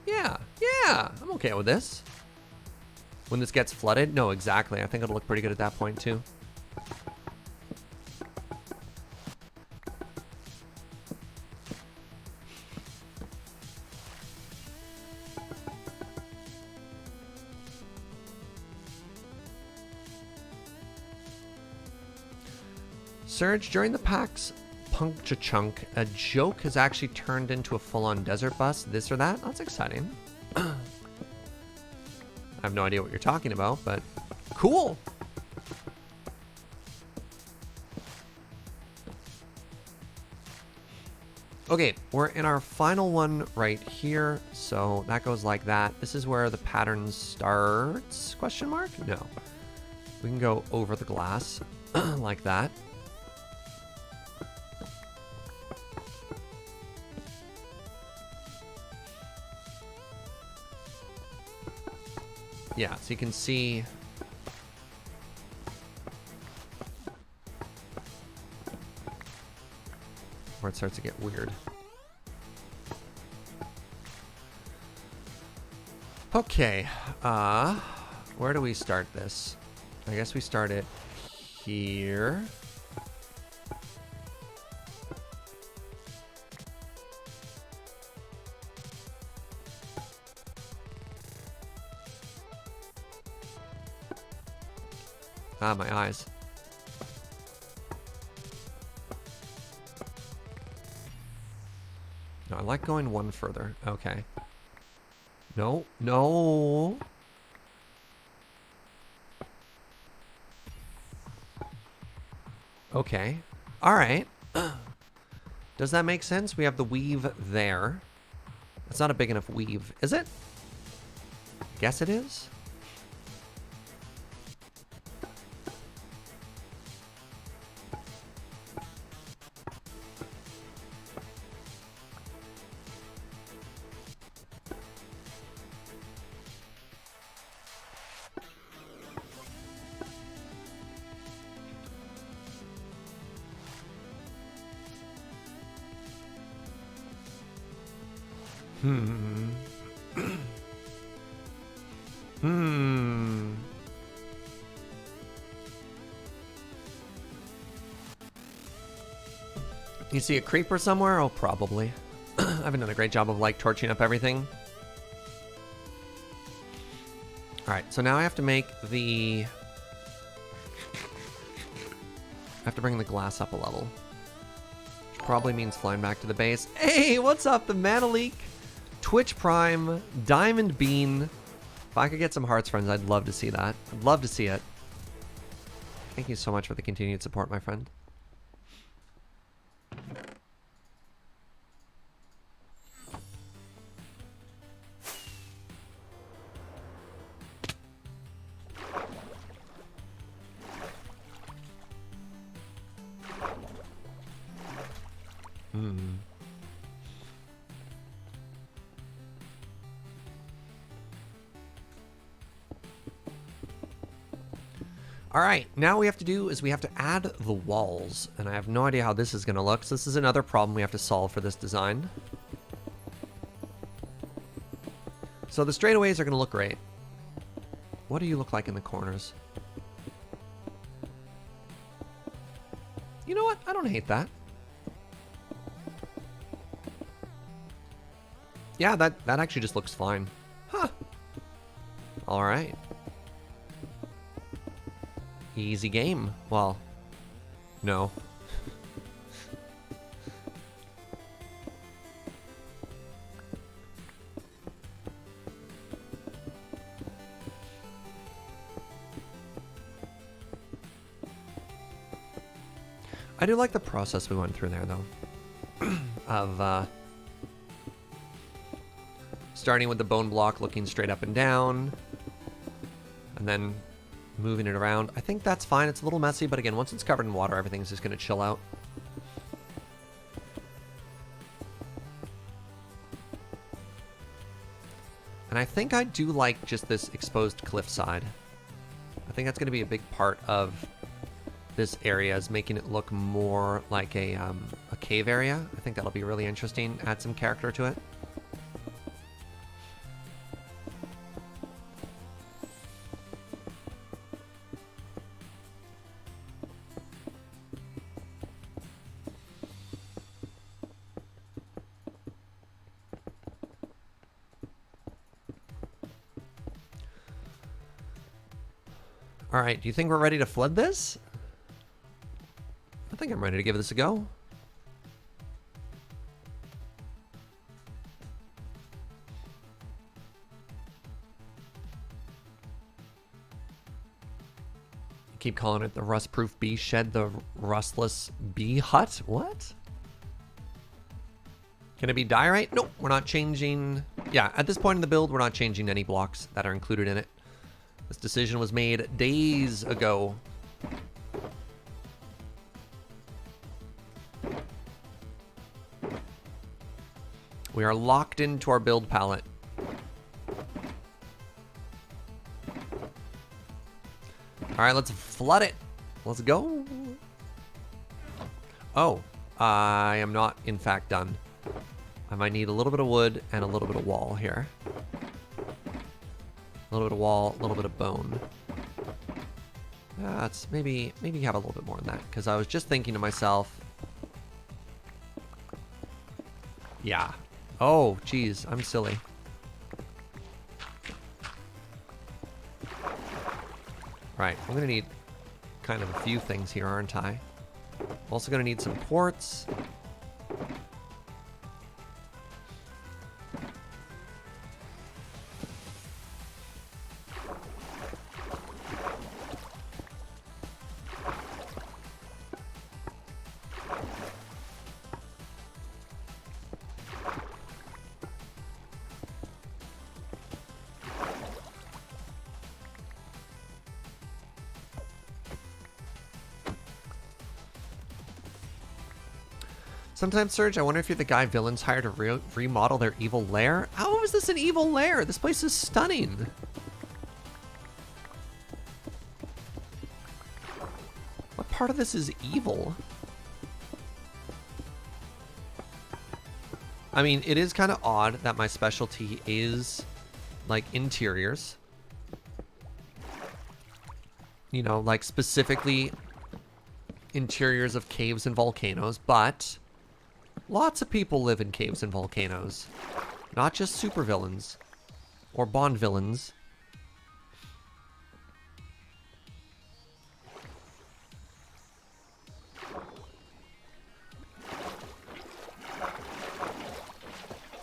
Yeah, I'm okay with this. When this gets flooded, no, exactly. I think it'll look pretty good at that point too. Surge, during the PAX puncture chunk. A joke has actually turned into a full-on desert bus. This or that? That's exciting. I have no idea what you're talking about, but cool. Okay, we're in our final one right here. So that goes like that. This is where the pattern starts? Question mark? No. We can go over the glass like that. Yeah, so you can see where it starts to get weird. Okay, where do we start this? I guess we start it here. Ah, my eyes. No, I like going one further. Okay. No, no. Okay. All right. Does that make sense? We have the weave there. It's not a big enough weave, is it? Guess it is. You see a creeper somewhere? Oh, probably. I haven't done a great job of like torching up everything. All right, so now I have to make the... I have to bring the glass up a level. Which probably means flying back to the base. Hey, what's up? The Manaleek, Twitch Prime, Diamond Bean. If I could get some hearts, friends, I'd love to see that. I'd love to see it. Thank you so much for the continued support, my friend. All right, now we have to do is we have to add the walls, and I have no idea how this is going to look. So this is another problem we have to solve for this design. So the straightaways are going to look great. What do you look like in the corners? You know what? I don't hate that. Yeah, that actually just looks fine. Huh. All right. Easy game. Well, no. I do like the process we went through there, though. Of, starting with the bone block, looking straight up and down, and then moving it around. I think that's fine. It's a little messy, but again, once it's covered in water, everything's just going to chill out. And I think I do like just this exposed cliffside. I think that's going to be a big part of this area, is making it look more like a cave area. I think that'll be really interesting. Add some character to it. All right, do you think we're ready to flood this? I think I'm ready to give this a go. keep calling it the rust-proof bee shed, the rustless bee hut. What? Can it be diorite? Nope, we're not changing. Yeah, at this point in the build, we're not changing any blocks that are included in it. This decision was made days ago. We are locked into our build palette. All right, let's flood it. Let's go. Oh, I am not, in fact, done. I might need a little bit of wood and a little bit of wall here. A little bit of wall, a little bit of bone. That's maybe have a little bit more than that, because I was just thinking to myself. Yeah. Oh, geez, I'm silly. Right, I'm gonna need kind of a few things here, aren't I? I'm also gonna need some quartz. Sometimes, Serge, I wonder if you're the guy villains hire to remodel their evil lair. How is this an evil lair? This place is stunning. What part of this is evil? I mean, it is kind of odd that my specialty is, like, interiors. You know, like, specifically interiors of caves and volcanoes, but lots of people live in caves and volcanoes. Not just supervillains or Bond villains.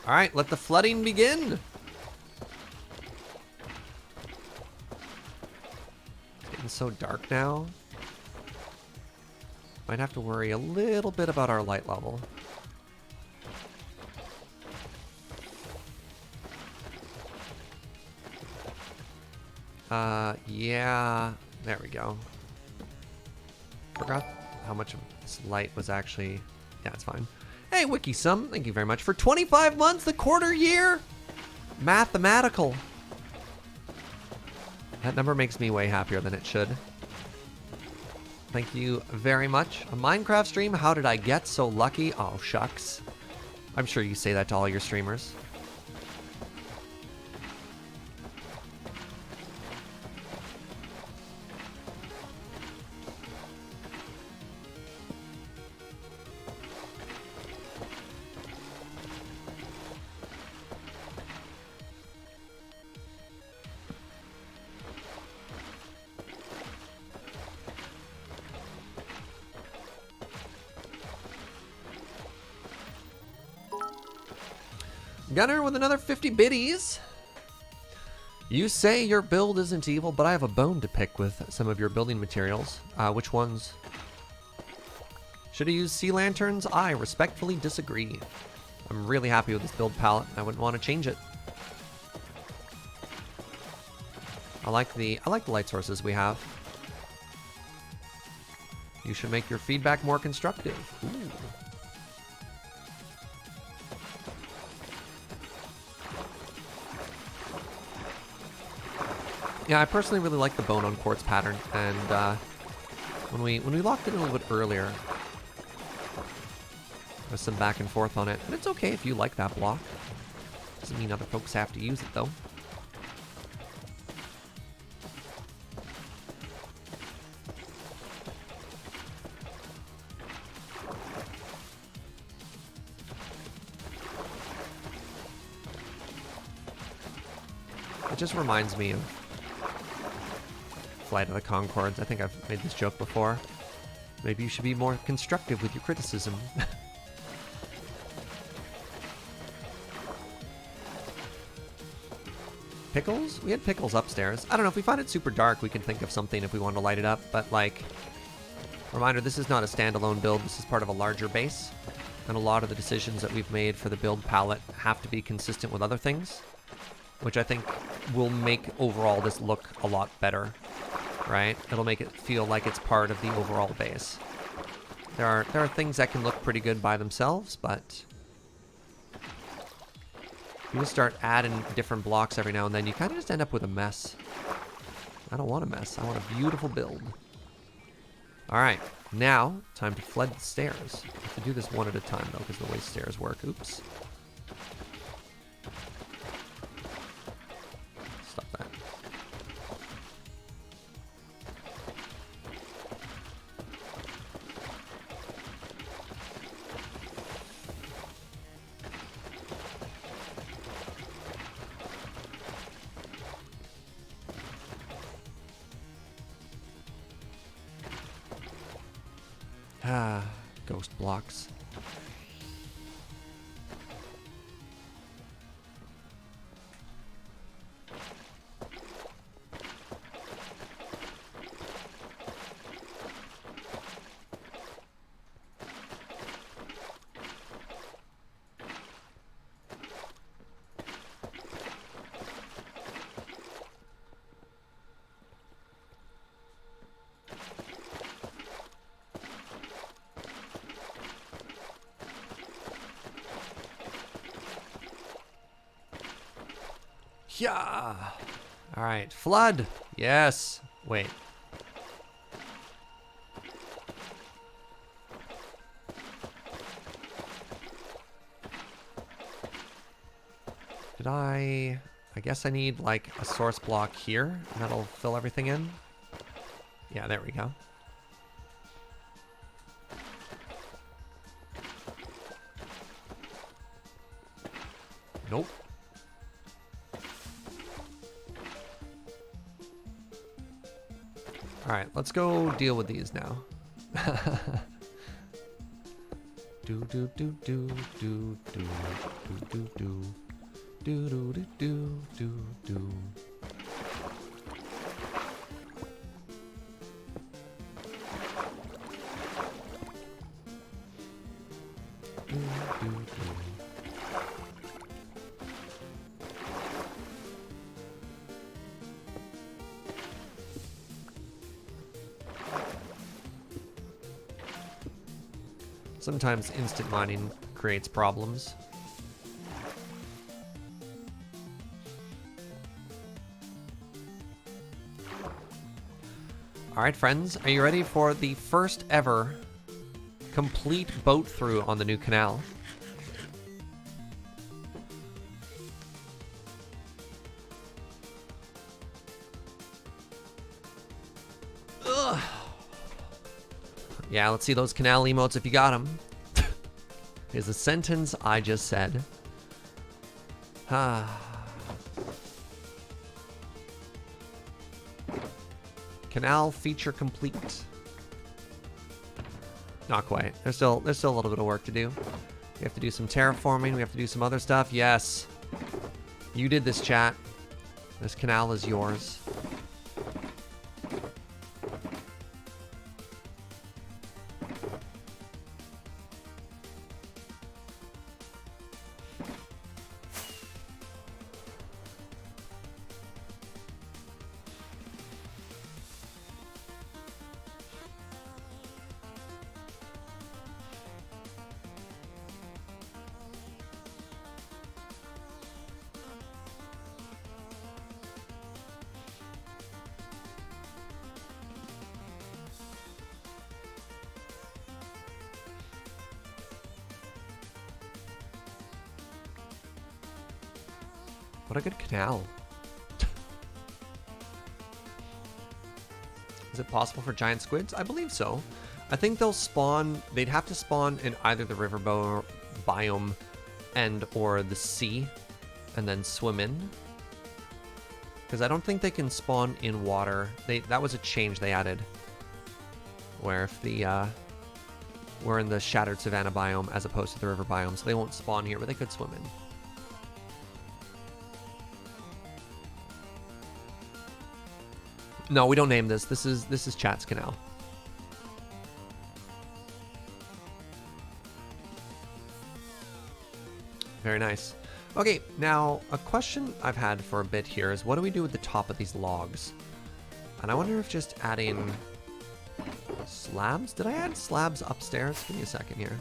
All right, let the flooding begin. It's getting so dark now. Might have to worry a little bit about our light level. Yeah, there we go. Forgot how much of this light was actually, yeah, it's fine. Hey, WikiSum, thank you very much for 25 months, the quarter year. Mathematical. That number makes me way happier than it should. Thank you very much. A Minecraft stream, how did I get so lucky? Oh, shucks. I'm sure you say that to all your streamers. Gunner with another 50 biddies. You say your build isn't evil, but I have a bone to pick with some of your building materials. Which ones? Should have used sea lanterns? I respectfully disagree. I'm really happy with this build palette. I wouldn't want to change it. I like the light sources we have. You should make your feedback more constructive. Ooh. Yeah, I personally really like the bone on quartz pattern, and when we locked it a little bit earlier, there was some back and forth on it, and it's okay if you like that block. Doesn't mean other folks have to use it though. It just reminds me of Flight of the Conchords. I think I've made this joke before. Maybe you should be more constructive with your criticism. Pickles? We had pickles upstairs. I don't know, if we find it super dark, we can think of something if we want to light it up, but like, reminder, this is not a standalone build, this is part of a larger base, and a lot of the decisions that we've made for the build palette have to be consistent with other things, which I think will make overall this look a lot better, right? It'll make it feel like it's part of the overall base. There are things that can look pretty good by themselves, but you just start adding different blocks every now and then, you kind of just end up with a mess. I don't want a mess. I want a beautiful build. All right, now time to flood the stairs. I have to do this one at a time though, because the way stairs work. Oops. Stop that. Ah, ghost blocks. Yeah. All right, flood. Yes. Wait. Did I guess I need like a source block here, and that'll fill everything in. Yeah, there we go. Nope. Alright, let's go deal with these now. do do do do do do do do do do do do do do. Sometimes instant mining creates problems. All right, friends, are you ready for the first ever complete boat through on the new canal? Ugh. Yeah, let's see those canal emotes if you got them. Here's the sentence I just said. Canal feature complete. Not quite. There's still a little bit of work to do. We have to do some terraforming. We have to do some other stuff. Yes. You did this, chat. This canal is yours. What a good canal. Is it possible for giant squids? I believe so. I think they'll spawn, they'd have to spawn in either the river biome and or the sea and then swim in. Because I don't think they can spawn in water. That was a change they added. Where if we're in the shattered savanna biome as opposed to the river biome, so they won't spawn here, but they could swim in. No, we don't name this. This is chat's canal. Very nice. Okay, now a question I've had for a bit here is what do we do with the top of these logs? And I wonder if just adding slabs? Did I add slabs upstairs? Give me a second here.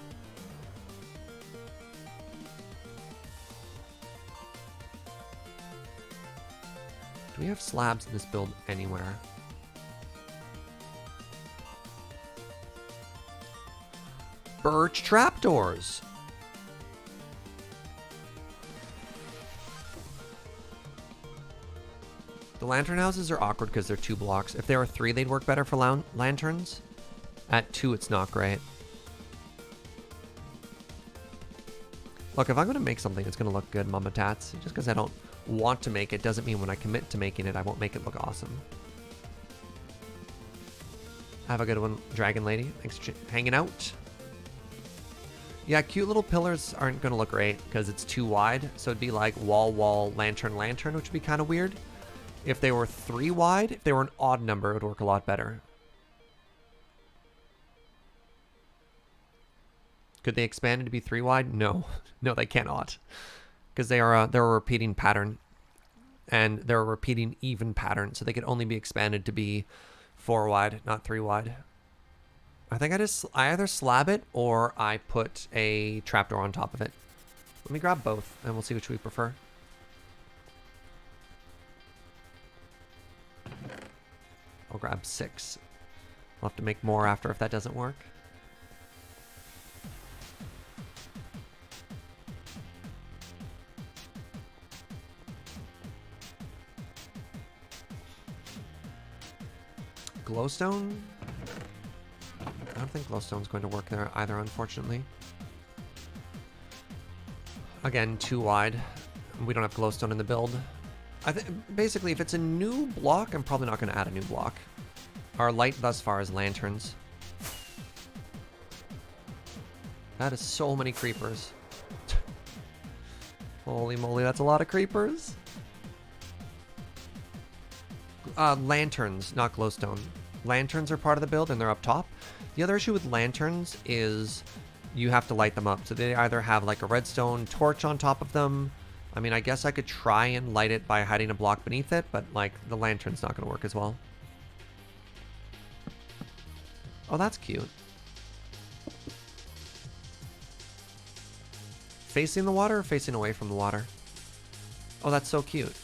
Do we have slabs in this build anywhere? Birch trapdoors! The lantern houses are awkward because they're 2 blocks. If there were 3, they'd work better for lanterns. At 2, it's not great. Look, if I'm going to make something, it's going to look good, Mama Tats. Just because I don't want to make it doesn't mean when I commit to making it, I won't make it look awesome. Have a good one, Dragon Lady. Thanks for hanging out. Yeah, cute little pillars aren't going to look great because it's too wide. So it'd be like wall, wall, lantern, lantern, which would be kind of weird. If they were 3 wide, if they were an odd number, it would work a lot better. Could they expand it to be 3 wide? No. No, they cannot. Because they're a repeating pattern. And they're a repeating even pattern. So they could only be expanded to be 4 wide, not 3 wide. I think I either slab it or I put a trapdoor on top of it. Let me grab both and we'll see which we prefer. I'll grab 6. I'll have to make more after if that doesn't work. Glowstone? I don't think glowstone's going to work there either, unfortunately. Again, 2 wide. We don't have glowstone in the build. Basically, if it's a new block, I'm probably not going to add a new block. Our light thus far is lanterns. That is so many creepers. Holy moly, that's a lot of creepers. Lanterns, not glowstone. Lanterns are part of the build and they're up top. The other issue with lanterns is you have to light them up. So they either have like a redstone torch on top of them. I mean, I guess I could try and light it by hiding a block beneath it, but like the lantern's not going to work as well. Oh, that's cute. Facing the water or facing away from the water? Oh, that's so cute.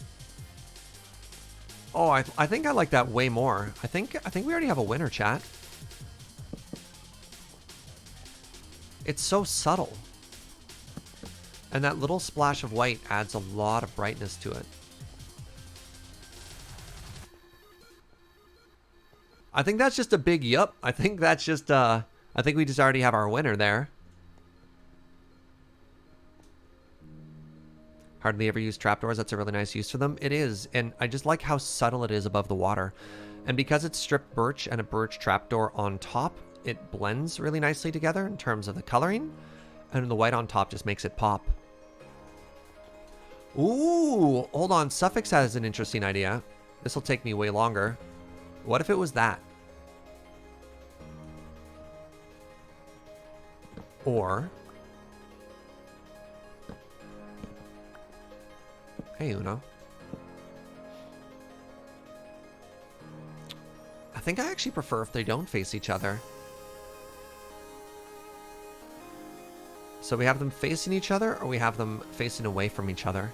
Oh, I think I like that way more. I think we already have a winner, chat. It's so subtle. And that little splash of white adds a lot of brightness to it. I think that's just a big yup. I think that's just, I think we just already have our winner there. Hardly ever use trapdoors. That's a really nice use for them. It is. And I just like how subtle it is above the water. And because it's stripped birch and a birch trapdoor on top, it blends really nicely together in terms of the coloring. And the white on top just makes it pop. Ooh, hold on. Suffix has an interesting idea. This will take me way longer. What if it was that? Or... Hey, Uno. I think I actually prefer if they don't face each other. So we have them facing each other, or we have them facing away from each other?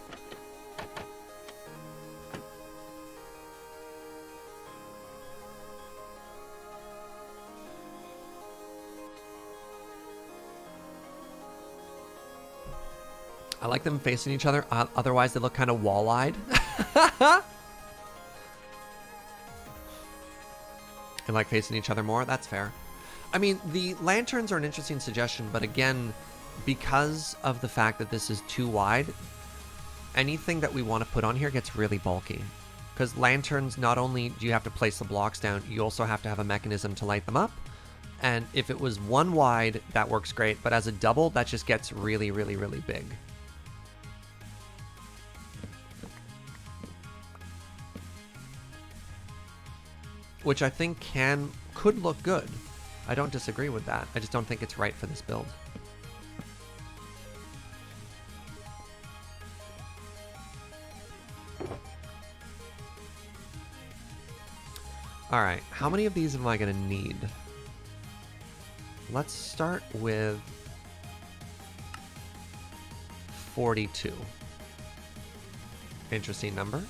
I like them facing each other, otherwise they look kind of wall-eyed. And like facing each other more, that's fair. I mean, the lanterns are an interesting suggestion, but again, because of the fact that this is too wide, anything that we want to put on here gets really bulky. Because lanterns, not only do you have to place the blocks down, you also have to have a mechanism to light them up. And if it was 1 wide, that works great, but as a double, that just gets really, really, really big. which I think could look good. I don't disagree with that. I just don't think it's right for this build. Alright, how many of these am I going to need? Let's start with 42. Interesting number.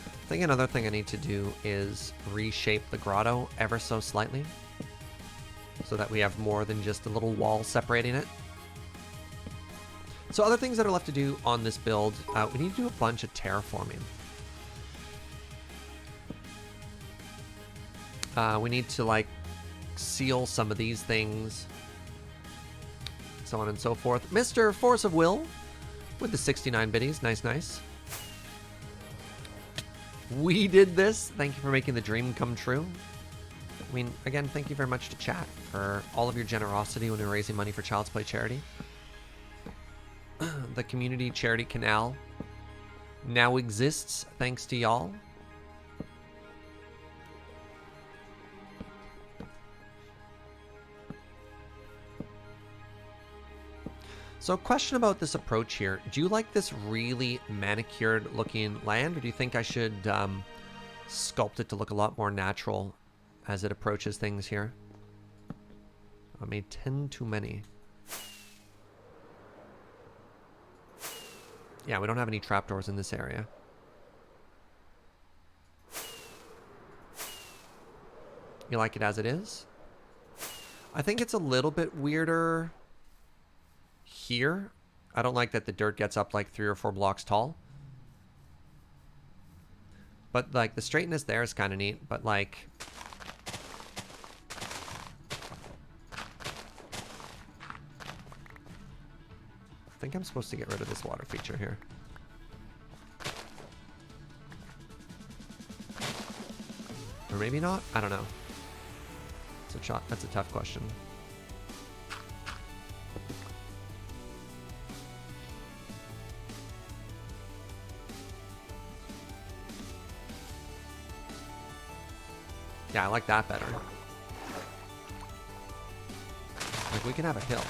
I think another thing I need to do is reshape the grotto ever so slightly so that we have more than just a little wall separating it. So other things that are left to do on this build, we need to do a bunch of terraforming. We need to like seal some of these things, so on and so forth. Mr. Force of Will with the 69 biddies. Nice, nice. We did this. Thank you for making the dream come true. I mean, again, thank you very much to chat for all of your generosity when we're raising money for Child's Play charity. The community charity Canal now exists thanks to y'all. So question about this approach here. Do you like this really manicured looking land, or do you think I should sculpt it to look a lot more natural as it approaches things here? I made 10 too many. Yeah, we don't have any trapdoors in this area. You like it as it is? I think it's a little bit weirder here. I don't like that the dirt gets up like 3 or 4 blocks tall. But like the straightness there is kind of neat, but like I think I'm supposed to get rid of this water feature here. Or maybe not? I don't know. That's a tough question. Yeah, I like that better. Like, we can have a hill.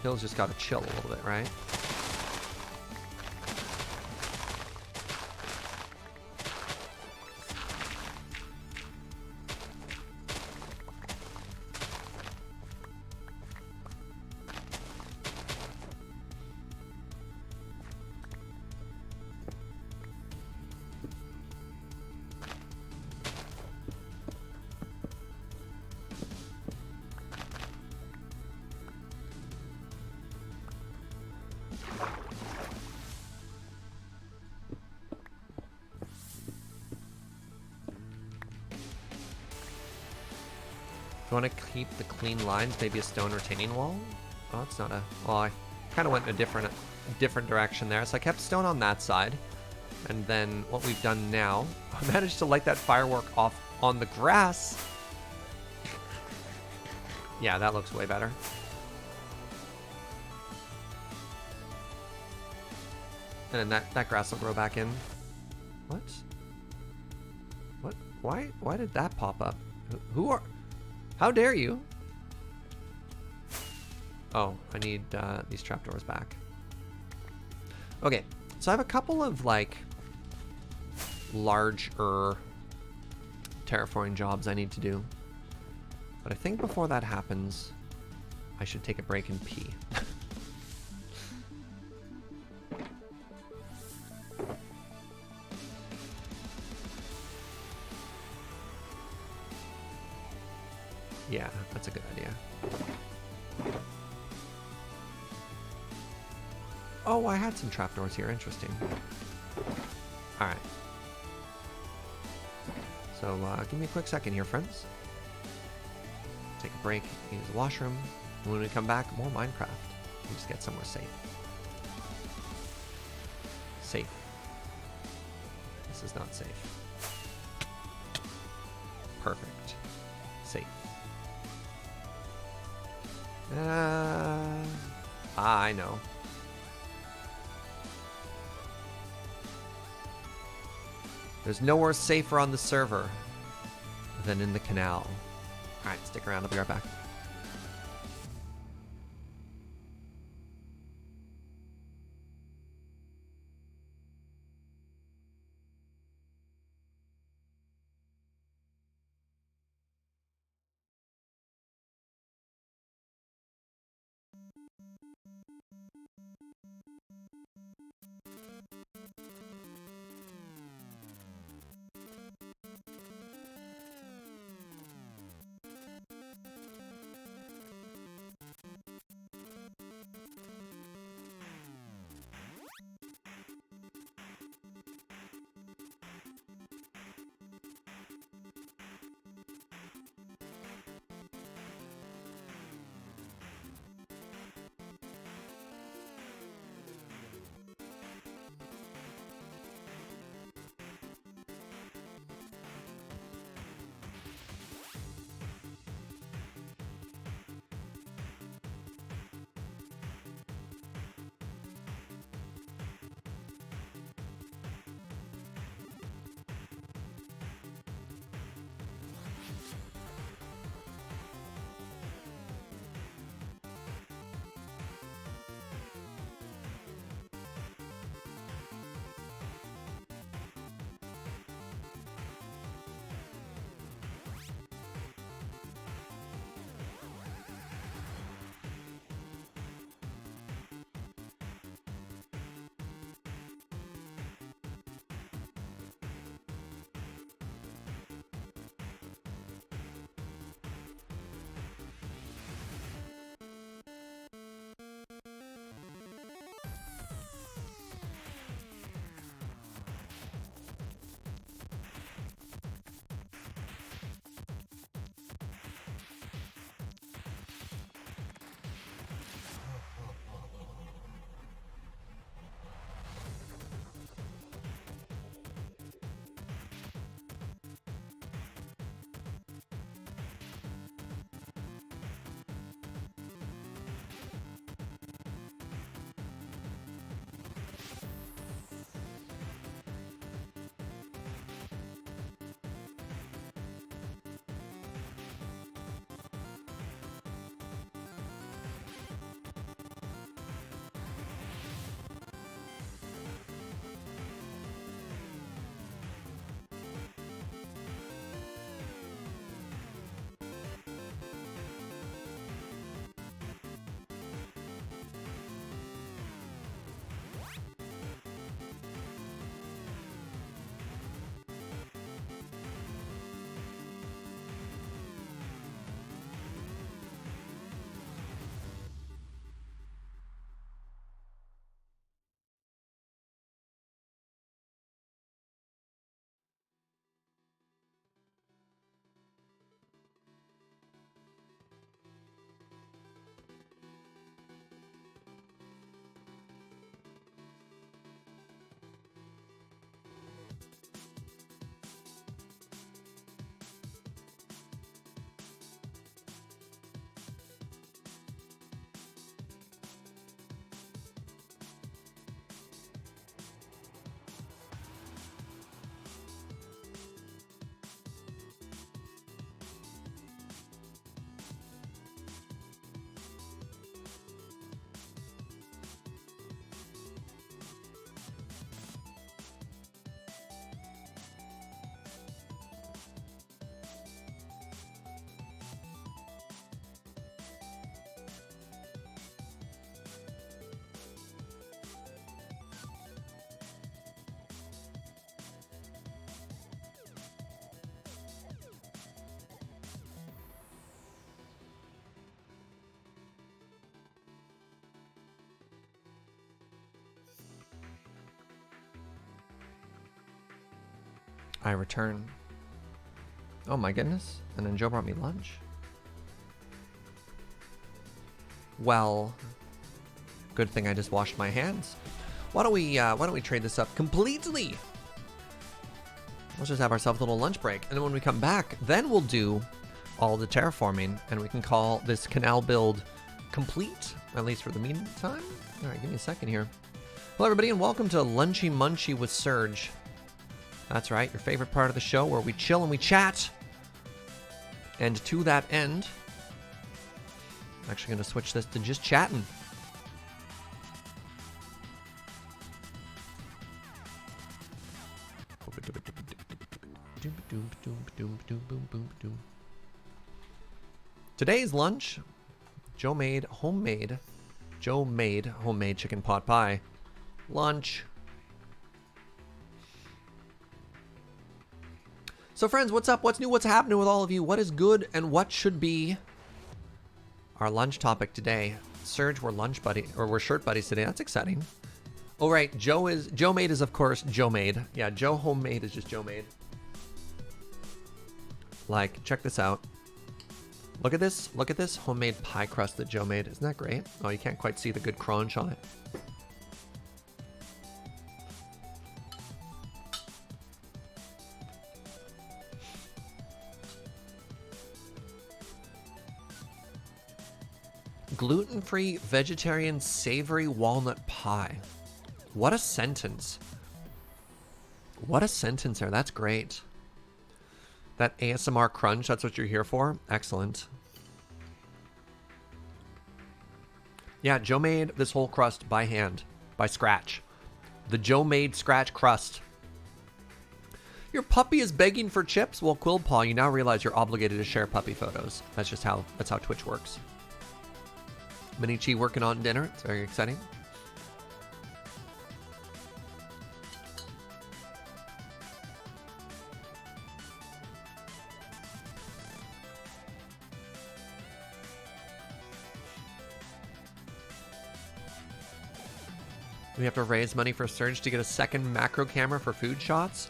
Hill's just gotta chill a little bit, right? If you want to keep the clean lines, maybe a stone retaining wall? Oh, it's not a... Well, I kind of went in a different direction there. So I kept stone on that side. And then what we've done now, I managed to light that firework off on the grass. Yeah, that looks way better. And then that grass will grow back in. What? What? Why did that pop up? Who are... How dare you? Oh, I need these trapdoors back. Okay, so I have a couple of like larger terraforming jobs I need to do. But I think before that happens, I should take a break and pee. Yeah, that's a good idea. Oh, I had some trapdoors here. Interesting. All right. So give me a quick second here, friends. Take a break, use the washroom. And when we come back, more Minecraft. We just get somewhere safe. Safe. This is not safe. Perfect. Safe. I know. There's nowhere safer on the server than in the canal. Alright, stick around. I'll be right back. I return. Oh my goodness. And then Joe brought me lunch. Well, good thing I just washed my hands. Why don't we trade this up completely? Let's just have ourselves a little lunch break. And then when we come back, then we'll do all the terraforming and we can call this canal build complete, at least for the meantime. All right, give me a second here. Hello, everybody, and welcome to Lunchy Munchy with Surge. That's right, your favorite part of the show where we chill and we chat. And to that end, I'm actually going to switch this to just chatting. Today's lunch, Joe made homemade chicken pot pie. Lunch. So friends, what's up? What's new? What's happening with all of you? What is good and what should be our lunch topic today? Surge, we're shirt buddies today. That's exciting. Oh right, Joe made is of course Joe made. Yeah, Joe homemade is just Joe made. Like, check this out. Look at this homemade pie crust that Joe made. Isn't that great? Oh, you can't quite see the good crunch on it. Gluten-free, vegetarian, savory walnut pie. What a sentence. What a sentence there. That's great. That ASMR crunch, that's what you're here for? Excellent. Yeah, Joe made this whole crust by hand, by scratch. The Joe made scratch crust. Your puppy is begging for chips? Well, Quillpaw, you now realize you're obligated to share puppy photos. That's how Twitch works. Minichi working on dinner. It's very exciting. We have to raise money for Surge to get a second macro camera for food shots.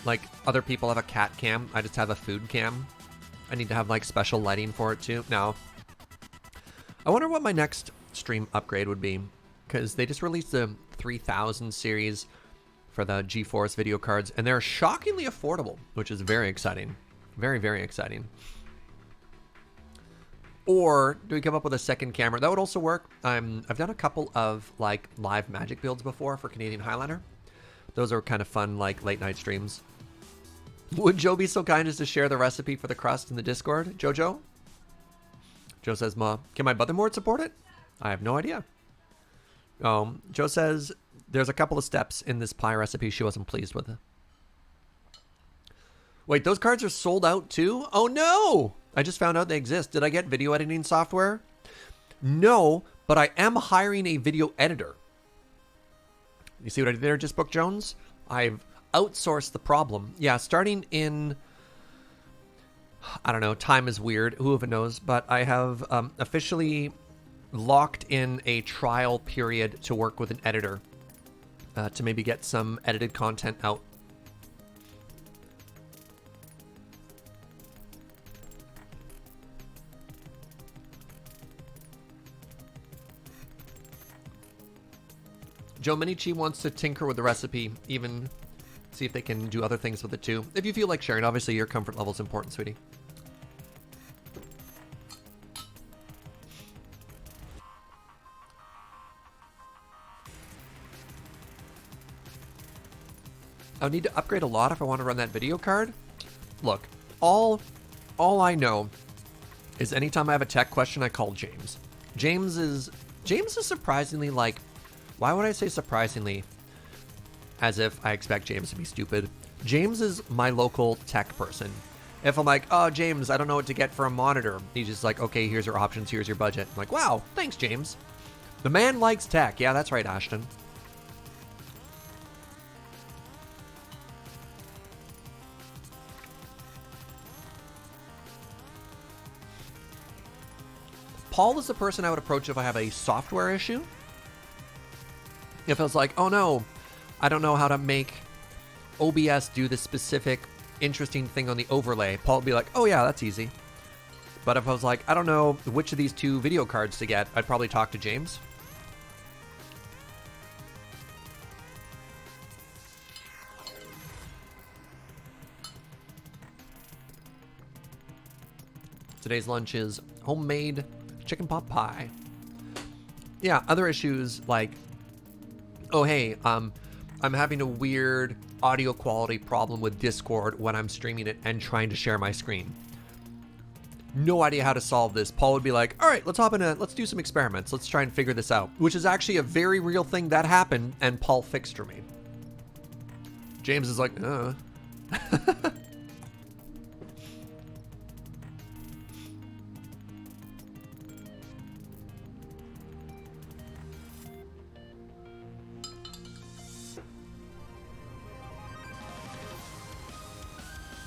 Like, other people have a cat cam. I just have a food cam. I need to have, like, special lighting for it, too. Now, I wonder what my next stream upgrade would be. Because they just released the 3000 series for the GeForce video cards. And they're shockingly affordable, which is very exciting. Very, very exciting. Or do we come up with a second camera? That would also work. I've done a couple of, like, live Magic builds before for Canadian Highliner. Those are kind of fun, like, late-night streams. Would Joe be so kind as to share the recipe for the crust in the Discord, Jojo? Joe says, Ma, can my motherboard support it? I have no idea. Joe says there's a couple of steps in this pie recipe she wasn't pleased with. Wait, those cards are sold out too? Oh no! I just found out they exist. Did I get video editing software? No, but I am hiring a video editor. You see what I did there, Just Book Jones? I've outsourced the problem. Yeah, starting in, I don't know, time is weird, who even knows, but I have officially locked in a trial period to work with an editor to maybe get some edited content out. Joe Minichi wants to tinker with the recipe, even see if they can do other things with it too. If you feel like sharing, obviously your comfort level is important, sweetie. I would need to upgrade a lot if I want to run that video card. Look, all I know is anytime I have a tech question, I call James. James is surprisingly, like, why would I say surprisingly? As if I expect James to be stupid. James is my local tech person. If I'm like, oh, James, I don't know what to get for a monitor. He's just like, okay, here's your options, here's your budget. I'm like, wow, thanks, James. The man likes tech. Yeah, that's right, Ashton. Paul is the person I would approach if I have a software issue. If I was like, oh no, I don't know how to make OBS do this specific interesting thing on the overlay, Paul would be like, oh yeah, that's easy. But if I was like, I don't know which of these two video cards to get, I'd probably talk to James. Today's lunch is homemade chicken pot pie. Yeah, other issues like, oh hey, I'm having a weird audio quality problem with Discord when I'm streaming it and trying to share my screen. No idea how to solve this. Paul would be like, all right, let's do some experiments. Let's try and figure this out, which is actually a very real thing that happened, and Paul fixed for me. James is like,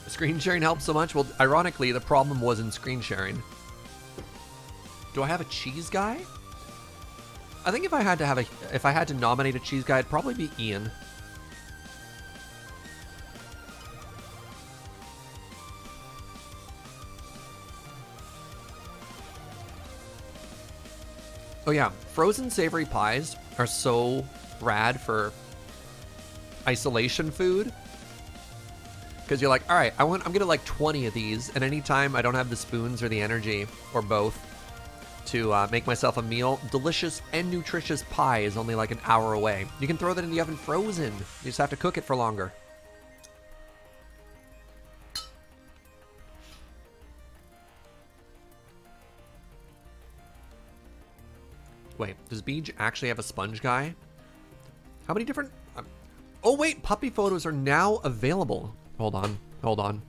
Screen sharing helps so much. Well, ironically, the problem was in screen sharing. Do I have a cheese guy? I think if I had to nominate a cheese guy, it'd probably be Ian. Oh yeah, frozen savory pies are so rad for isolation food. Because you're like, all right, I'm gonna like 20 of these, and anytime I don't have the spoons or the energy, or both, to make myself a meal, delicious and nutritious pie is only like an hour away. You can throw that in the oven frozen. You just have to cook it for longer. Wait, does Beej actually have a sponge guy? How many different... oh wait, puppy photos are now available. Hold on.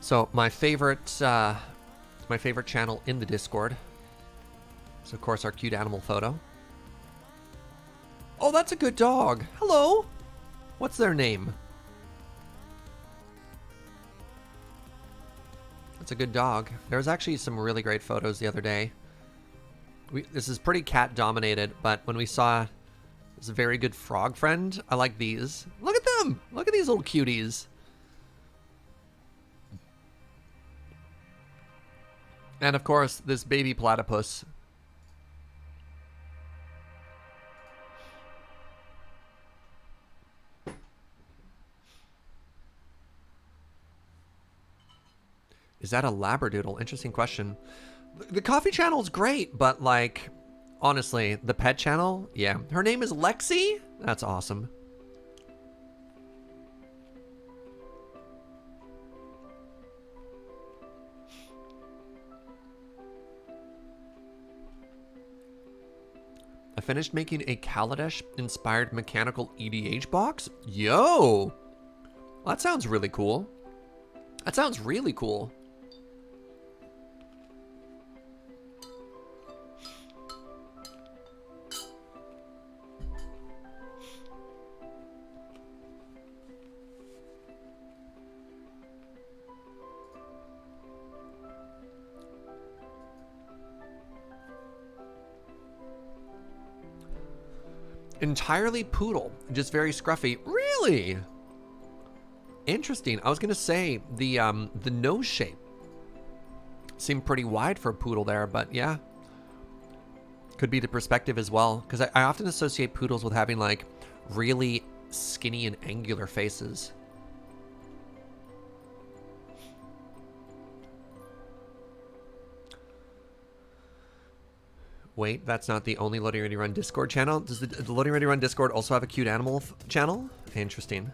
So my favorite channel in the Discord is of course our cute animal photo. Oh, that's a good dog. Hello. What's their name? That's a good dog. There was actually some really great photos the other day. This is pretty cat dominated, but when we saw this very good frog friend, I like these. Look at them! Look at these little cuties. And of course, this baby platypus. Is that a Labradoodle? Interesting question. The coffee channel is great, but like, honestly, the pet channel, yeah. Her name is Lexi? That's awesome. I finished making a Kaladesh-inspired mechanical EDH box? Yo! Well, that sounds really cool. That sounds really cool. Entirely poodle, just very scruffy. Really? Interesting. I was gonna say the nose shape seemed pretty wide for a poodle there, but yeah, could be the perspective as well. Because I often associate poodles with having like really skinny and angular faces. Wait, that's not the only Loading Ready Run Discord channel. Does the Loading Ready Run Discord also have a cute animal channel? Interesting.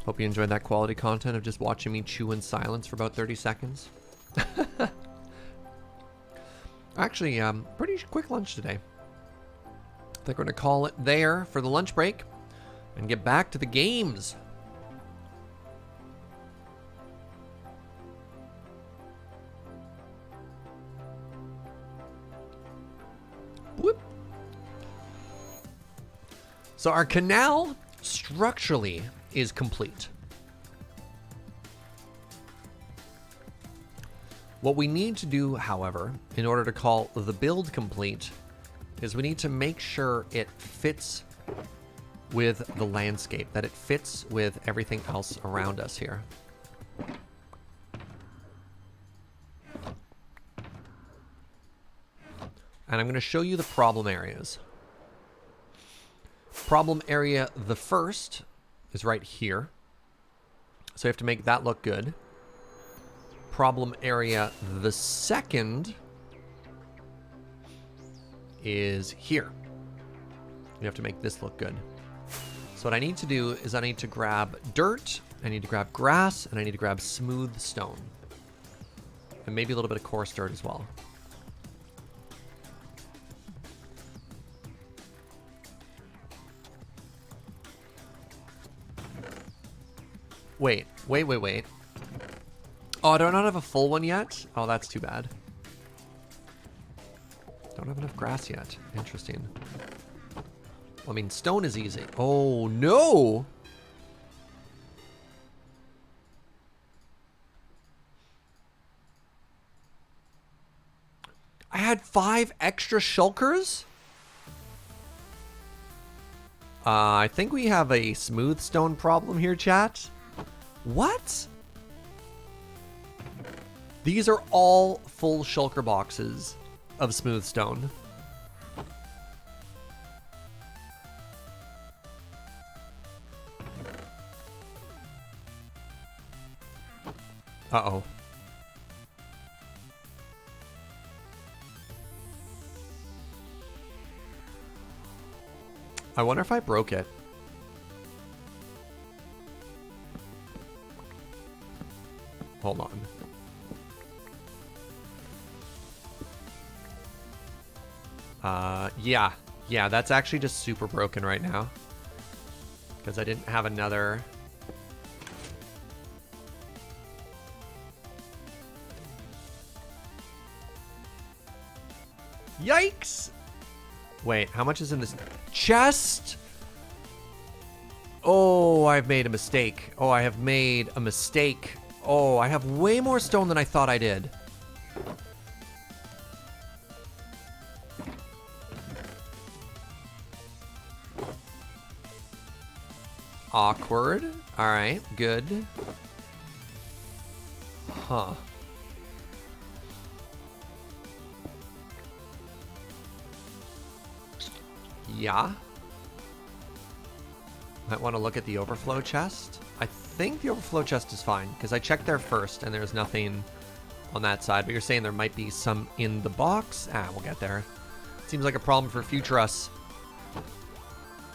Hope you enjoyed that quality content of just watching me chew in silence for about 30 seconds. Actually, pretty quick lunch today. I think we're going to call it there for the lunch break and get back to the games. Whoop. So our canal structurally is complete. What we need to do, however, in order to call the build complete, is we need to make sure it fits with the landscape, that it fits with everything else around us here. And I'm going to show you the problem areas. Problem area the first is right here. So you have to make that look good. Problem area the second is here. You have to make this look good. So what I need to do is I need to grab dirt, I need to grab grass, and I need to grab smooth stone. And maybe a little bit of coarse dirt as well. Wait. Oh, I do not have a full one yet? Oh, that's too bad. Don't have enough grass yet. Interesting. Well, I mean, stone is easy. Oh, no! I had 5 extra shulkers? I think we have a smooth stone problem here, chat. What? These are all full shulker boxes of smooth stone. Uh-oh. I wonder if I broke it. Hold on. Yeah, that's actually just super broken right now. Because I didn't have another... Yikes! Wait, how much is in this chest? Oh, I've made a mistake. Oh, I have made a mistake. Oh, I have way more stone than I thought I did. Awkward. All right, good. Huh. Yeah. Might want to look at the overflow chest. I think the overflow chest is fine, because I checked there first, and there's nothing on that side. But you're saying there might be some in the box? Ah, we'll get there. Seems like a problem for future us.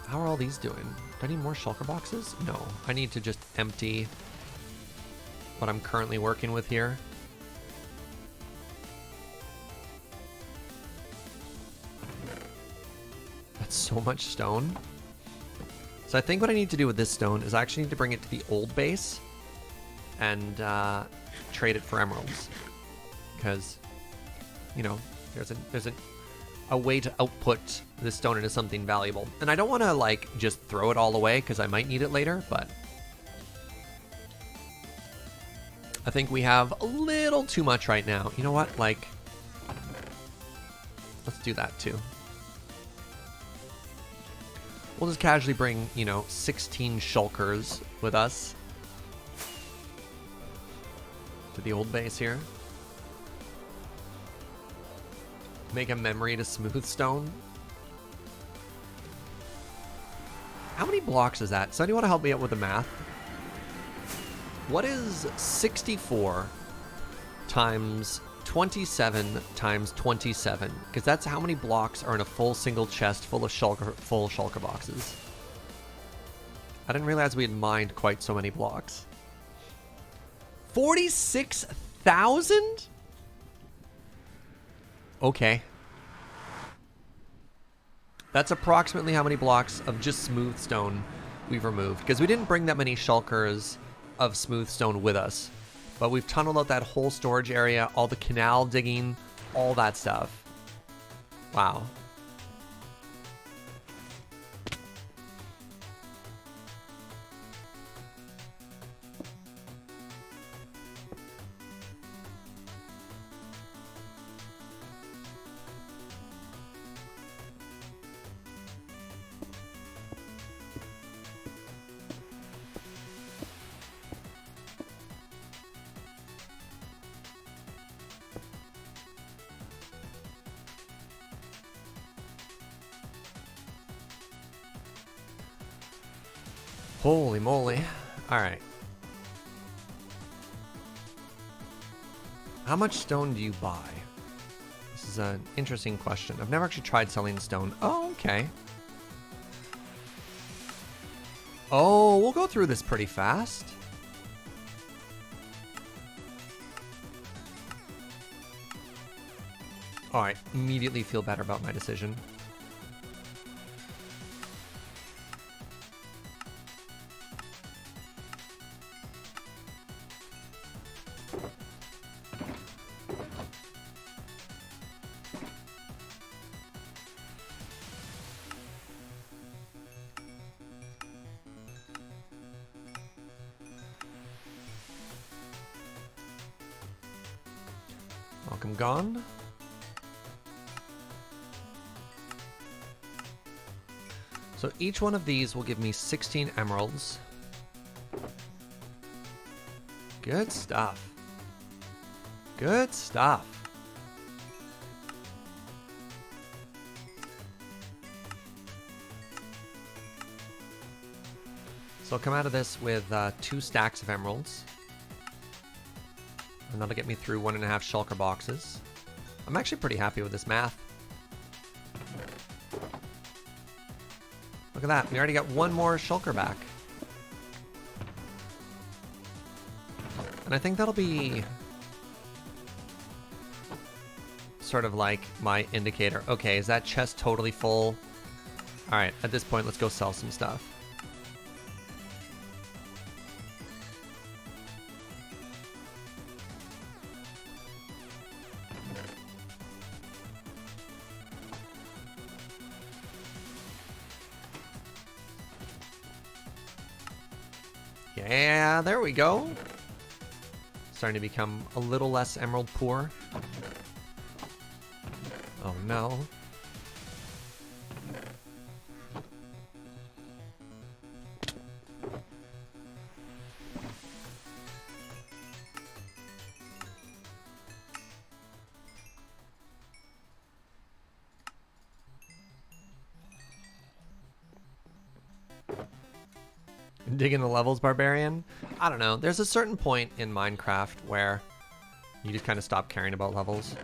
How are all these doing? Do I need more shulker boxes? No. I need to just empty what I'm currently working with here. That's so much stone. So I think what I need to do with this stone is I actually need to bring it to the old base and trade it for emeralds. Because, you know, there's a way to output this stone into something valuable. And I don't want to, like, just throw it all away because I might need it later, but I think we have a little too much right now. You know what? Like, let's do that too. We'll just casually bring, you know, 16 shulkers with us to the old base here. Make a memory to smooth stone. How many blocks is that? Somebody want to help me out with the math? What is 64 times 27 times 27? Because that's how many blocks are in a full single chest full of shulker boxes. I didn't realize we had mined quite so many blocks. 46,000? Okay. That's approximately how many blocks of just smooth stone we've removed. Because we didn't bring that many shulkers of smooth stone with us. But we've tunneled out that whole storage area, all the canal digging, all that stuff. Wow. Holy moly. Alright. How much stone do you buy? This is an interesting question. I've never actually tried selling stone. Oh, okay. Oh, we'll go through this pretty fast. Alright, immediately feel better about my decision. Welcome gone. So each one of these will give me 16 emeralds. Good stuff. Good stuff. So I'll come out of this with 2 stacks of emeralds. And that'll get me through 1.5 shulker boxes. I'm actually pretty happy with this math. Look at that, we already got 1 more shulker back. And I think that'll be sort of like my indicator. Okay, is that chest totally full? Alright, at this point, let's go sell some stuff. Yeah, there we go. Starting to become a little less emerald poor. Oh no. Digging the levels, barbarian? I don't know. There's a certain point in Minecraft where you just kind of stop caring about levels.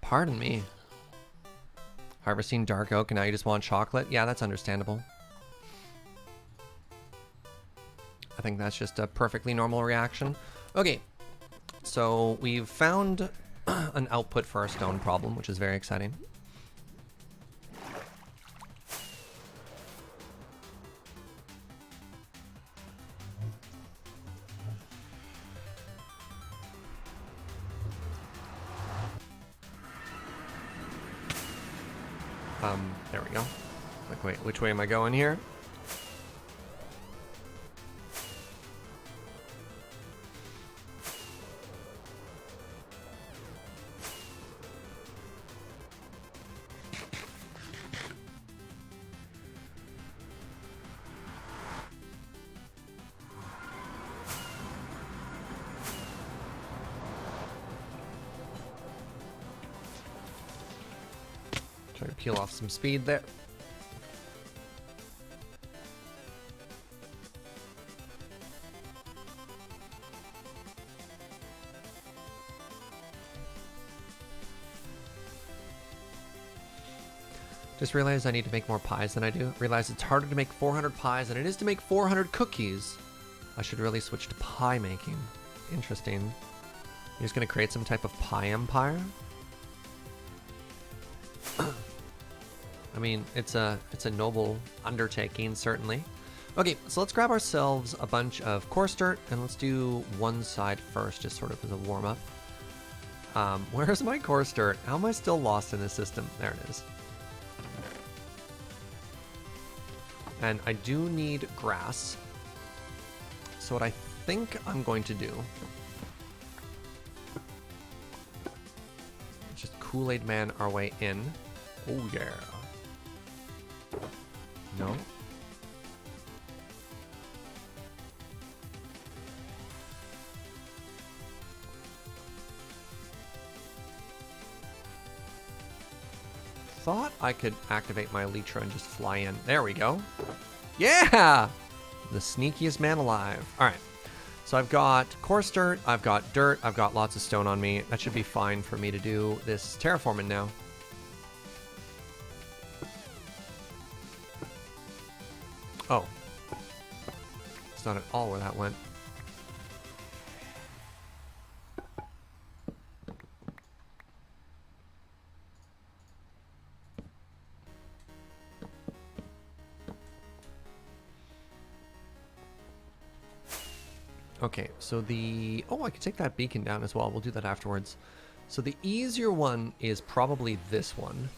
Pardon me. Harvesting dark oak and now you just want chocolate? Yeah, that's understandable. I think that's just a perfectly normal reaction. Okay, so we've found an output for our stone problem, which is very exciting. There we go. Like, wait, which way am I going here? Try to peel off some speed there. Just realized I need to make more pies than I do. Realized it's harder to make 400 pies than it is to make 400 cookies. I should really switch to pie making. Interesting. You're just gonna create some type of pie empire? I mean, it's a noble undertaking, certainly. Okay, so let's grab ourselves a bunch of coarse dirt, and let's do one side first, just sort of as a warm-up. Where's my coarse dirt? How am I still lost in this system? There it is. And I do need grass. So what I think I'm going to do... just Kool-Aid Man our way in. Oh yeah. No? thought I could activate my Elytra and just fly in. There we go. Yeah! The sneakiest man alive. All right. So I've got coarse dirt, I've got dirt, I've got lots of stone on me. That should be fine for me to do this terraforming now. Oh. It's not at all where that went. Okay, so the... Oh, I could take that beacon down as well. We'll do that afterwards. So the easier one is probably this one.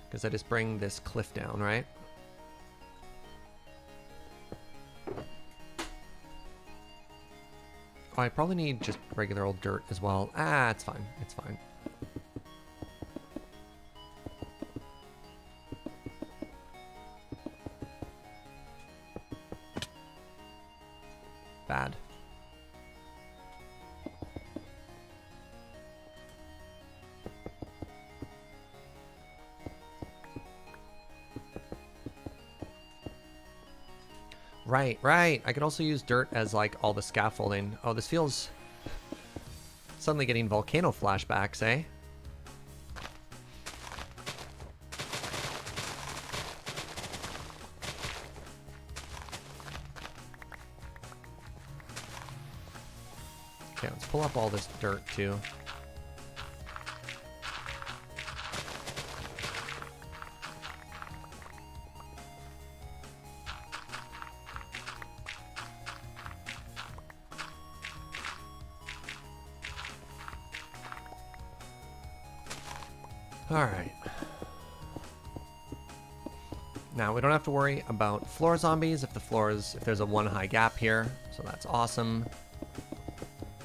Because I just bring this cliff down, right? Oh, I probably need just regular old dirt as well. Ah, it's fine. It's fine. Bad. Right, right. I could also use dirt as like all the scaffolding. Oh, this feels suddenly getting volcano flashbacks, eh? Okay, let's pull up all this dirt too. All right. Now we don't have to worry about floor zombies if there's a one high gap here, so that's awesome.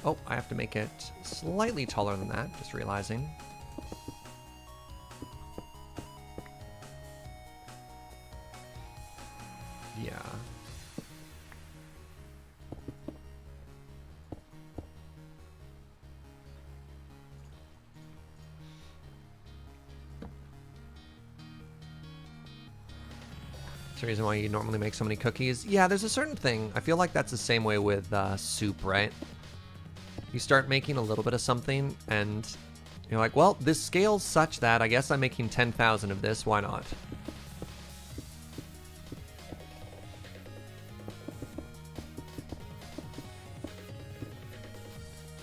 Oh, I have to make it slightly taller than that, just realizing. Yeah. That's the reason why you normally make so many cookies. Yeah, there's a certain thing. I feel like that's the same way with soup, right? You start making a little bit of something, and you're like, well, this scale's such that I guess I'm making 10,000 of this. Why not?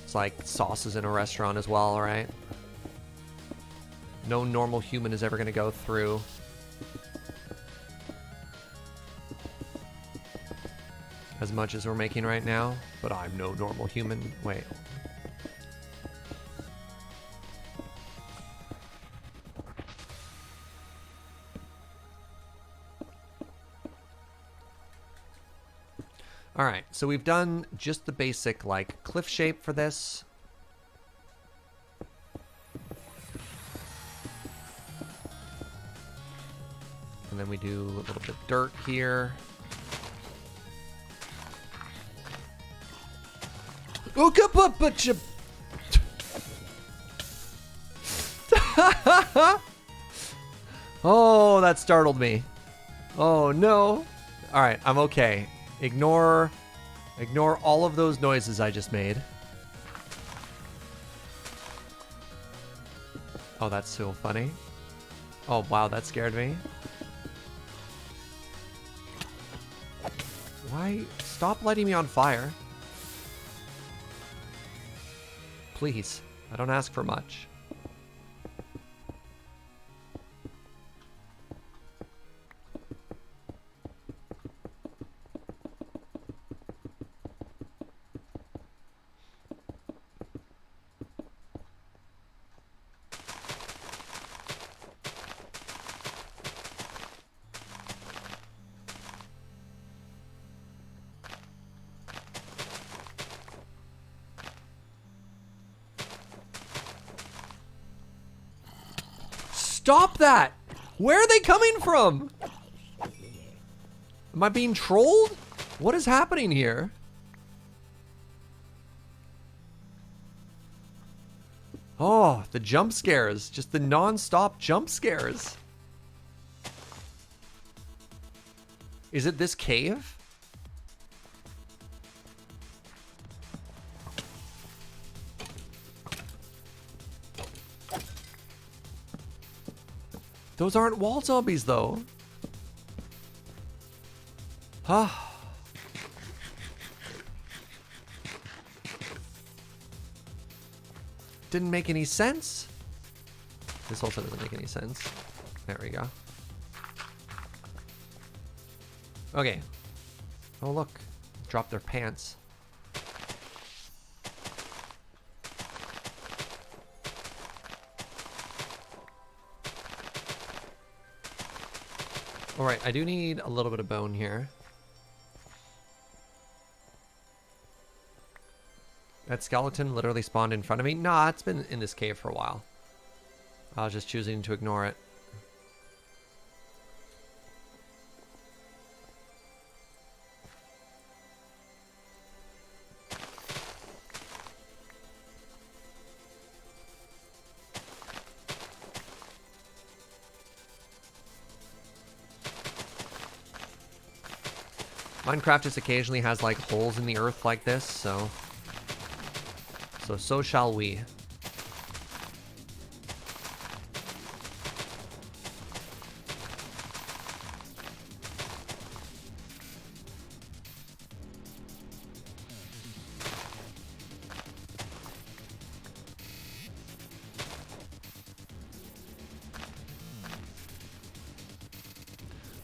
It's like sauces in a restaurant as well, right? No normal human is ever going to go through as much as we're making right now, but I'm no normal human. Wait. All right, so we've done just the basic like cliff shape for this. And then we do a little bit of dirt here. Oh, that startled me. Oh no. All right, I'm okay. Ignore all of those noises I just made. Oh, that's so funny. Oh wow, that scared me. Why? Stop lighting me on fire. Please, I don't ask for much. Stop that! Where are they coming from? Am I being trolled? What is happening here? Oh, the jump scares. Just the non-stop jump scares. Is it this cave? Those aren't wall zombies, though. Huh. Didn't make any sense. This also doesn't make any sense. There we go. Okay. Oh, look. Dropped their pants. Alright, I do need a little bit of bone here. That skeleton literally spawned in front of me? Nah, it's been in this cave for a while. I was just choosing to ignore it. Minecraft just occasionally has like holes in the earth like this, so shall we.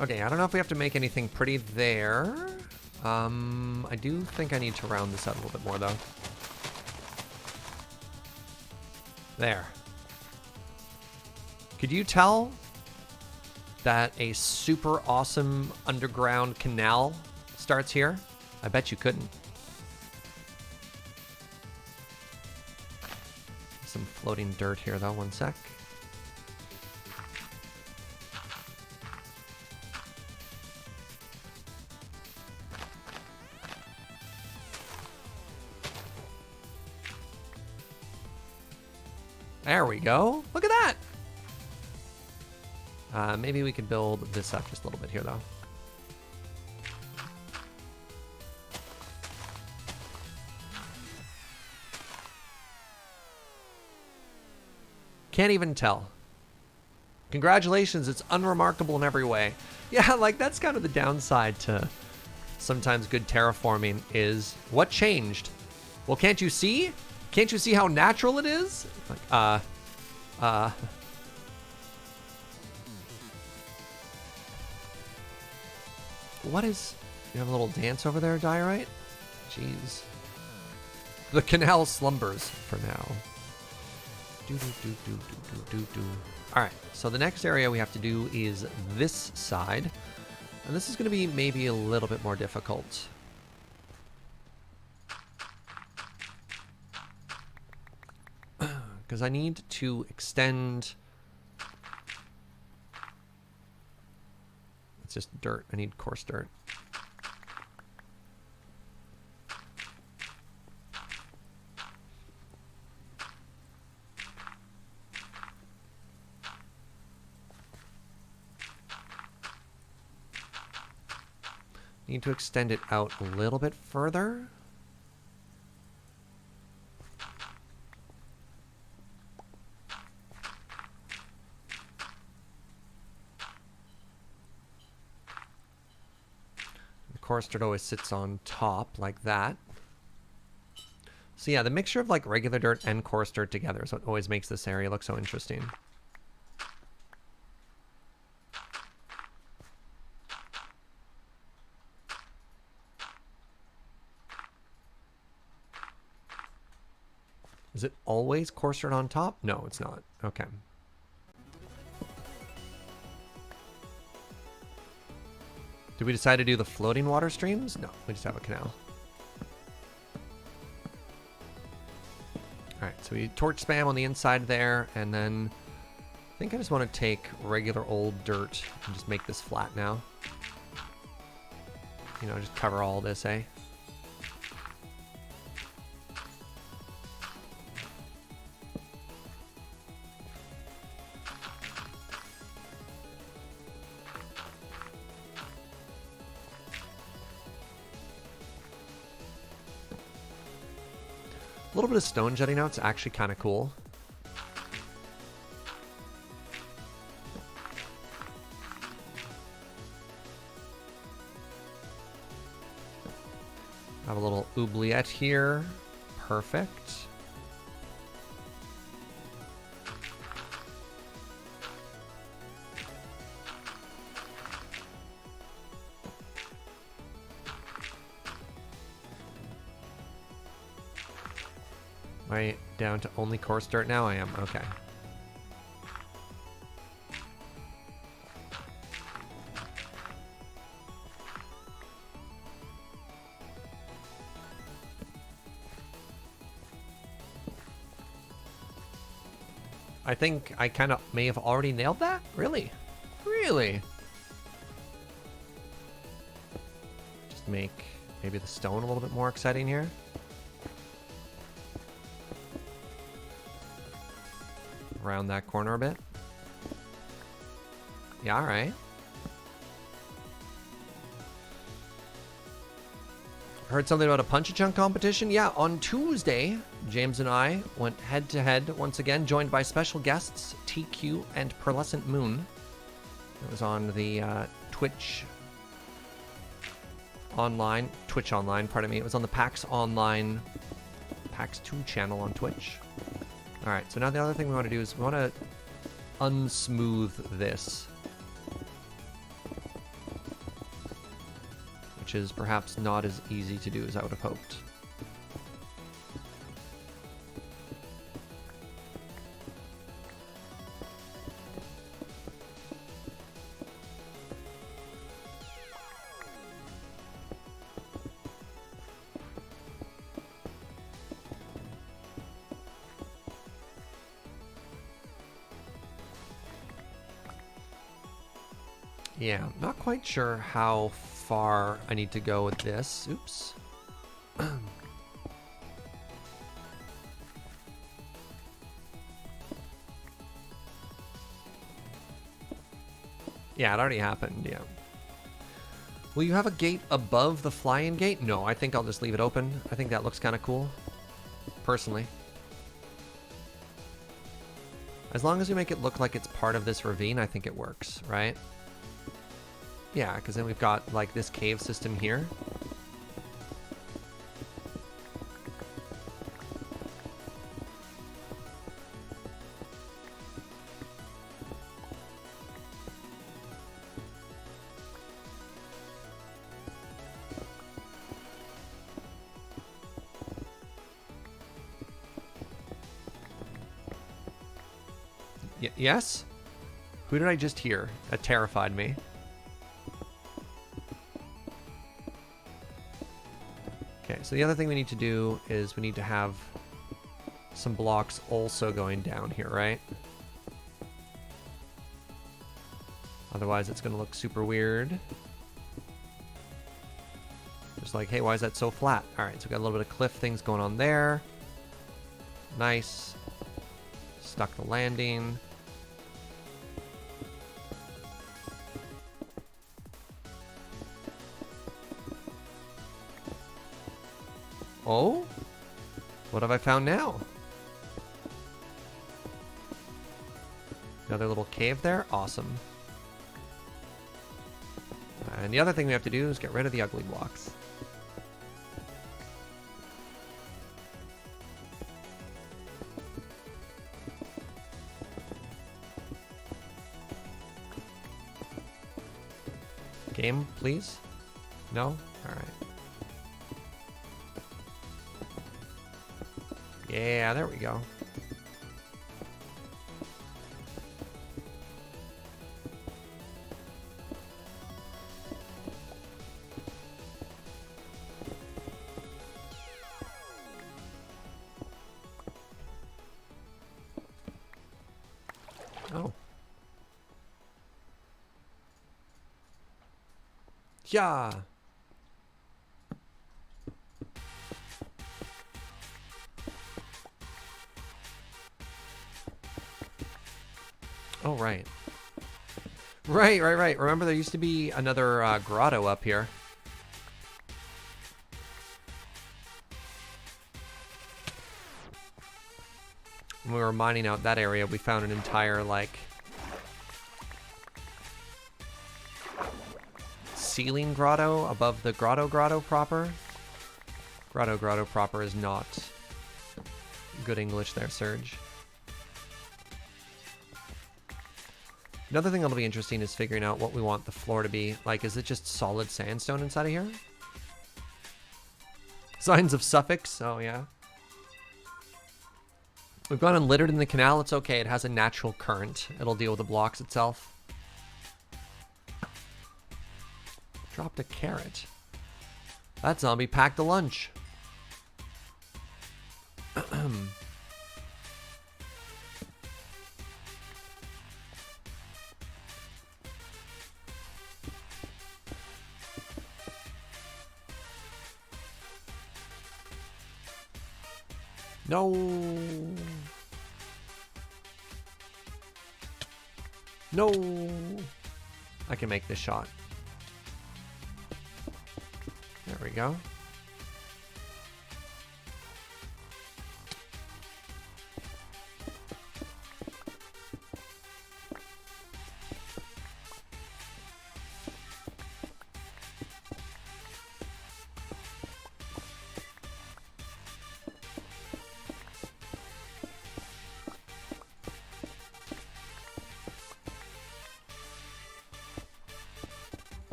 Okay, I don't know if we have to make anything pretty there. I do think I need to round this out a little bit more, though. There. Could you tell that a super awesome underground canal starts here? I bet you couldn't. Some floating dirt here, though. One sec. There we go. Look at that. Maybe we could build this up just a little bit here, though. Can't even tell. Congratulations, it's unremarkable in every way. Yeah, like that's kind of the downside to sometimes good terraforming is what changed? Well, can't you see? Can't you see how natural it is? Like, what is... You have a little dance over there, Diorite? Jeez. The canal slumbers for now. Alright, so the next area we have to do is this side. And this is going to be maybe a little bit more difficult. Because I need to extend... It's just dirt. I need coarse dirt. Need to extend it out a little bit further. Coarse dirt always sits on top like that. So yeah, the mixture of like regular dirt and coarse dirt together is what always makes this area look so interesting. Is it always coarse dirt on top? No, it's not. Okay. Did we decide to do the floating water streams? No, we just have a canal. Alright, so we torch spam on the inside there, and then I think I just want to take regular old dirt and just make this flat now. You know, just cover all this, eh? A little bit of stone jutting out is actually kind of cool. Have a little oubliette here. Perfect. Am I down to only coarse dirt now? I am. Okay. I think I kind of may have already nailed that? Really? Really? Just make maybe the stone a little bit more exciting here. Around that corner a bit. Yeah, alright. Heard something about a punch-a-chunk competition? Yeah, on Tuesday, James and I went head-to-head once again, joined by special guests TQ and Pearlescent Moon. It was on the Twitch Online, pardon me. It was on the PAX Online, PAX 2 channel on Twitch. Alright, so now the other thing we want to do is we want to unsmooth this. Which is perhaps not as easy to do as I would have hoped. Yeah, I'm not quite sure how far I need to go with this. Oops. Yeah, it already happened, yeah. Will you have a gate above the fly-in gate? No, I think I'll just leave it open. I think that looks kind of cool, personally. As long as we make it look like it's part of this ravine, I think it works, right? Yeah, because then we've got, like, this cave system here. Yes? Who did I just hear? That terrified me. Okay, so the other thing we need to do is we need to have some blocks also going down here, right? Otherwise it's going to look super weird. Just like, hey, why is that so flat? Alright, so we got a little bit of cliff things going on there. Nice. Stuck the landing. Oh? What have I found now? Another little cave there? Awesome. And the other thing we have to do is get rid of the ugly blocks. Game, please? No? Alright. Yeah, there we go. Oh. Yeah. Oh, right. Right. Remember there used to be another grotto up here. when we were mining out that area, we found an entire, like, ceiling grotto above the grotto proper. Grotto proper is not good English there, Serge. Another thing that'll be interesting is figuring out what we want the floor to be. Like, is it just solid sandstone inside of here? Signs of suffix? Oh, yeah. We've gone unlittered in the canal. It's okay. It has a natural current. It'll deal with the blocks itself. Dropped a carrot. That zombie packed a lunch. No. No. I can make this shot. There we go.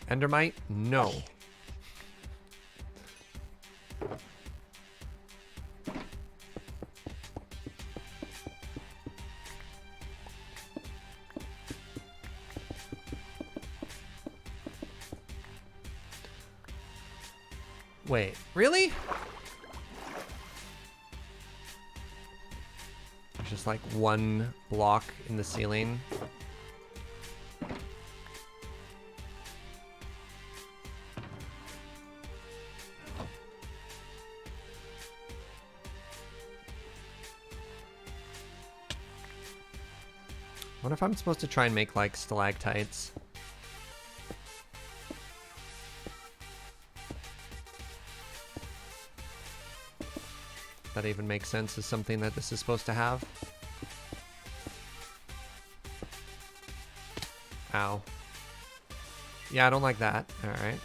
Endermite? No. Wait, really? There's just like one block in the ceiling. I wonder if I'm supposed to try and make like stalactites. That even makes sense as something that this is supposed to have. Ow. Yeah, I don't like that. Alright.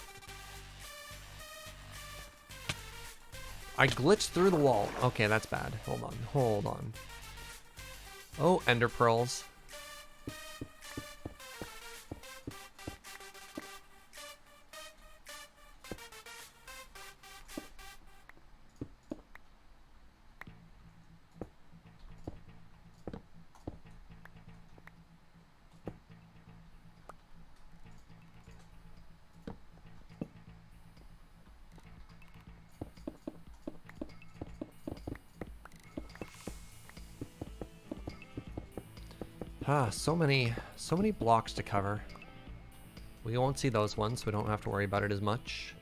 I glitched through the wall. Okay, that's bad. Hold on. Hold on. Oh, ender pearls. Ah, so many blocks to cover. We won't see those ones, so we don't have to worry about it as much.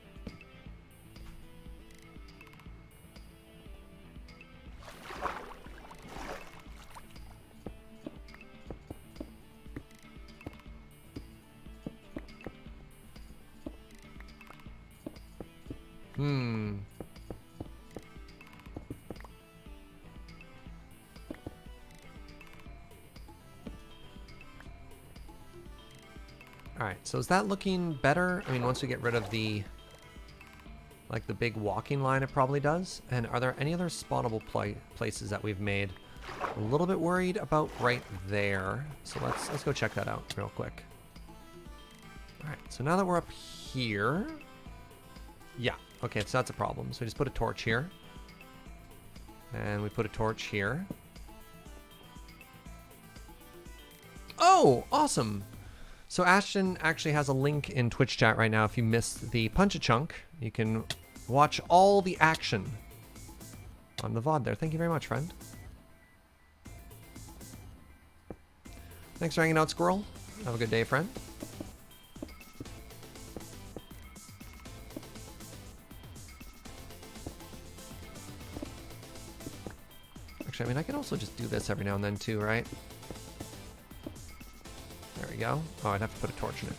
Alright, so is that looking better? I mean, once we get rid of the, like, the big walking line, it probably does. And are there any other spawnable places that we've made? A little bit worried about right there. So let's go check that out real quick. Alright, so now that we're up here... Yeah, okay, so that's a problem. So we just put a torch here. And we put a torch here. Oh, awesome! So Ashton actually has a link in Twitch chat right now. If you missed the Punch-a-Chunk, you can watch all the action on the VOD there. Thank you very much, friend. Thanks for hanging out, Squirrel. Have a good day, friend. Actually, I mean, I can also just do this every now and then too, right? There we go. Oh, I'd have to put a torch in it.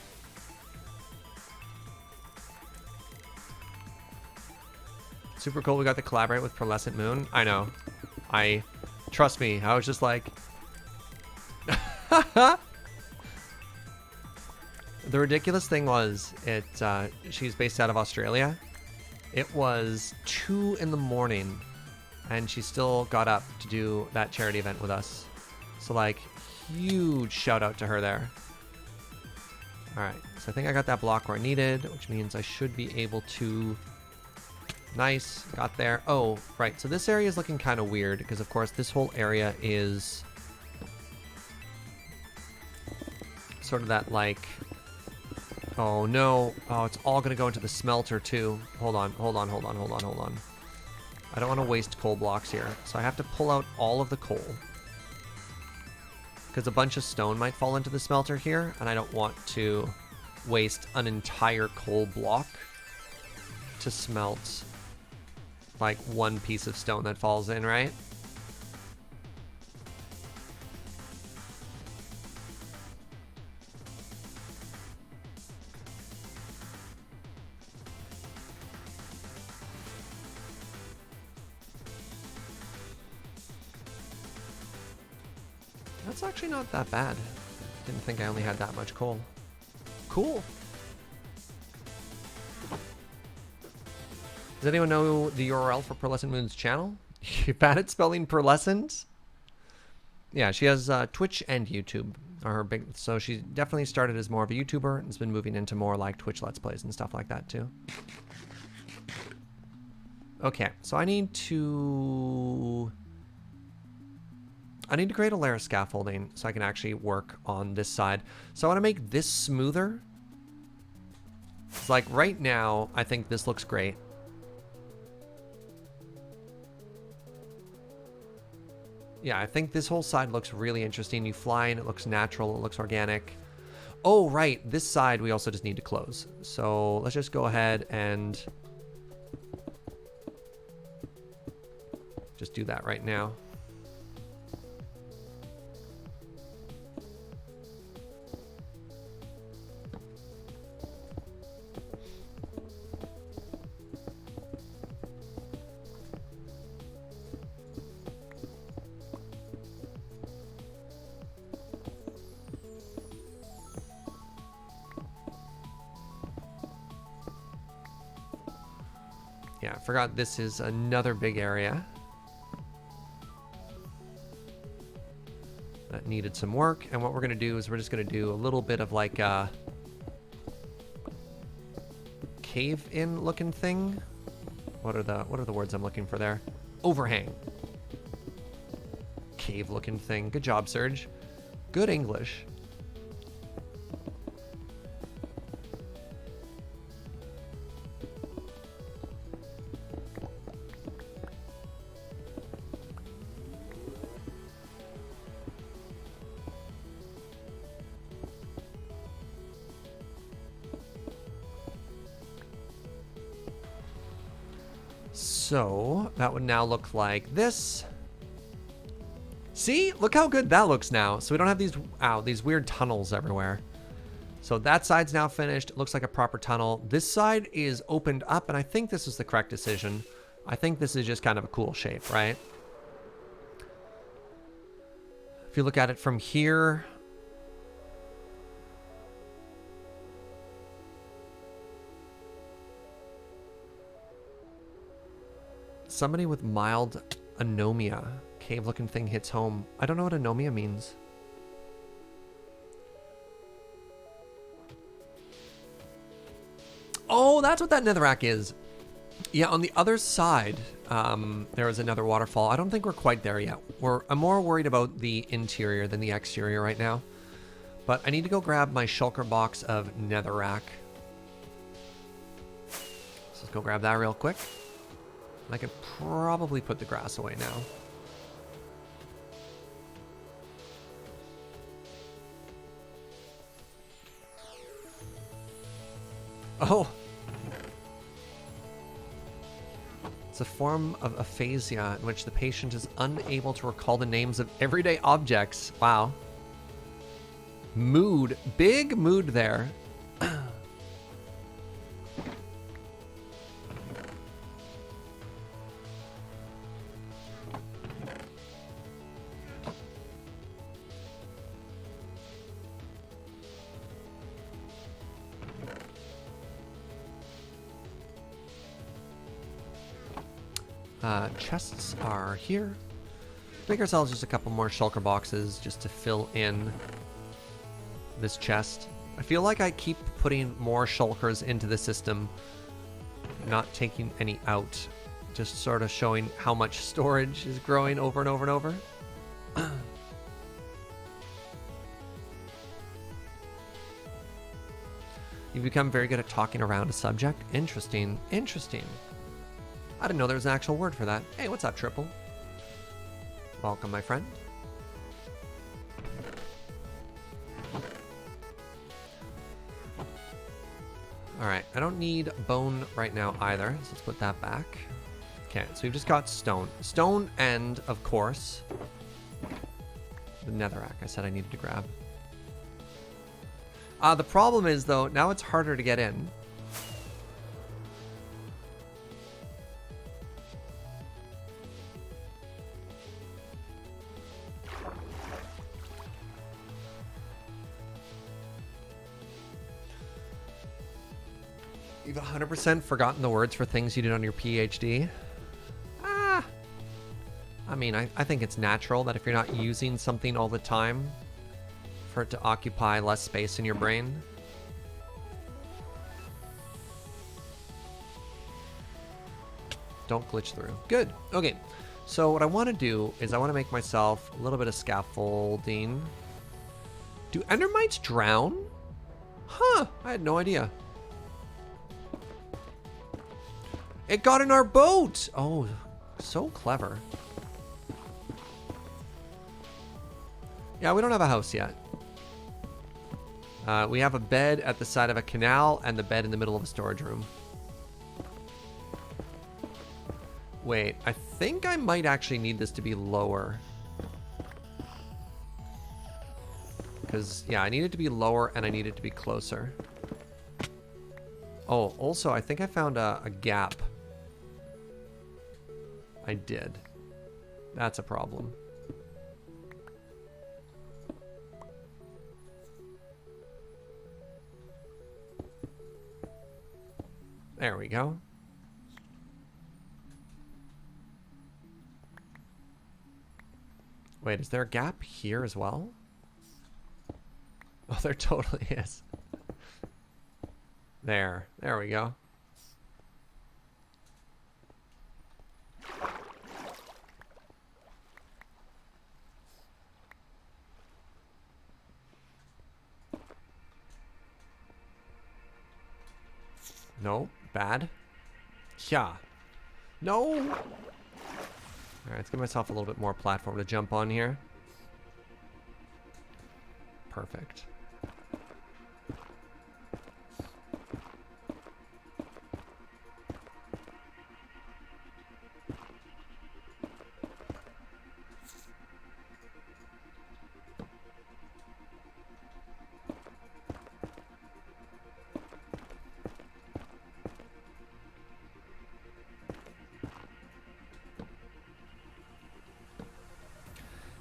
Super cool. We got to collaborate with Pearlescent Moon. I know. I Trust me, I was just like... The ridiculous thing was, she's based out of Australia. It was 2 in the morning, and she still got up to do that charity event with us. So, like, huge shout out to her there. Alright, so I think I got that block where I needed, which means I should be able to... Nice, got there. Oh, right, so this area is looking kind of weird, because of course this whole area is... sort of that, like... Oh no, oh, it's all gonna go into the smelter too. Hold on. I don't want to waste coal blocks here, so I have to pull out all of the coal. Because a bunch of stone might fall into the smelter here, and I don't want to waste an entire coal block to smelt like one piece of stone that falls in, right? That's actually not that bad. Didn't think I only had that much coal. Cool. Does anyone know the URL for Pearlescent Moon's channel? You bad at spelling pearlescent? Yeah, she has Twitch and YouTube are her big. So she definitely started as more of a YouTuber and has been moving into more like Twitch Let's Plays and stuff like that too. Okay, so I need to create a layer of scaffolding so I can actually work on this side. So I want to make this smoother. It's like right now, I think this looks great. Yeah, I think this whole side looks really interesting. You fly and it looks natural, it looks organic. Oh, right, this side we also just need to close. So let's just go ahead and just do that right now. Yeah, I forgot this is another big area that needed some work. And what we're going to do is we're just going to do a little bit of like a cave-in looking thing. What are the words I'm looking for there? Overhang. Cave looking thing. Good job, Serge. Good English. So that would now look like this. See, look how good that looks now. So we don't have these weird tunnels everywhere. So that side's now finished. It looks like a proper tunnel. This side is opened up, and I think this is the correct decision. I think this is just kind of a cool shape, right? If you look at it from here, somebody with mild anomia. Cave-looking thing hits home. I don't know what anomia means. Oh, that's what that netherrack is. Yeah, on the other side, there is another waterfall. I don't think we're quite there yet. I'm more worried about the interior than the exterior right now. But I need to go grab my shulker box of netherrack. So let's go grab that real quick. I could probably put the grass away now. Oh! It's a form of aphasia in which the patient is unable to recall the names of everyday objects. Wow. Mood. Big mood there. Chests are here. Make ourselves just a couple more shulker boxes just to fill in this chest. I feel like I keep putting more shulkers into the system, not taking any out, just sort of showing how much storage is growing over and over and over. You've become very good at talking around a subject. Interesting, interesting. I didn't know there was an actual word for that. Hey, what's up, Triple? Welcome, my friend. Alright, I don't need bone right now either, so let's put that back. Okay, so we've just got stone. Stone and, of course, the netherrack I said I needed to grab. The problem is, though, now it's harder to get in. You've 100% forgotten the words for things you did on your PhD. I mean, I think it's natural that if you're not using something all the time, for it to occupy less space in your brain. Don't glitch through. Good. Okay. So what I want to do is I want to make myself a little bit of scaffolding. Do endermites drown? Huh. I had no idea. It got in our boat. Oh, so clever. Yeah, we don't have a house yet. We have a bed at the side of a canal and the bed in the middle of a storage room. Wait, I think I might actually need this to be lower. Because, yeah, I need it to be lower and I need it to be closer. Oh, also, I think I found a gap. I did. That's a problem. There we go. Wait, is there a gap here as well? Oh, there totally is. There we go. No, bad. Yeah. No. All right, let's give myself a little bit more platform to jump on here. Perfect.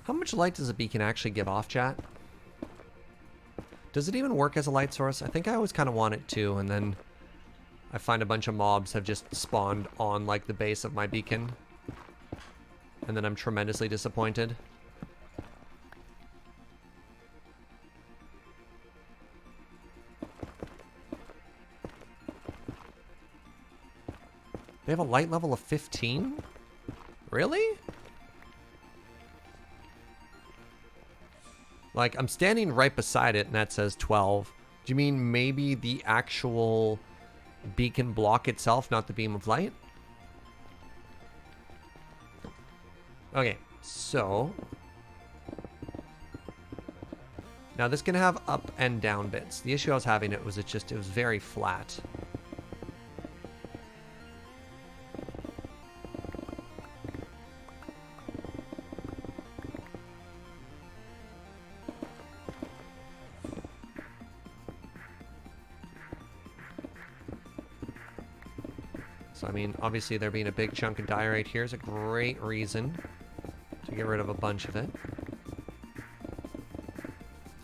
How much light does a beacon actually give off, chat? Does it even work as a light source? I think I always kind of want it to, and then I find a bunch of mobs have just spawned on like the base of my beacon. And then I'm tremendously disappointed. They have a light level of 15? Really? Like, I'm standing right beside it and that says 12. Do you mean maybe the actual beacon block itself, not the beam of light? Okay, so now this can have up and down bits. The issue I was having it was it was very flat. So, I mean, obviously there being a big chunk of diorite here is a great reason to get rid of a bunch of it.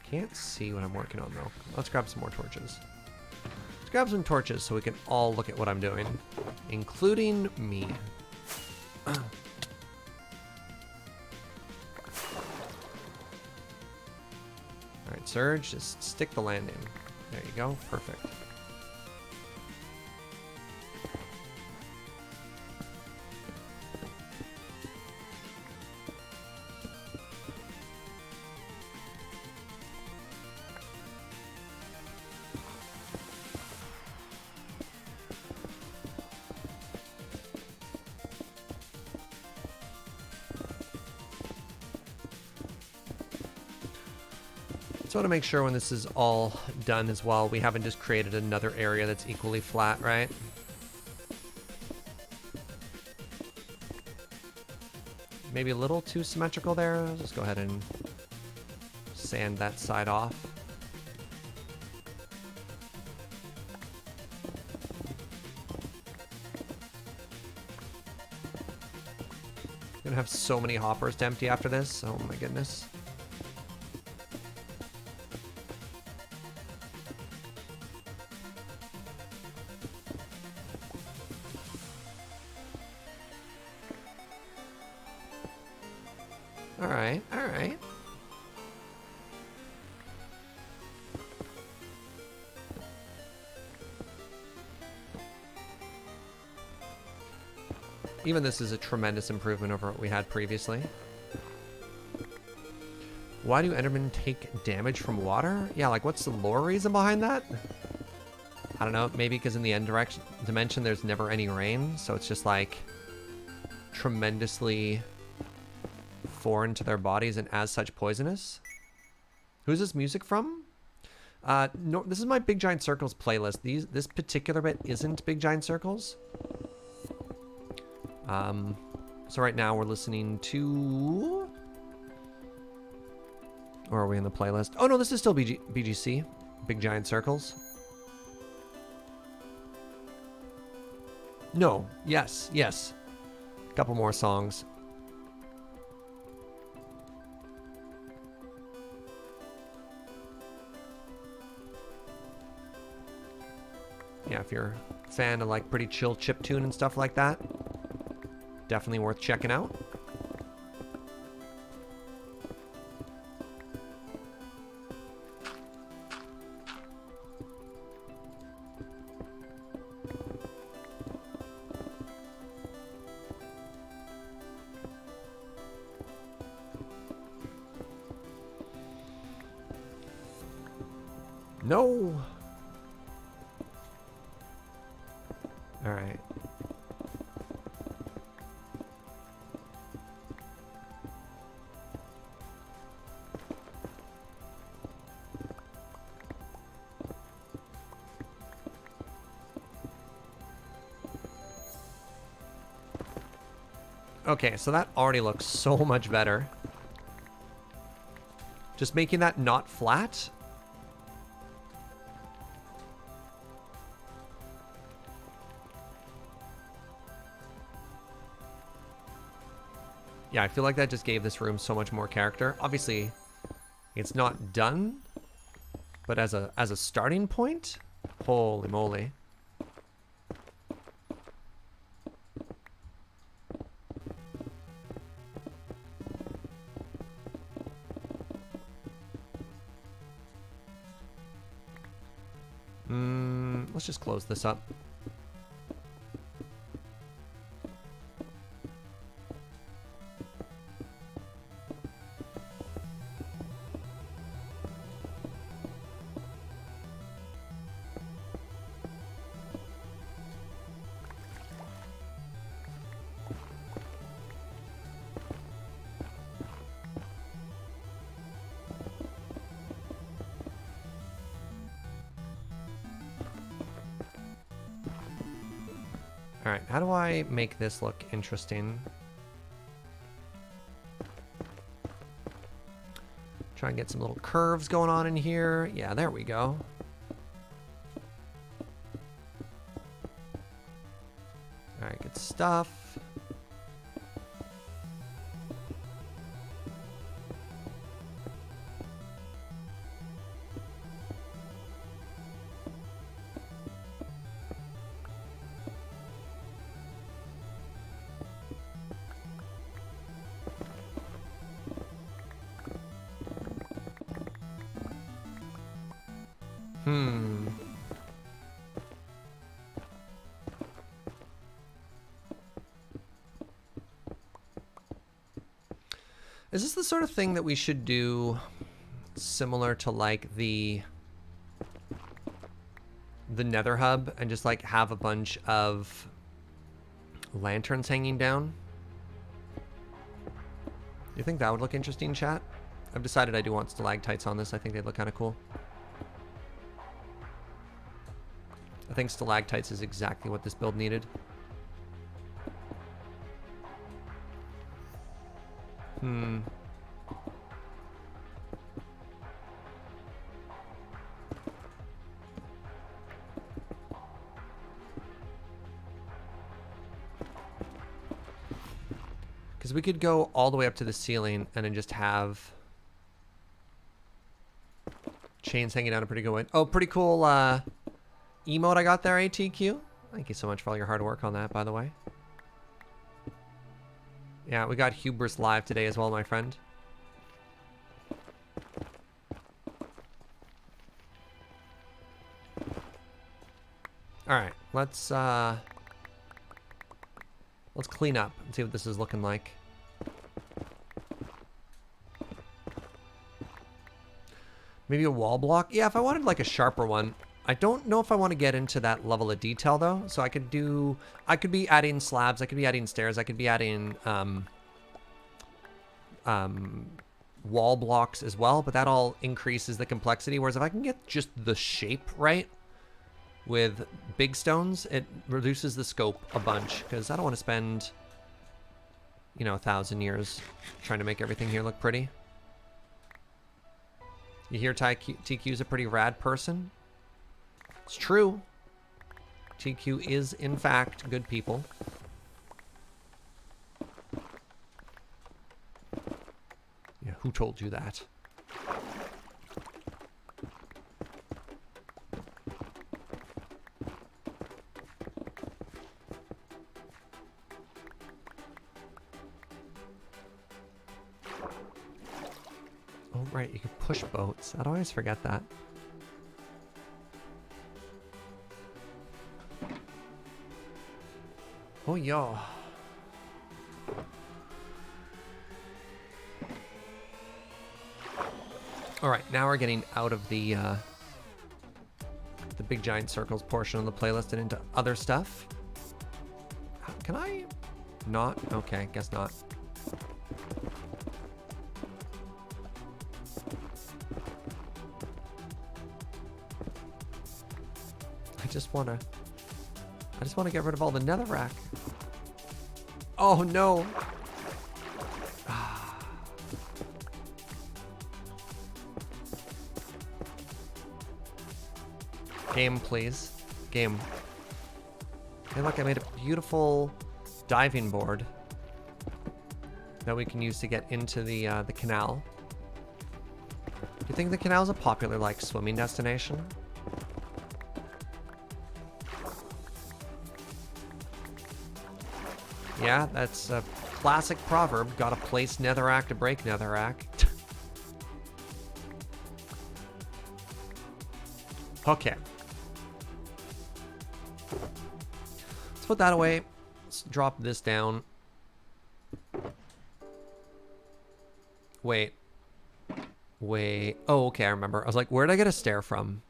Can't see what I'm working on, though. Let's grab some more torches. Let's grab some torches so we can all look at what I'm doing, including me. Alright, Surge, just stick the landing. There you go, perfect. Just want to make sure when this is all done as well, we haven't just created another area that's equally flat, right? Maybe a little too symmetrical there. I'll just go ahead and sand that side off. Gonna have so many hoppers to empty after this. Oh my goodness. Alright, alright. Even this is a tremendous improvement over what we had previously. Why do Endermen take damage from water? Yeah, like what's the lore reason behind that? I don't know, maybe because in the end dimension there's never any rain, so it's just like tremendously foreign to their bodies and as such poisonous. Who's this music from? No, this is my Big Giant Circles playlist. This particular bit isn't Big Giant Circles. So right now we're listening to... Or are we in the playlist? Oh no, this is still BGC. Big Giant Circles. No, yes, yes. A couple more songs. Yeah, if you're a fan of like pretty chill chiptune and stuff like that, definitely worth checking out. No! Alright. Okay, so that already looks so much better. Just making that not flat. Yeah, I feel like that just gave this room so much more character. Obviously, it's not done, but as a starting point, holy moly. Let's just close this up. Alright, how do I make this look interesting? Try and get some little curves going on in here. Yeah, there we go. Alright, good stuff. Hmm. Is this the sort of thing that we should do similar to like the Nether hub and just like have a bunch of lanterns hanging down? You think that would look interesting, chat? I've decided I do want stalactites on this. I think they'd look kind of cool. I think stalactites is exactly what this build needed. Hmm. Because we could go all the way up to the ceiling and then just have chains hanging down a pretty good way. Oh, pretty cool emote I got there, ATQ. Thank you so much for all your hard work on that, by the way. Yeah, we got Hubris live today as well, my friend. Alright, let's clean up and see what this is looking like. Maybe a wall block? Yeah, if I wanted like a sharper one. I don't know if I want to get into that level of detail though. So I could be adding slabs, I could be adding stairs, I could be adding wall blocks as well, but that all increases the complexity. Whereas if I can get just the shape right with big stones, it reduces the scope a bunch, because I don't want to spend, you know, 1,000 years trying to make everything here look pretty. You hear TQ's a pretty rad person? It's true. TQ is, in fact, good people. Yeah, who told you that? Oh, right, you can push boats. I'd always forget that. Oh, yeah. All right, now we're getting out of the big giant circles portion of the playlist and into other stuff. Can I not? Okay, guess not. I just want to get rid of all the netherrack. Oh no. Game, please. Game. Hey, look, I made a beautiful diving board that we can use to get into the canal. Do you think the canal is a popular, like, swimming destination? Yeah, that's a classic proverb. Gotta place netherrack to break netherrack. Okay. Let's put that away. Let's drop this down. Wait. Wait. Oh, okay, I remember. I was like, where'd I get a stair from?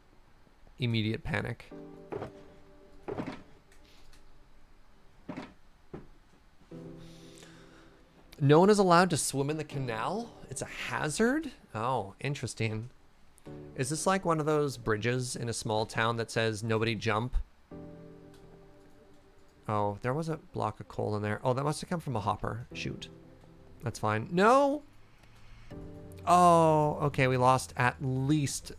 Immediate panic. No one is allowed to swim in the canal? It's a hazard? Oh, interesting. Is this like one of those bridges in a small town that says nobody jump? Oh, there was a block of coal in there. Oh, that must have come from a hopper. Shoot. That's fine. No! Oh, okay, we lost at least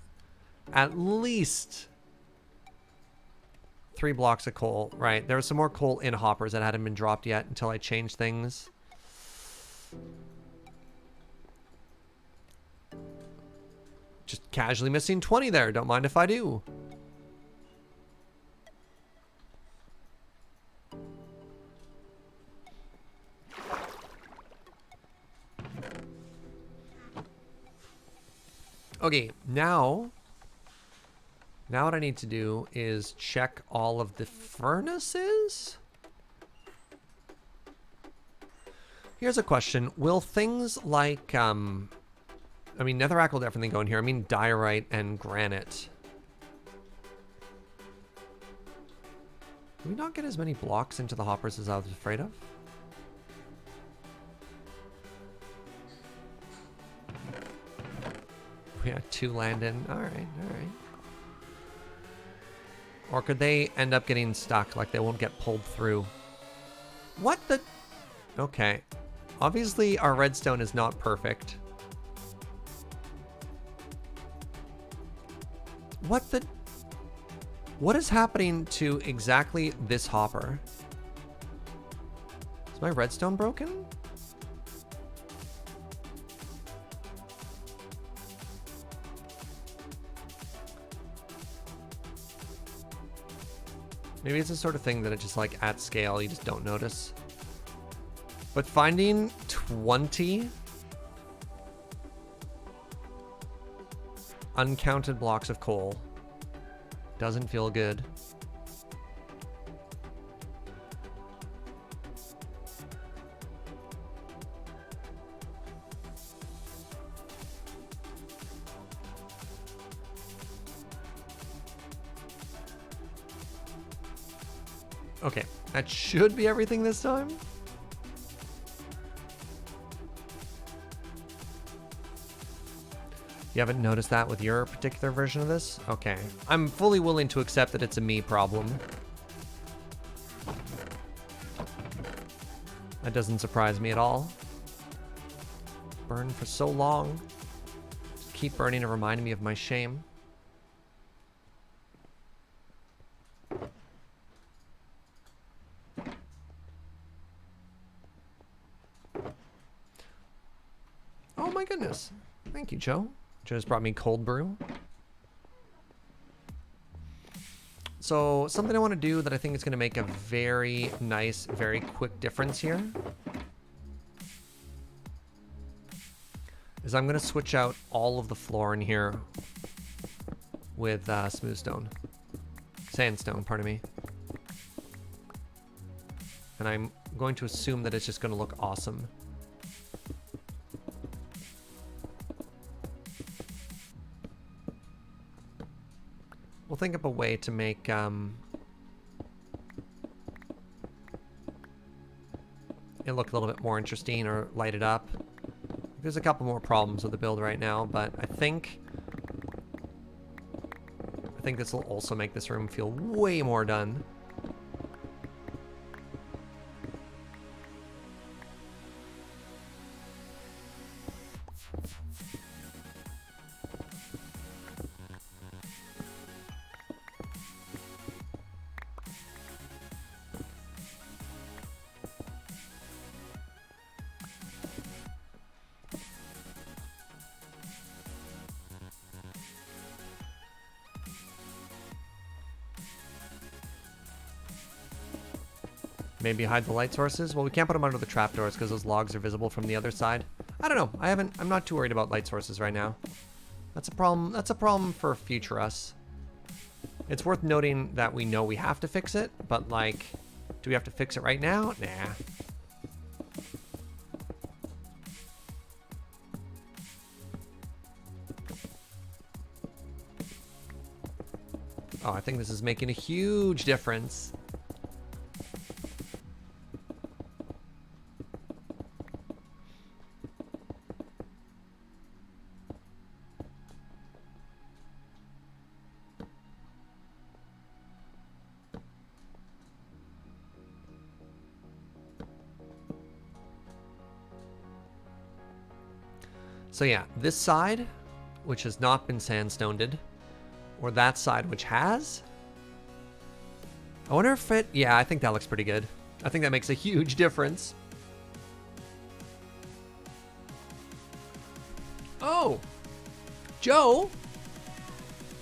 3 blocks of coal. Right, there was some more coal in hoppers that hadn't been dropped yet until I changed things. Just casually missing 20 there. Don't mind if I do. Okay, now Now what I need to do is check all of the furnaces. Here's a question. Will things like, I mean, netherrack will definitely go in here. I mean, diorite and granite. Do we not get as many blocks into the hoppers as I was afraid of? We had 2 land in. All right, all right. Or could they end up getting stuck, like they won't get pulled through? What the? Okay. Obviously, our redstone is not perfect. What the? What is happening to exactly this hopper? Is my redstone broken? Maybe it's the sort of thing that it just like at scale, you just don't notice. But finding 20 uncounted blocks of coal doesn't feel good. Okay, that should be everything this time. You haven't noticed that with your particular version of this? Okay. I'm fully willing to accept that it's a me problem. That doesn't surprise me at all. Burned for so long. Just keep burning and reminding me of my shame. Oh my goodness. Thank you, Joe. Just brought me cold brew. So something I want to do that I think is going to make a very nice, very quick difference here is I'm going to switch out all of the floor in here with smooth stone. Sandstone, pardon me. And I'm going to assume that it's just going to look awesome. We'll think up a way to make it look a little bit more interesting or light it up. There's a couple more problems with the build right now, but I think this will also make this room feel way more done. Maybe hide the light sources. Well, we can't put them under the trapdoors because those logs are visible from the other side. I don't know. I'm not too worried about light sources right now. That's a problem. That's a problem for future us. It's worth noting that we know we have to fix it, but like, do we have to fix it right now? Nah. Oh, I think this is making a huge difference. So yeah, this side, which has not been sandstoned, or that side which has. I wonder if it, yeah, I think that looks pretty good. I think that makes a huge difference. Oh, Joe,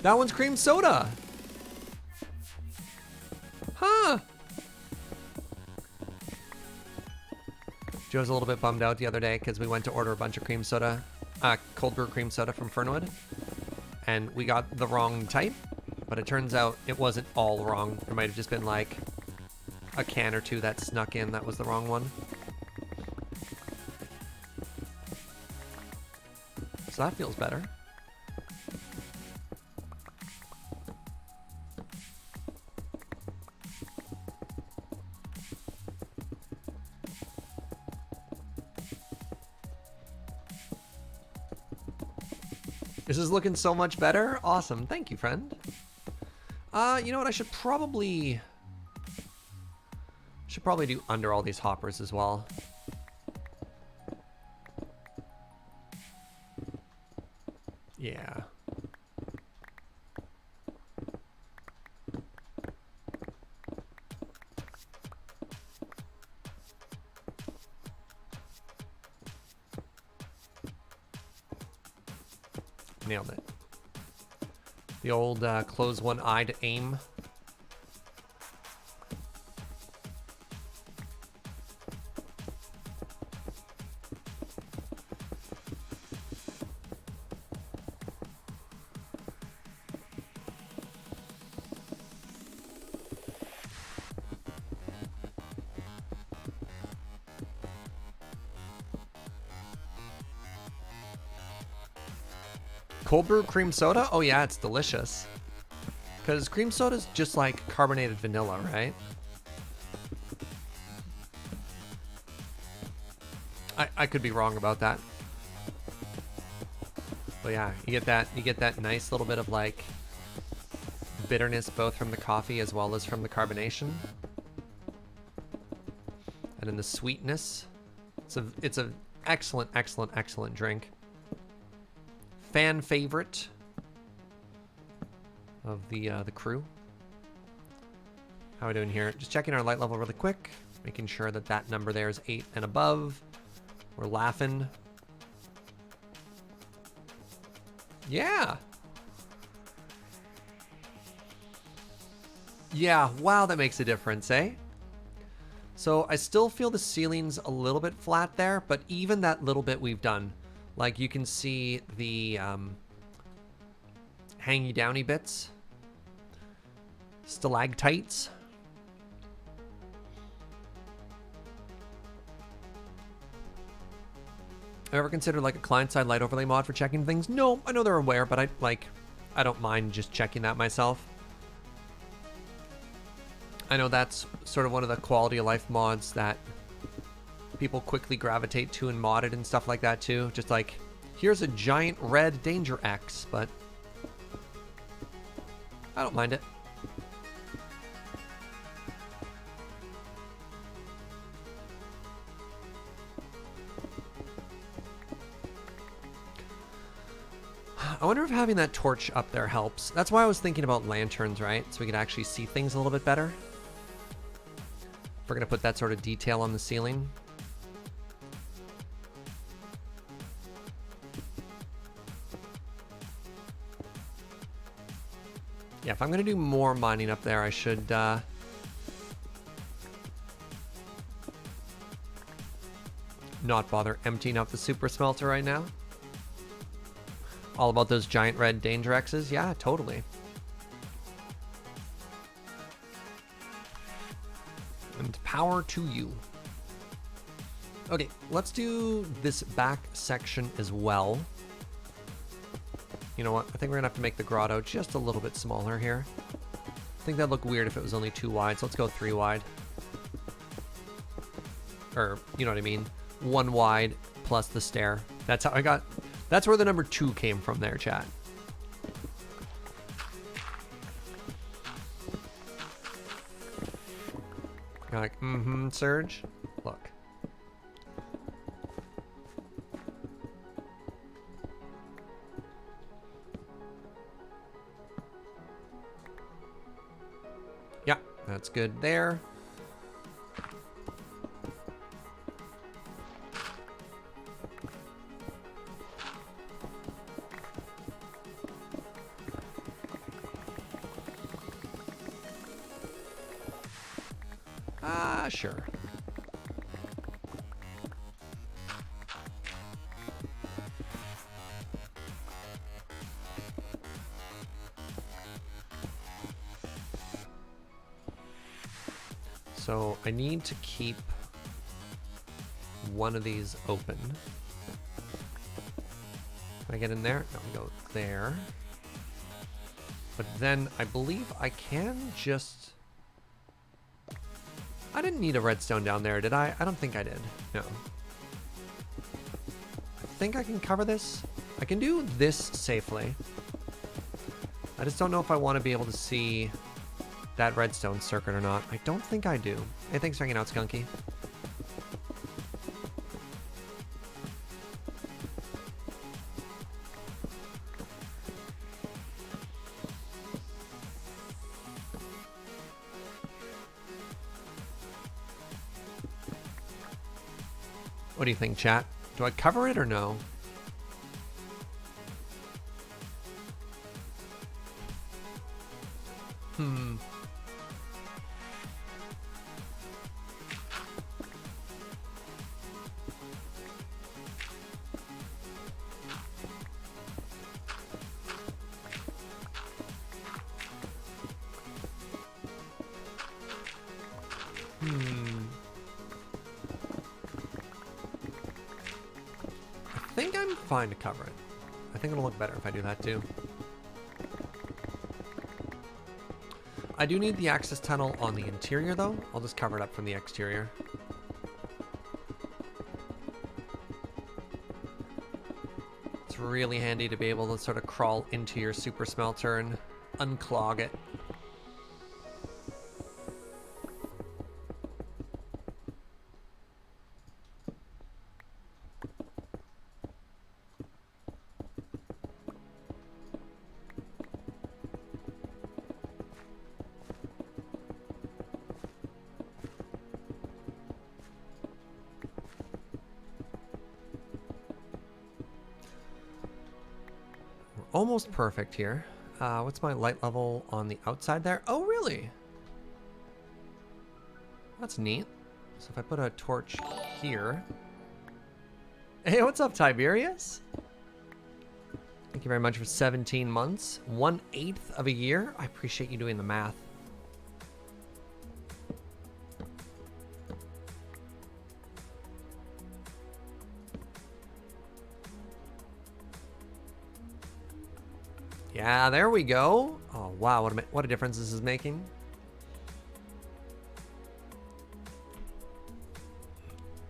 that one's cream soda. Huh. Joe's a little bit bummed out the other day because we went to order a bunch of cream soda, cold brew cream soda from Fernwood, and we got the wrong type. But it turns out it wasn't all wrong. There might have just been like a can or two that snuck in that was the wrong one. So that feels better. This is looking so much better. Awesome. Thank you, friend. You know what? I should probably do under all these hoppers as well. Yeah. Nailed it. The old close one eye to aim. Cold brew cream soda? Oh yeah, it's delicious. Because cream soda is just like carbonated vanilla, right? I could be wrong about that. But yeah, you get that nice little bit of like bitterness both from the coffee as well as from the carbonation. And then the sweetness. It's a excellent drink. Fan favorite of the crew. How are we doing here? Just checking our light level really quick, making sure that that number there is 8 and above. We're laughing. Yeah. Yeah, wow, that makes a difference, eh? So I still feel the ceiling's a little bit flat there, but even that little bit we've done, like you can see the hangy downy bits, stalactites. Ever considered like a client-side light overlay mod for checking things? No, I know they're aware, but I don't mind just checking that myself. I know that's sort of one of the quality of life mods that people quickly gravitate to and modded and stuff like that too. Just like, here's a giant red Danger X, but I don't mind it. I wonder if having that torch up there helps. That's why I was thinking about lanterns, right? So we could actually see things a little bit better. If we're gonna put that sort of detail on the ceiling. Yeah, if I'm gonna do more mining up there, I should not bother emptying out the super smelter right now. All about those giant red Danger X's? Yeah, totally. And power to you. Okay, let's do this back section as well. You know what? I think we're gonna have to make the grotto just a little bit smaller here. I think that'd look weird if it was only 2 wide, so let's go 3 wide. Or, you know what I mean? 1 wide plus the stair. That's how I got... That's where the number 2 came from there, chat. You're like, Surge. Look. Yeah, that's good there. Sure. So I need to keep one of these open. Can I get in there? No, we go there. But then I believe I can just... I didn't need a redstone down there, did I? I don't think I did. No. I think I can cover this. I can do this safely. I just don't know if I want to be able to see that redstone circuit or not. I don't think I do. Hey, thanks for hanging out, Skunky. What do you think, chat? Do I cover it or no? I think I'm fine to cover it. I think it'll look better if I do that too. I do need the access tunnel on the interior though. I'll just cover it up from the exterior. It's really handy to be able to sort of crawl into your super smelter and unclog it. Almost perfect here. What's my light level on the outside there? Oh, really? That's neat. So if I put a torch here. Hey, what's up, Tiberius? Thank you very much for 17 months. 1/8 of a year. I appreciate you doing the math. Yeah, there we go. Oh, wow, what a difference this is making.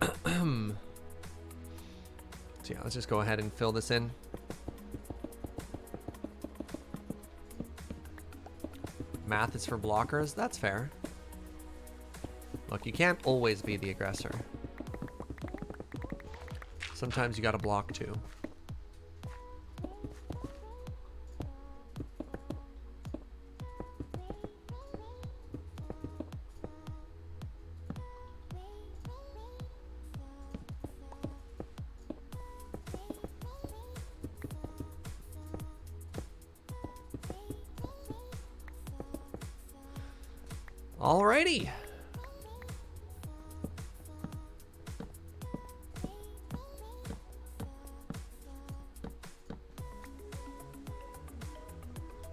So yeah, let's just go ahead and fill this in. Math is for blockers, that's fair. Look, you can't always be the aggressor. Sometimes you gotta block too. Alrighty.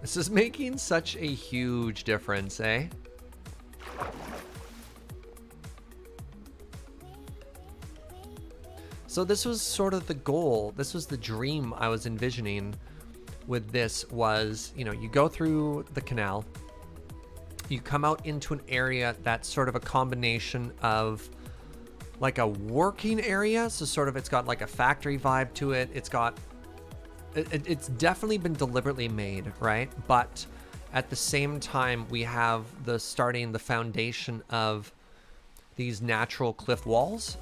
This is making such a huge difference, eh? So this was sort of the goal. This was the dream I was envisioning with this was, you know, you go through the canal, you come out into an area that's sort of a combination of like a working area. So sort of, it's got like a factory vibe to it. It's got, it's definitely been deliberately made, right? But at the same time, we have the foundation of these natural cliff walls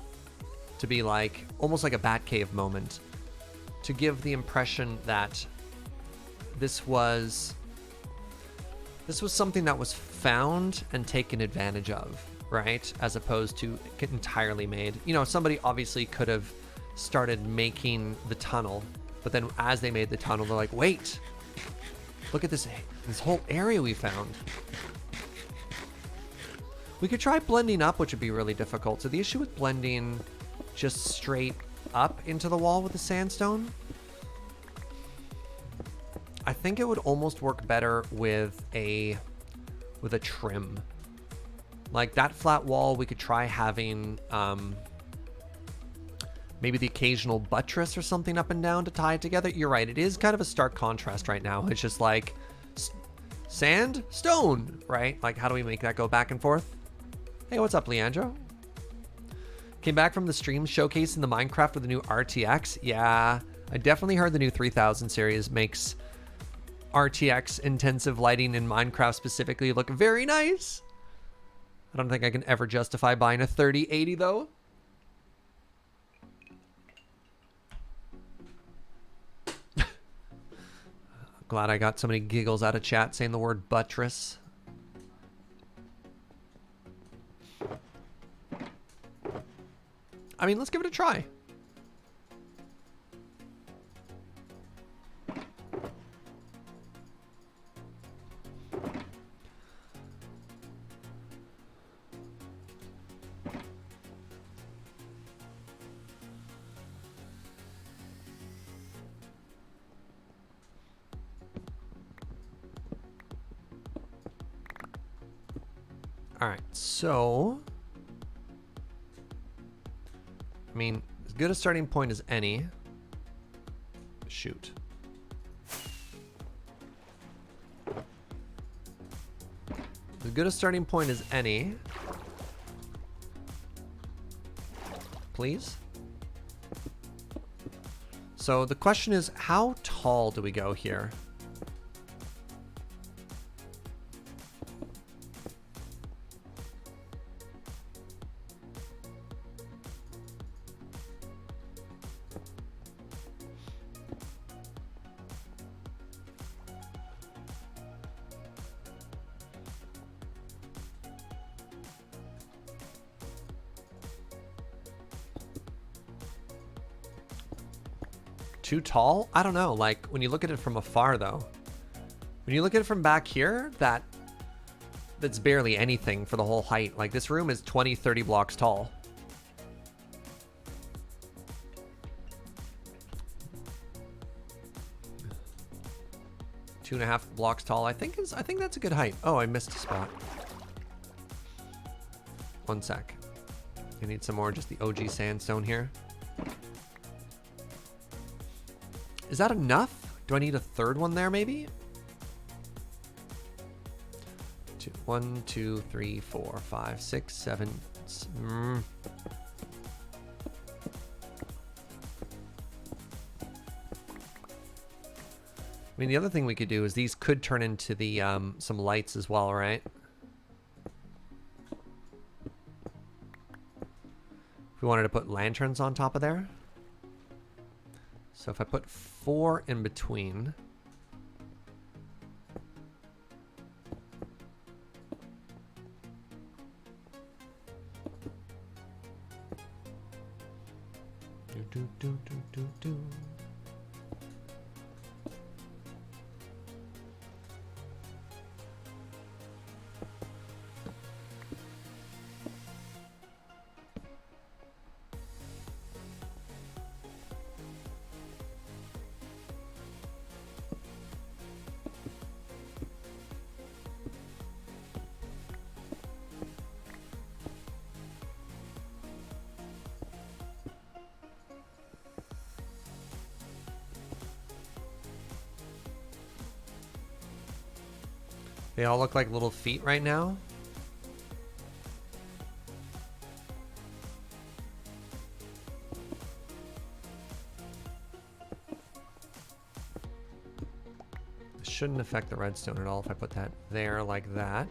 to be like, almost like a Batcave moment, to give the impression that this was something that was found and taken advantage of, right? As opposed to entirely made. You know, somebody obviously could have started making the tunnel, but then as they made the tunnel, they're like, wait, look at this whole area we found. We could try blending up, which would be really difficult. So the issue with blending just straight up into the wall with the sandstone, I think it would almost work better with a trim. Like that flat wall, we could try having maybe the occasional buttress or something up and down to tie it together. You're right, it is kind of a stark contrast right now. It's just like sand, stone, right? Like how do we make that go back and forth? Hey, what's up, Leandro? Came back from the stream showcasing the Minecraft with the new RTX. Yeah, I definitely heard the new 3000 series makes RTX intensive lighting in Minecraft specifically look very nice. I don't think I can ever justify buying a 3080 though. Glad I got so many giggles out of chat saying the word buttress. I mean, let's give it a try. All right, so, I mean, as good a starting point as any. Shoot. As good a starting point as any. Please. So the question is, how tall do we go here? Too tall? I don't know. Like when you look at it from afar though, when you look at it from back here, that's barely anything for the whole height. Like this room is 20, 30 blocks tall. Two and a half blocks tall, I think that's a good height. Oh, I missed a spot. One sec. I need some more just the OG sandstone here. Is that enough? Do I need a third one there, maybe? 1, 2, 3, 4, 5, 6, 7. I mean, the other thing we could do is these could turn into the some lights as well, right? If we wanted to put lanterns on top of there. So if I put 4 in between. Do. They all look like little feet right now. This shouldn't affect the redstone at all if I put that there like that.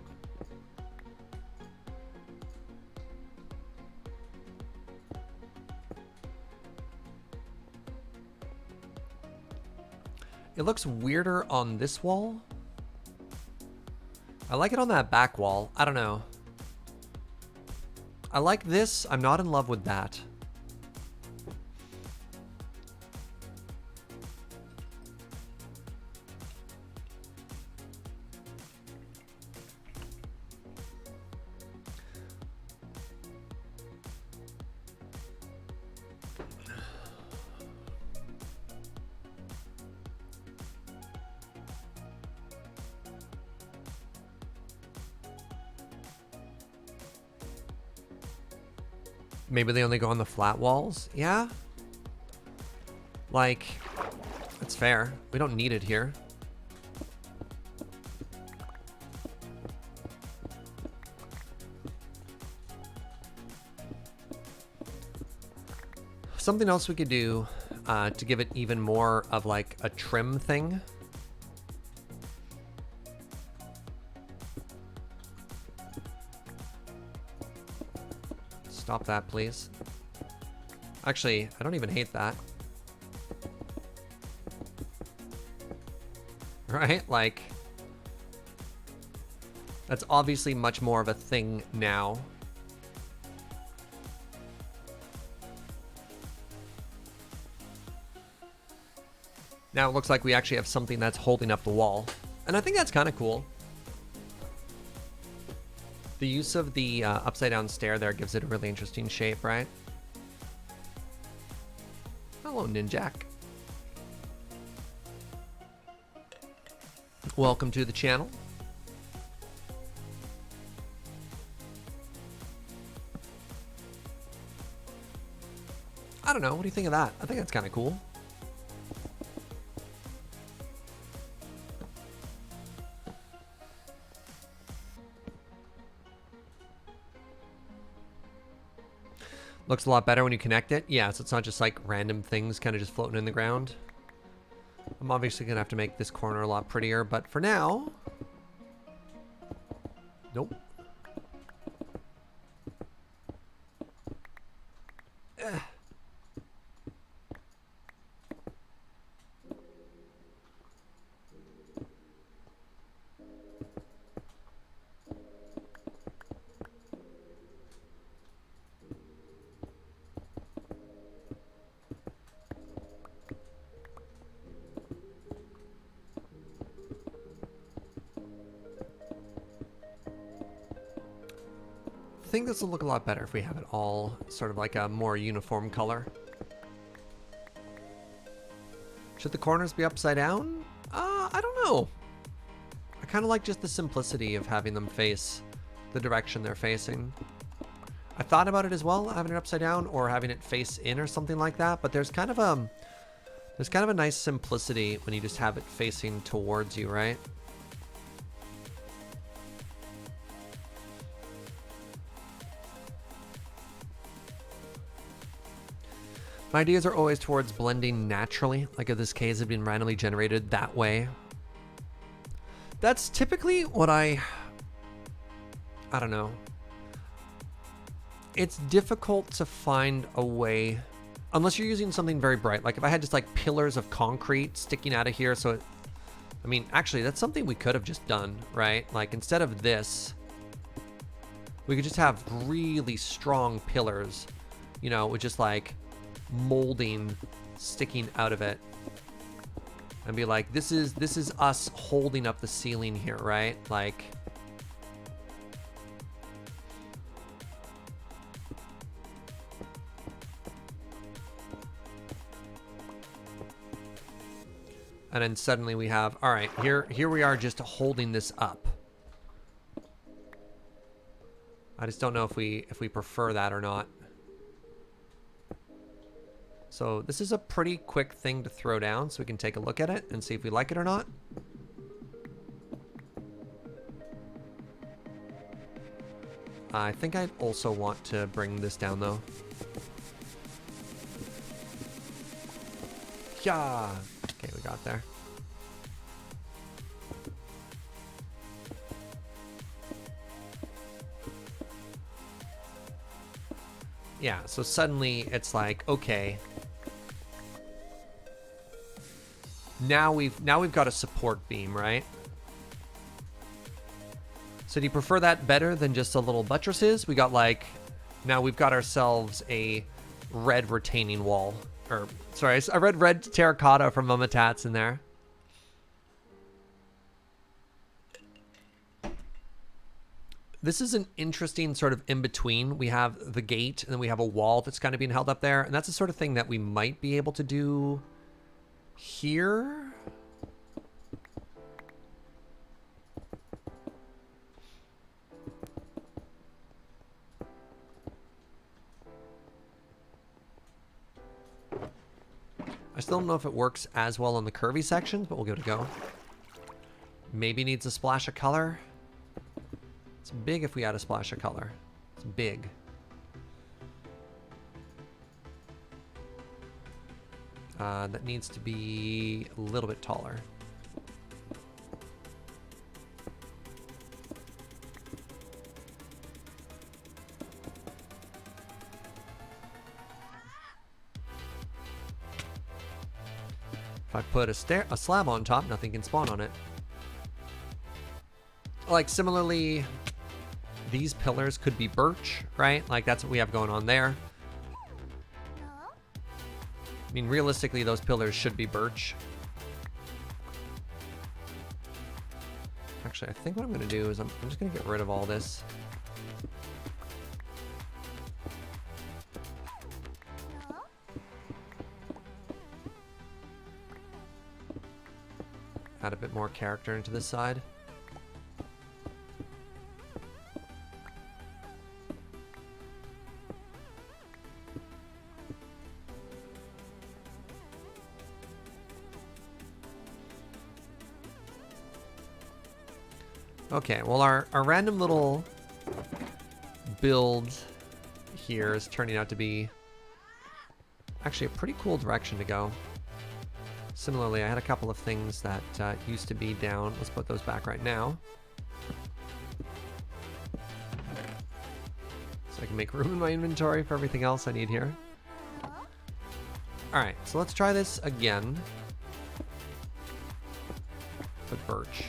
It looks weirder on this wall. I like it on that back wall. I don't know. I like this. I'm not in love with that. Maybe they only go on the flat walls? Yeah? Like, that's fair. We don't need it here. Something else we could do to give it even more of like a trim thing. Stop that, please. Actually, I don't even hate that. Right? Like, that's obviously much more of a thing now. Now it looks like we actually have something that's holding up the wall. And I think that's kind of cool. The use of the upside down stair there gives it a really interesting shape, right? Hello, Ninjak. Welcome to the channel. I don't know, what do you think of that? I think that's kind of cool. Looks a lot better when you connect it. Yeah, so it's not just like random things kind of just floating in the ground. I'm obviously going to have to make this corner a lot prettier, but for now... Nope. I think this will look a lot better if we have it all sort of like a more uniform color. Should the corners be upside down? I don't know. I kind of like just the simplicity of having them face the direction they're facing. I thought about it as well, having it upside down or having it face in or something like that, but there's kind of a nice simplicity when you just have it facing towards you, right? My ideas are always towards blending naturally, like if this case had been randomly generated that way. That's typically what I don't know. It's difficult to find a way, unless you're using something very bright. Like if I had just like pillars of concrete sticking out of here, so it, I mean, actually that's something we could have just done, right? Like instead of this, we could just have really strong pillars, you know, with just like molding sticking out of it and be like, this is us holding up the ceiling here, right? Like, and then suddenly we have, all right, here we are just holding this up. I just don't know if we prefer that or not. So this is a pretty quick thing to throw down so we can take a look at it and see if we like it or not. I think I also want to bring this down though. Yeah. Okay, we got there. Yeah, so suddenly it's like, okay. Now we've got a support beam, right? So do you prefer that better than just a little buttresses? We got like, now we've got ourselves a red retaining wall. Or, sorry, I read red terracotta from Mama Tats in there. This is an interesting sort of in-between. We have the gate, and then we have a wall that's kind of being held up there. And that's the sort of thing that we might be able to do here. I still don't know if it works as well on the curvy sections, but we'll give it a go. Maybe needs a splash of color. It's big if we add a splash of color. It's big. That needs to be a little bit taller. If I put a slab on top, nothing can spawn on it. Like, similarly, these pillars could be birch, right? Like, that's what we have going on there. I mean, realistically, those pillars should be birch. Actually, I think what I'm going to do is I'm just going to get rid of all this. Add a bit more character into this side. Okay, well our random little build here is turning out to be actually a pretty cool direction to go. Similarly, I had a couple of things that used to be down. Let's put those back right now. So I can make room in my inventory for everything else I need here. Alright, so let's try this again. With birch.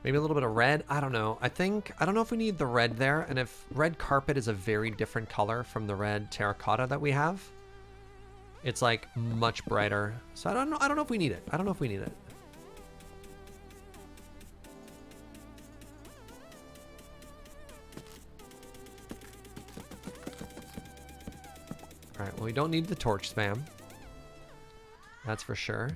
Maybe a little bit of red. I don't know. I don't know if we need the red there. And if red carpet is a very different color from the red terracotta that we have, it's like much brighter. So I don't know. I don't know if we need it. I don't know if we need it. All right. Well, we don't need the torch spam. That's for sure.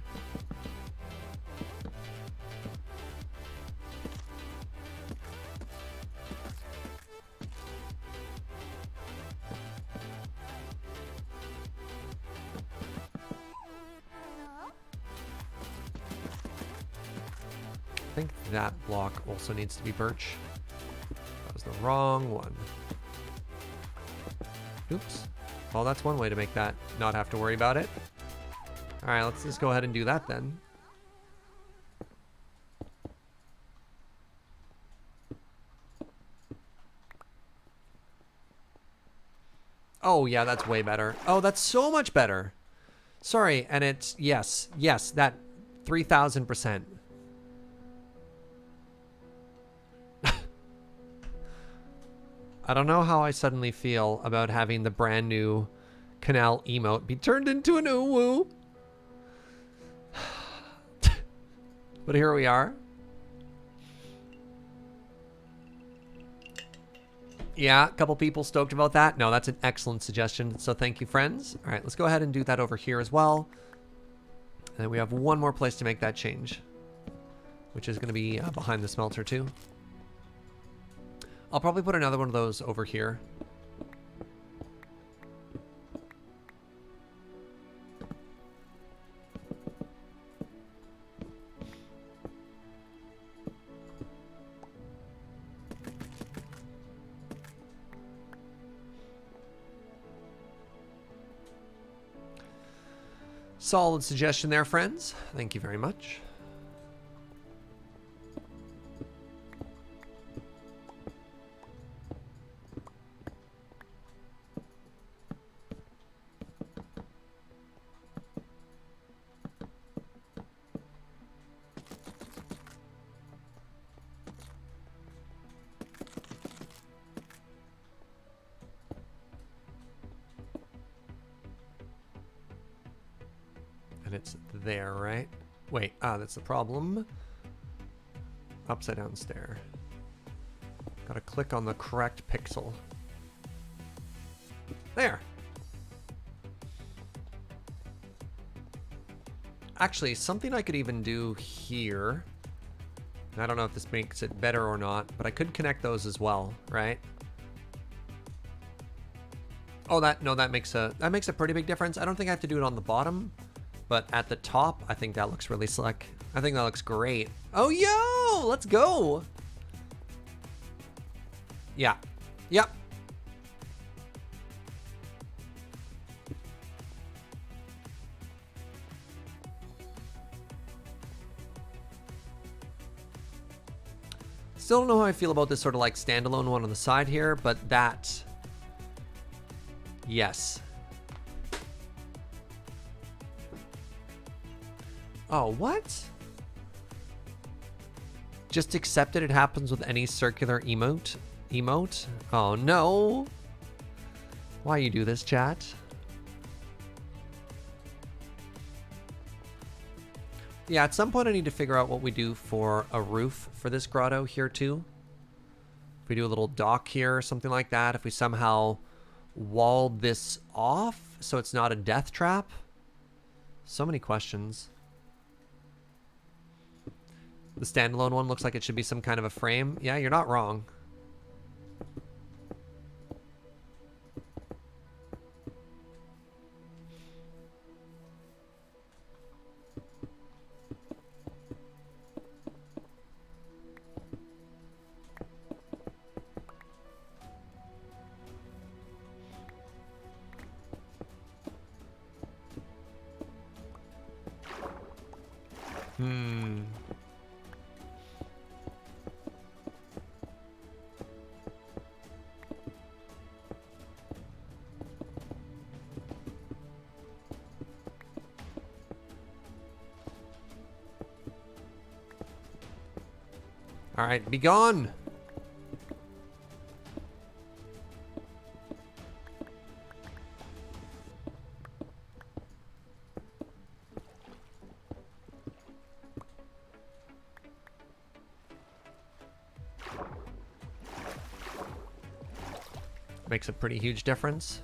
I think that block also needs to be birch. That was the wrong one. Oops. Well, that's one way to make that not have to worry about it. All right, let's just go ahead and do that then. Oh, yeah, that's way better. Oh, that's so much better. Sorry, and it's, yes, that 3,000%. I don't know how I suddenly feel about having the brand new Canal emote be turned into an uwu. But here we are. Yeah, a couple people stoked about that. No, that's an excellent suggestion. So thank you, friends. All right, let's go ahead and do that over here as well. And then we have one more place to make that change, which is going to be behind the smelter too. I'll probably put another one of those over here. Solid suggestion there, friends. Thank you very much. And it's there, right? Wait, that's the problem. Upside down stair. Gotta click on the correct pixel. There. Actually, something I could even do here. I don't know if this makes it better or not, but I could connect those as well, right? Oh, that makes a pretty big difference. I don't think I have to do it on the bottom, but at the top, I think that looks really slick. I think that looks great. Oh, yo, let's go. Yeah. Yep. Still don't know how I feel about this sort of like standalone one on the side here, but that, yes. Oh, what? Just accept it. It happens with any circular emote. Oh no. Why you do this, chat? Yeah, at some point I need to figure out what we do for a roof for this grotto here too. If we do a little dock here or something like that, if we somehow wall this off so it's not a death trap. So many questions. The standalone one looks like it should be some kind of a frame. Yeah, you're not wrong. All right, be gone. Makes a pretty huge difference.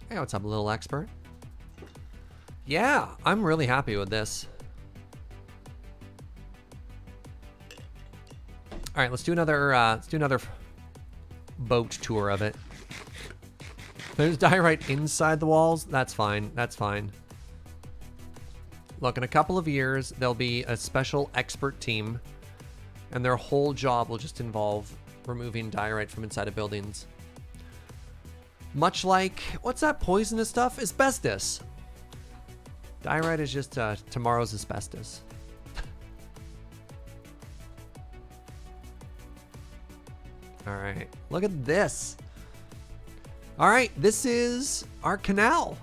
Hey, what's up, little expert? Yeah, I'm really happy with this. All right, let's do another boat tour of it. There's diorite inside the walls. That's fine. That's fine. Look, in a couple of years, there'll be a special expert team, and their whole job will just involve removing diorite from inside of buildings. Much like, what's that poisonous stuff? Asbestos. Diorite is just tomorrow's asbestos. All right, look at this. All right, this is our canal,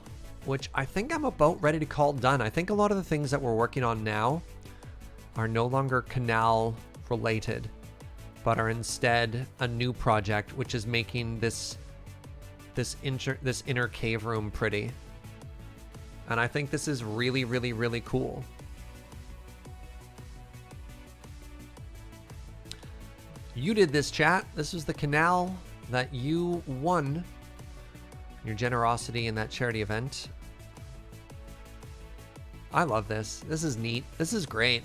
which I think I'm about ready to call done. I think a lot of the things that we're working on now are no longer canal related, but are instead a new project, which is making this inner cave room pretty. And I think this is really, really, really cool. You did this, chat. This was the canal that you won your generosity in that charity event. I love this. This is neat. This is great.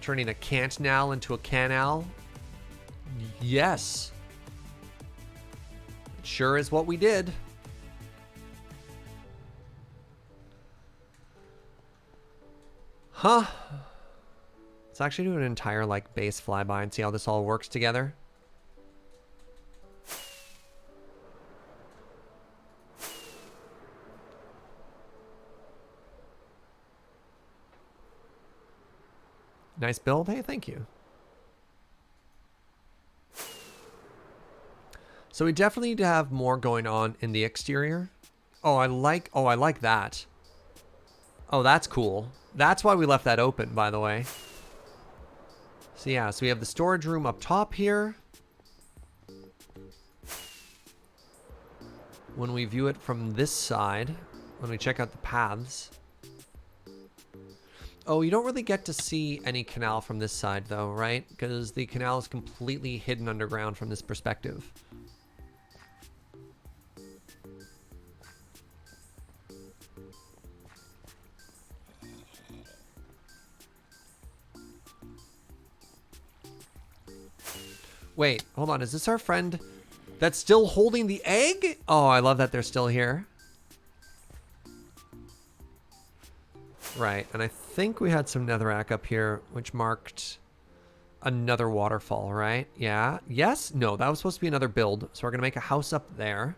Turning a canal into a canal. Yes. It sure is what we did. Huh. Let's actually do an entire like base flyby and see how this all works together. Nice build. Hey, thank you. So we definitely need to have more going on in the exterior. Oh, I like that. Oh, that's cool. That's why we left that open, by the way. So yeah, so we have the storage room up top here. When we view it from this side, when we check out the paths. Oh, you don't really get to see any canal from this side, though, right? Because the canal is completely hidden underground from this perspective. Wait, hold on. Is this our friend that's still holding the egg? Oh, I love that they're still here. Right, and I think we had some netherrack up here, which marked another waterfall, right? Yeah. Yes? No, that was supposed to be another build. So we're going to make a house up there.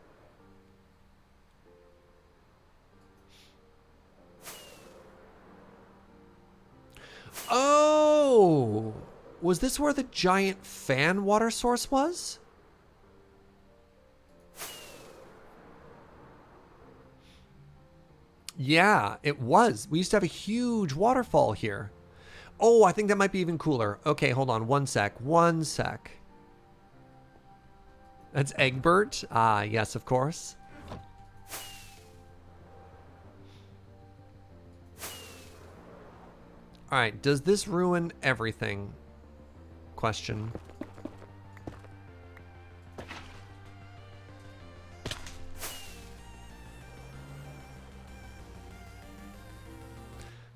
Oh! Was this where the giant fan water source was? Yeah, it was. We used to have a huge waterfall here. Oh, I think that might be even cooler. Okay, hold on. One sec. One sec. That's Egbert. Ah, yes, of course. All right, does this ruin everything? Question.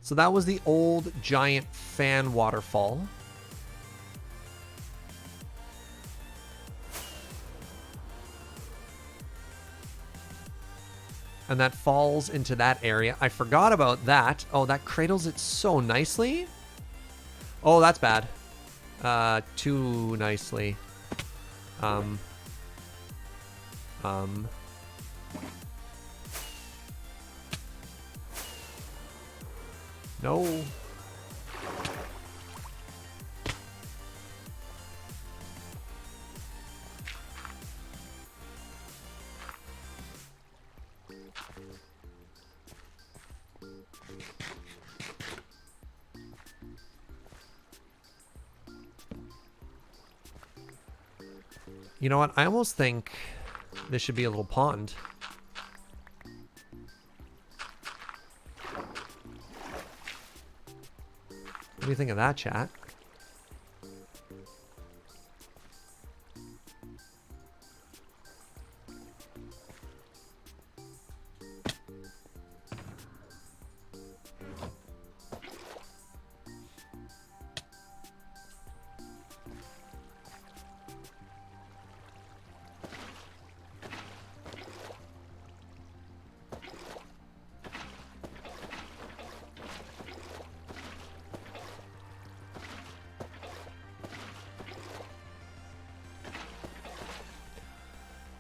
So that was the old giant fan waterfall. And that falls into that area. I forgot about that. Oh, that cradles it so nicely. Oh, that's bad. Too nicely. No. You know what? I almost think this should be a little pond. What do you think of that, chat?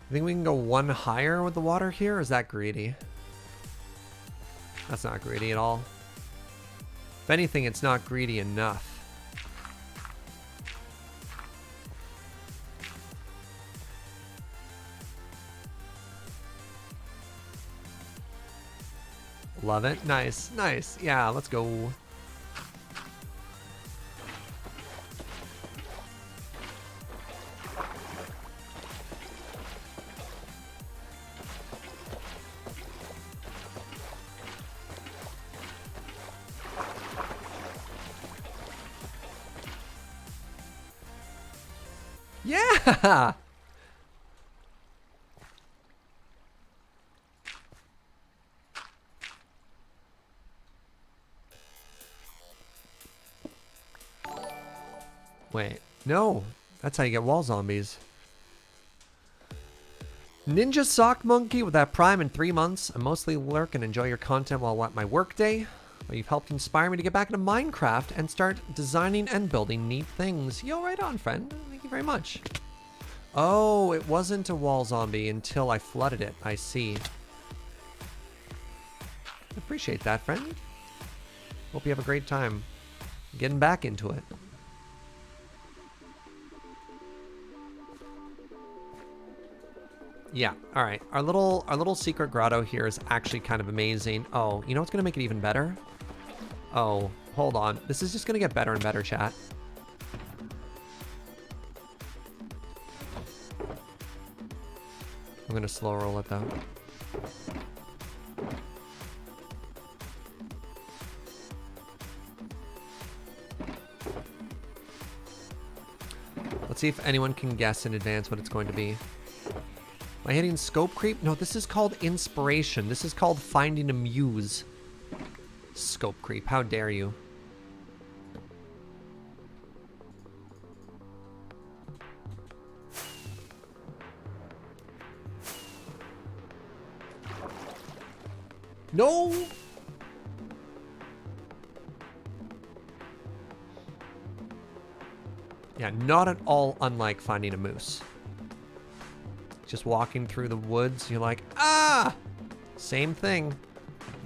I think we can go one higher with the water here, or is that greedy? That's not greedy at all. If anything, it's not greedy enough. Love it. Nice, nice. Yeah, let's go. Yeah! Wait, no. That's how you get wall zombies. Ninja Sock Monkey with that Prime in 3 months. I mostly lurk and enjoy your content while at my work day. But you've helped inspire me to get back into Minecraft and start designing and building neat things. Yo, right on, friend. Thank you very much. Oh, it wasn't a wall zombie until I flooded it. I see. Appreciate that, friend. Hope you have a great time getting back into it. Yeah, all right. Our little secret grotto here is actually kind of amazing. Oh, you know what's gonna make it even better? Oh, hold on. This is just gonna get better and better, chat. I'm gonna slow roll it though. Let's see if anyone can guess in advance what it's going to be. Am I hitting scope creep? No, this is called inspiration. This is called finding a muse. Scope creep, how dare you? No! Yeah, not at all unlike finding a moose. Just walking through the woods, you're like, ah! Same thing.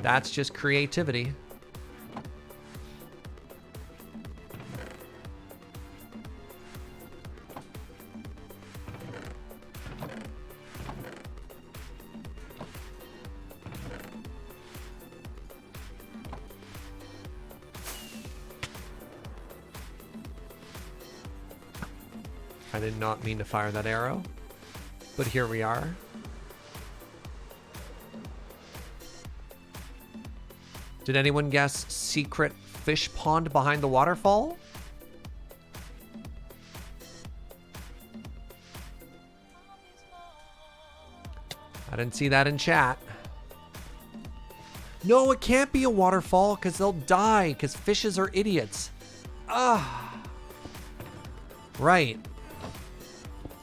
That's just creativity. I did not mean to fire that arrow, but here we are. Did anyone guess secret fish pond behind the waterfall? I didn't see that in chat. No, it can't be a waterfall because they'll die because fishes are idiots. Ah. Right.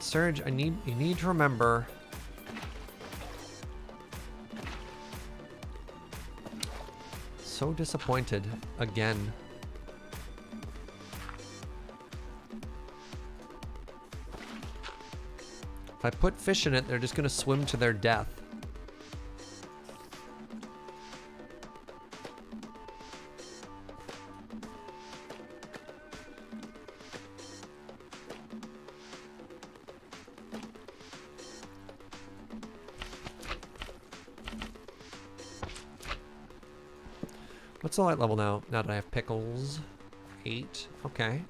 Surge, you need to remember. So disappointed again. If I put fish in it, they're just gonna swim to their death. What's the light level now? Now that I have pickles. 8. Okay.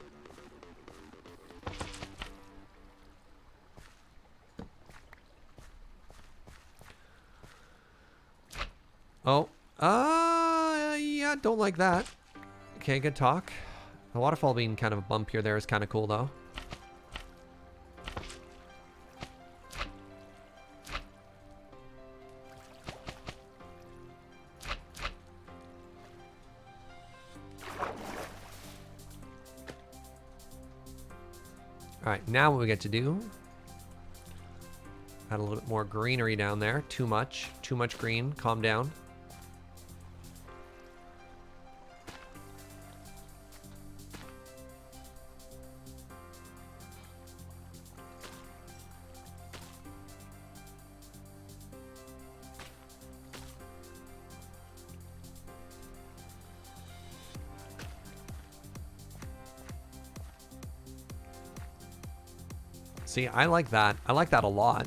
Oh. Yeah, don't like that. Okay, good talk. The waterfall being kind of a bumpier there is kind of cool, though. Alright, now what we get to do, add a little bit more greenery down there. Too much green. Calm down. See, I like that. I like that a lot.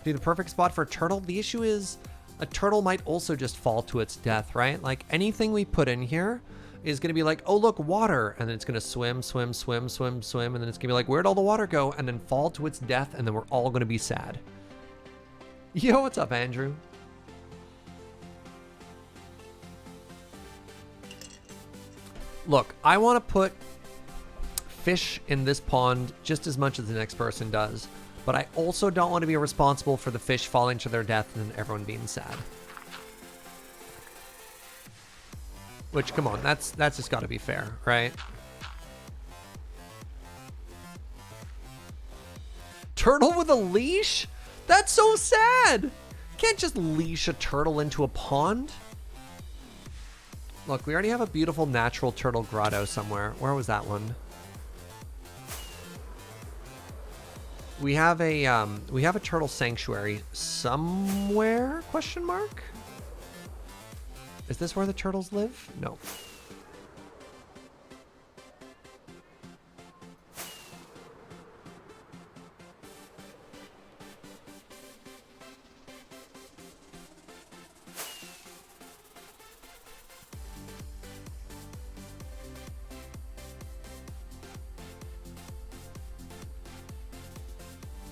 Be the perfect spot for a turtle. The issue is a turtle might also just fall to its death, right? Like anything we put in here is going to be like, oh, look, water. And then it's going to swim. And then it's going to be like, where'd all the water go? And then fall to its death. And then we're all going to be sad. Yo, what's up, Andrew? Look, I want to put fish in this pond just as much as the next person does, but I also don't want to be responsible for the fish falling to their death and everyone being sad. Which, come on, that's just got to be fair, right? Turtle with a leash? That's so sad. Can't just leash a turtle into a pond. Look, we already have a beautiful natural turtle grotto somewhere. Where was that one? We have a turtle sanctuary somewhere? Question mark? Is this where the turtles live? No.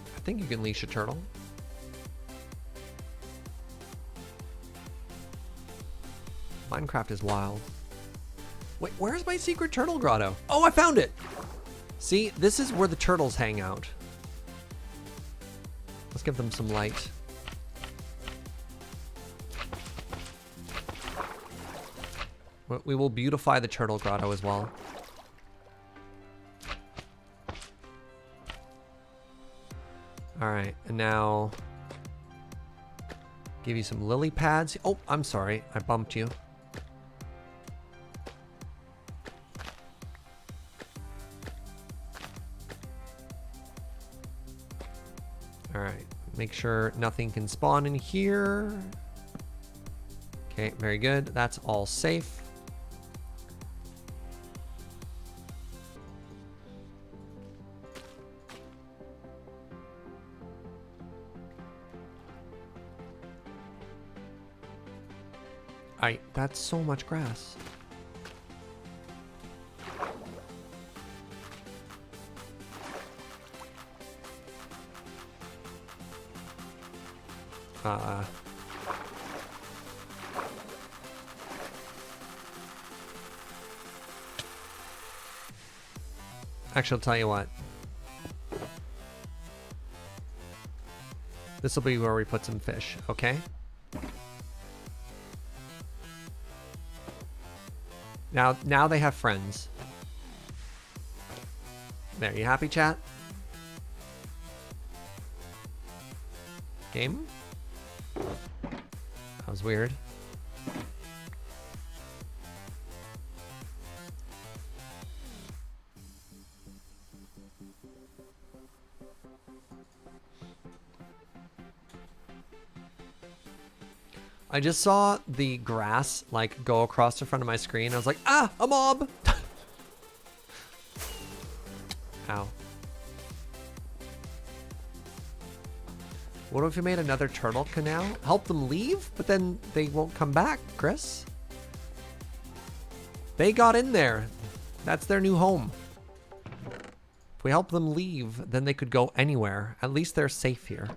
I think you can leash a turtle. Minecraft is wild. Wait, where's my secret turtle grotto? Oh, I found it! See, this is where the turtles hang out. Let's give them some light. We will beautify the turtle grotto as well. All right, and now give you some lily pads. Oh, I'm sorry, I bumped you. All right, make sure nothing can spawn in here. Okay, very good. That's all safe. That's so much grass. Actually, I'll tell you what. This will be where we put some fish, okay? Now they have friends. There, you happy, chat? Game? That was weird. I just saw the grass like go across the front of my screen. I was like, ah, a mob. Ow. What if we made another turtle canal? Help them leave, but then they won't come back, Chris. They got in there. That's their new home. If we help them leave, then they could go anywhere. At least they're safe here.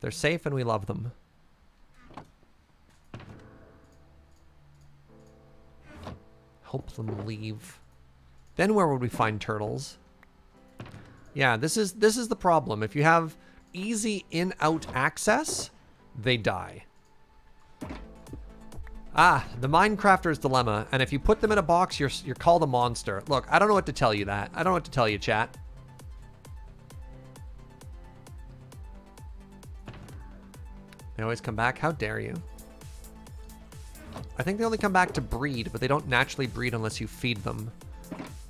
They're safe and we love them. Help them leave. Then where would we find turtles? Yeah, this is the problem. If you have easy in-out access, they die. Ah, the Minecrafter's dilemma. And if you put them in a box, you're called a monster. Look, I don't know what to tell you that. I don't know what to tell you, chat. They always come back. How dare you? I think they only come back to breed, but they don't naturally breed unless you feed them,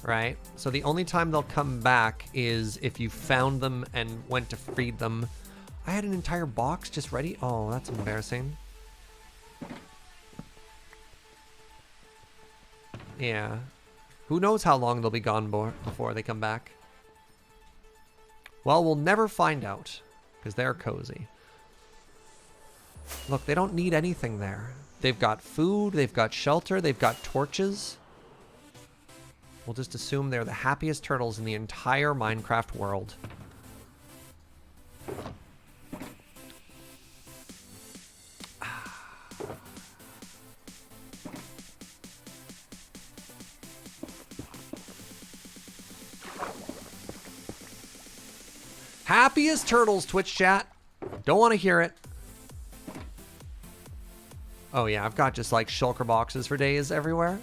right? So the only time they'll come back is if you found them and went to feed them. I had an entire box just ready. Oh, that's embarrassing. Yeah. Who knows how long they'll be gone before they come back? Well, we'll never find out because they're cozy. Look, they don't need anything there. They've got food, they've got shelter, they've got torches. We'll just assume they're the happiest turtles in the entire Minecraft world. Happiest turtles, Twitch chat. Don't want to hear it. Oh yeah, I've got just like shulker boxes for days everywhere.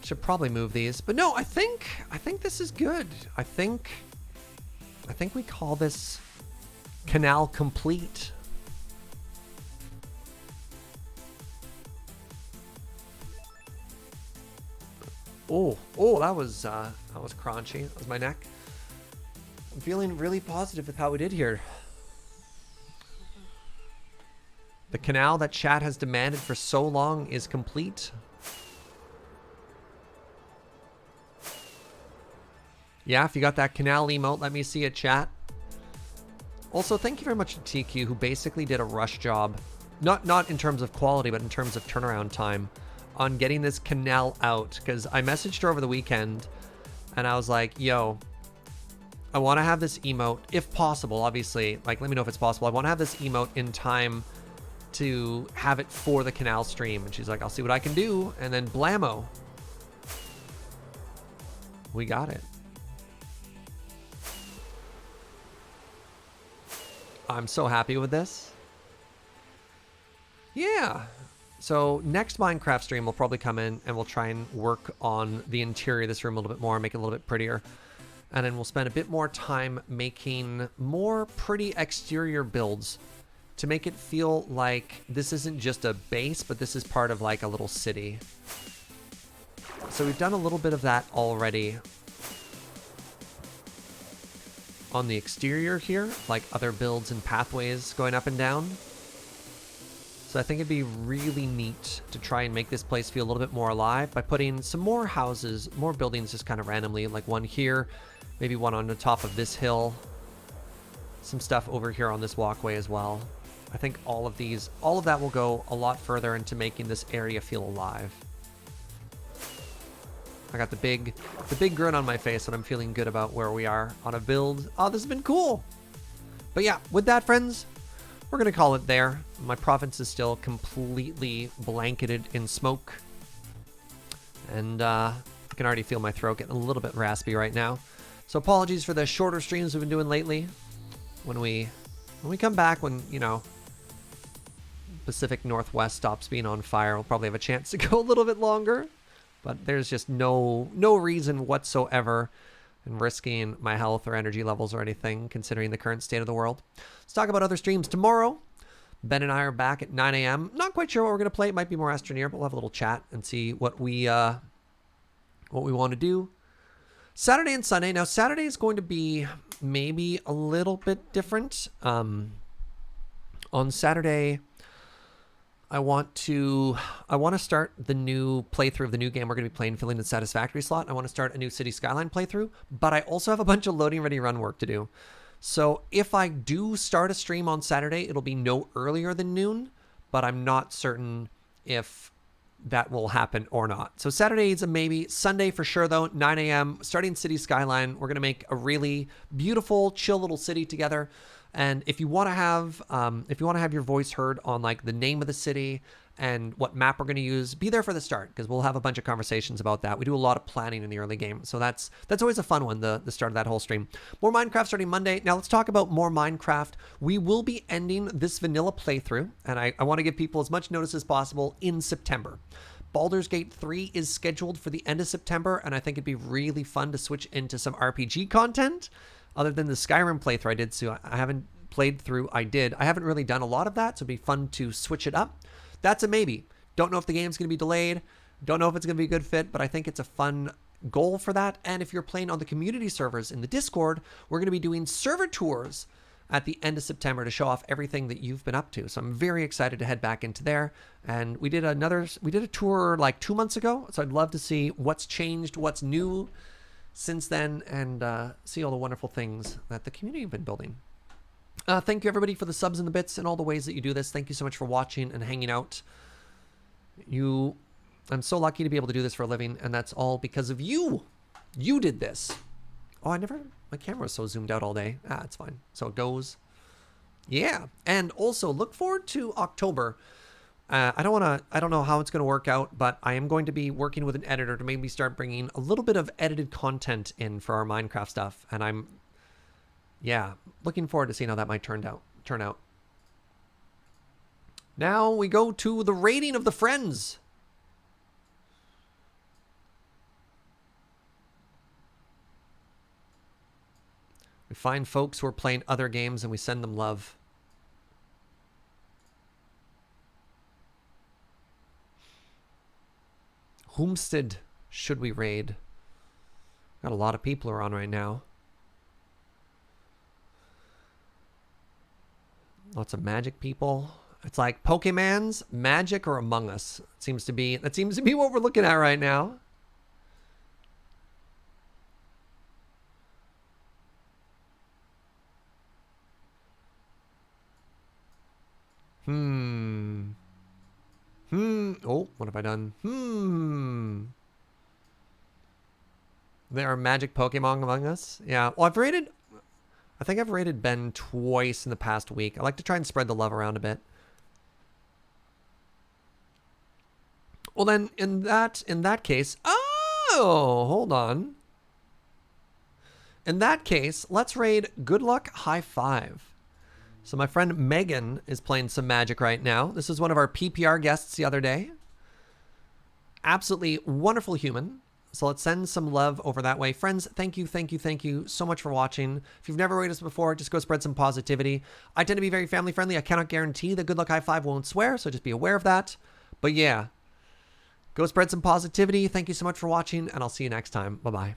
Should probably move these, but no, I think this is good. I think we call this canal complete. Oh, that was crunchy. That was my neck. I'm feeling really positive with how we did here. The canal that chat has demanded for so long is complete. Yeah, if you got that canal emote, let me see it, chat. Also, thank you very much to TQ, who basically did a rush job. Not in terms of quality, but in terms of turnaround time on getting this canal out. Because I messaged her over the weekend, and I was like, yo, I want to have this emote, if possible, obviously. Like, let me know if it's possible. I want to have this emote in time to have it for the canal stream. And she's like, I'll see what I can do. And then blammo. We got it. I'm so happy with this. Yeah. So next Minecraft stream, we'll probably come in and we'll try and work on the interior of this room a little bit more, make it a little bit prettier. And then we'll spend a bit more time making more pretty exterior builds to make it feel like this isn't just a base, but this is part of like a little city. So we've done a little bit of that already on the exterior here, like other builds and pathways going up and down. So I think it'd be really neat to try and make this place feel a little bit more alive by putting some more houses, more buildings just kind of randomly, like one here, maybe one on the top of this hill, some stuff over here on this walkway as well. I think all of that will go a lot further into making this area feel alive. I got the big grin on my face, and I'm feeling good about where we are on a build. Oh, this has been cool. But yeah, with that, friends, we're going to call it there. My province is still completely blanketed in smoke. And I can already feel my throat getting a little bit raspy right now. So apologies for the shorter streams we've been doing lately. When we come back, when, you know, Pacific Northwest stops being on fire, we'll probably have a chance to go a little bit longer. But there's just no reason whatsoever in risking my health or energy levels or anything, considering the current state of the world. Let's talk about other streams tomorrow. Ben and I are back at 9 a.m. Not quite sure what we're going to play. It might be more Astroneer, but we'll have a little chat and see what we want to do. Saturday and Sunday. Now, Saturday is going to be maybe a little bit different. On Saturday, I want to start the new playthrough of the new game we're going to be playing, Filling the Satisfactory slot. I want to start a new City Skyline playthrough, but I also have a bunch of loading ready run work to do. So if I do start a stream on Saturday, it'll be no earlier than noon, but I'm not certain if that will happen or not. So Saturday is a maybe. Sunday for sure though, 9 a.m. starting City Skyline. We're going to make a really beautiful, chill little city together. And if you want to have your voice heard on like the name of the city and what map we're going to use, be there for the start, because we'll have a bunch of conversations about that. We do a lot of planning in the early game, so that's always a fun one, the start of that whole stream. More Minecraft starting Monday. Now let's talk about more Minecraft. We will be ending this vanilla playthrough, and I want to give people as much notice as possible in September. Baldur's Gate 3 is scheduled for the end of September, and I think it'd be really fun to switch into some RPG content. Other than the Skyrim playthrough I did, so I haven't played through. I haven't really done a lot of that, so it'd be fun to switch it up. That's a maybe. Don't know if the game's going to be delayed. Don't know if it's going to be a good fit, but I think it's a fun goal for that. And if you're playing on the community servers in the Discord, we're going to be doing server tours at the end of September to show off everything that you've been up to. So I'm very excited to head back into there. And we did a tour like 2 months ago, so I'd love to see what's changed, what's new since then, and see all the wonderful things that the community have been building. Thank you everybody for the subs and the bits and all the ways that you do this. Thank you so much for watching and hanging out. I'm so lucky to be able to do this for a living, and that's all because of you. You did this. Oh, my camera was so zoomed out all day. It's fine. So it goes. Yeah. And also look forward to October. I don't know how it's going to work out, but I am going to be working with an editor to maybe start bringing a little bit of edited content in for our Minecraft stuff. And I'm looking forward to seeing how that might turn out. Now we go to the rating of the friends. We find folks who are playing other games and we send them love. Homestead should we raid? Got a lot of people who are on right now. Lots of magic people. It's like Pokemans, Magic, or Among Us. That seems to be what we're looking at right now. Oh, what have I done? There are magic Pokemon among us. Yeah. Well, I think I've rated Ben twice in the past week. I like to try and spread the love around a bit. Well, then in that case, oh, hold on. In that case, let's raid Good Luck High Five. So my friend Megan is playing some Magic right now. This is one of our PPR guests the other day. Absolutely wonderful human. So let's send some love over that way. Friends, thank you so much for watching. If you've never rated us before, just go spread some positivity. I tend to be very family friendly. I cannot guarantee that Good Luck High Five won't swear, so just be aware of that. But yeah, go spread some positivity. Thank you so much for watching, and I'll see you next time. Bye-bye.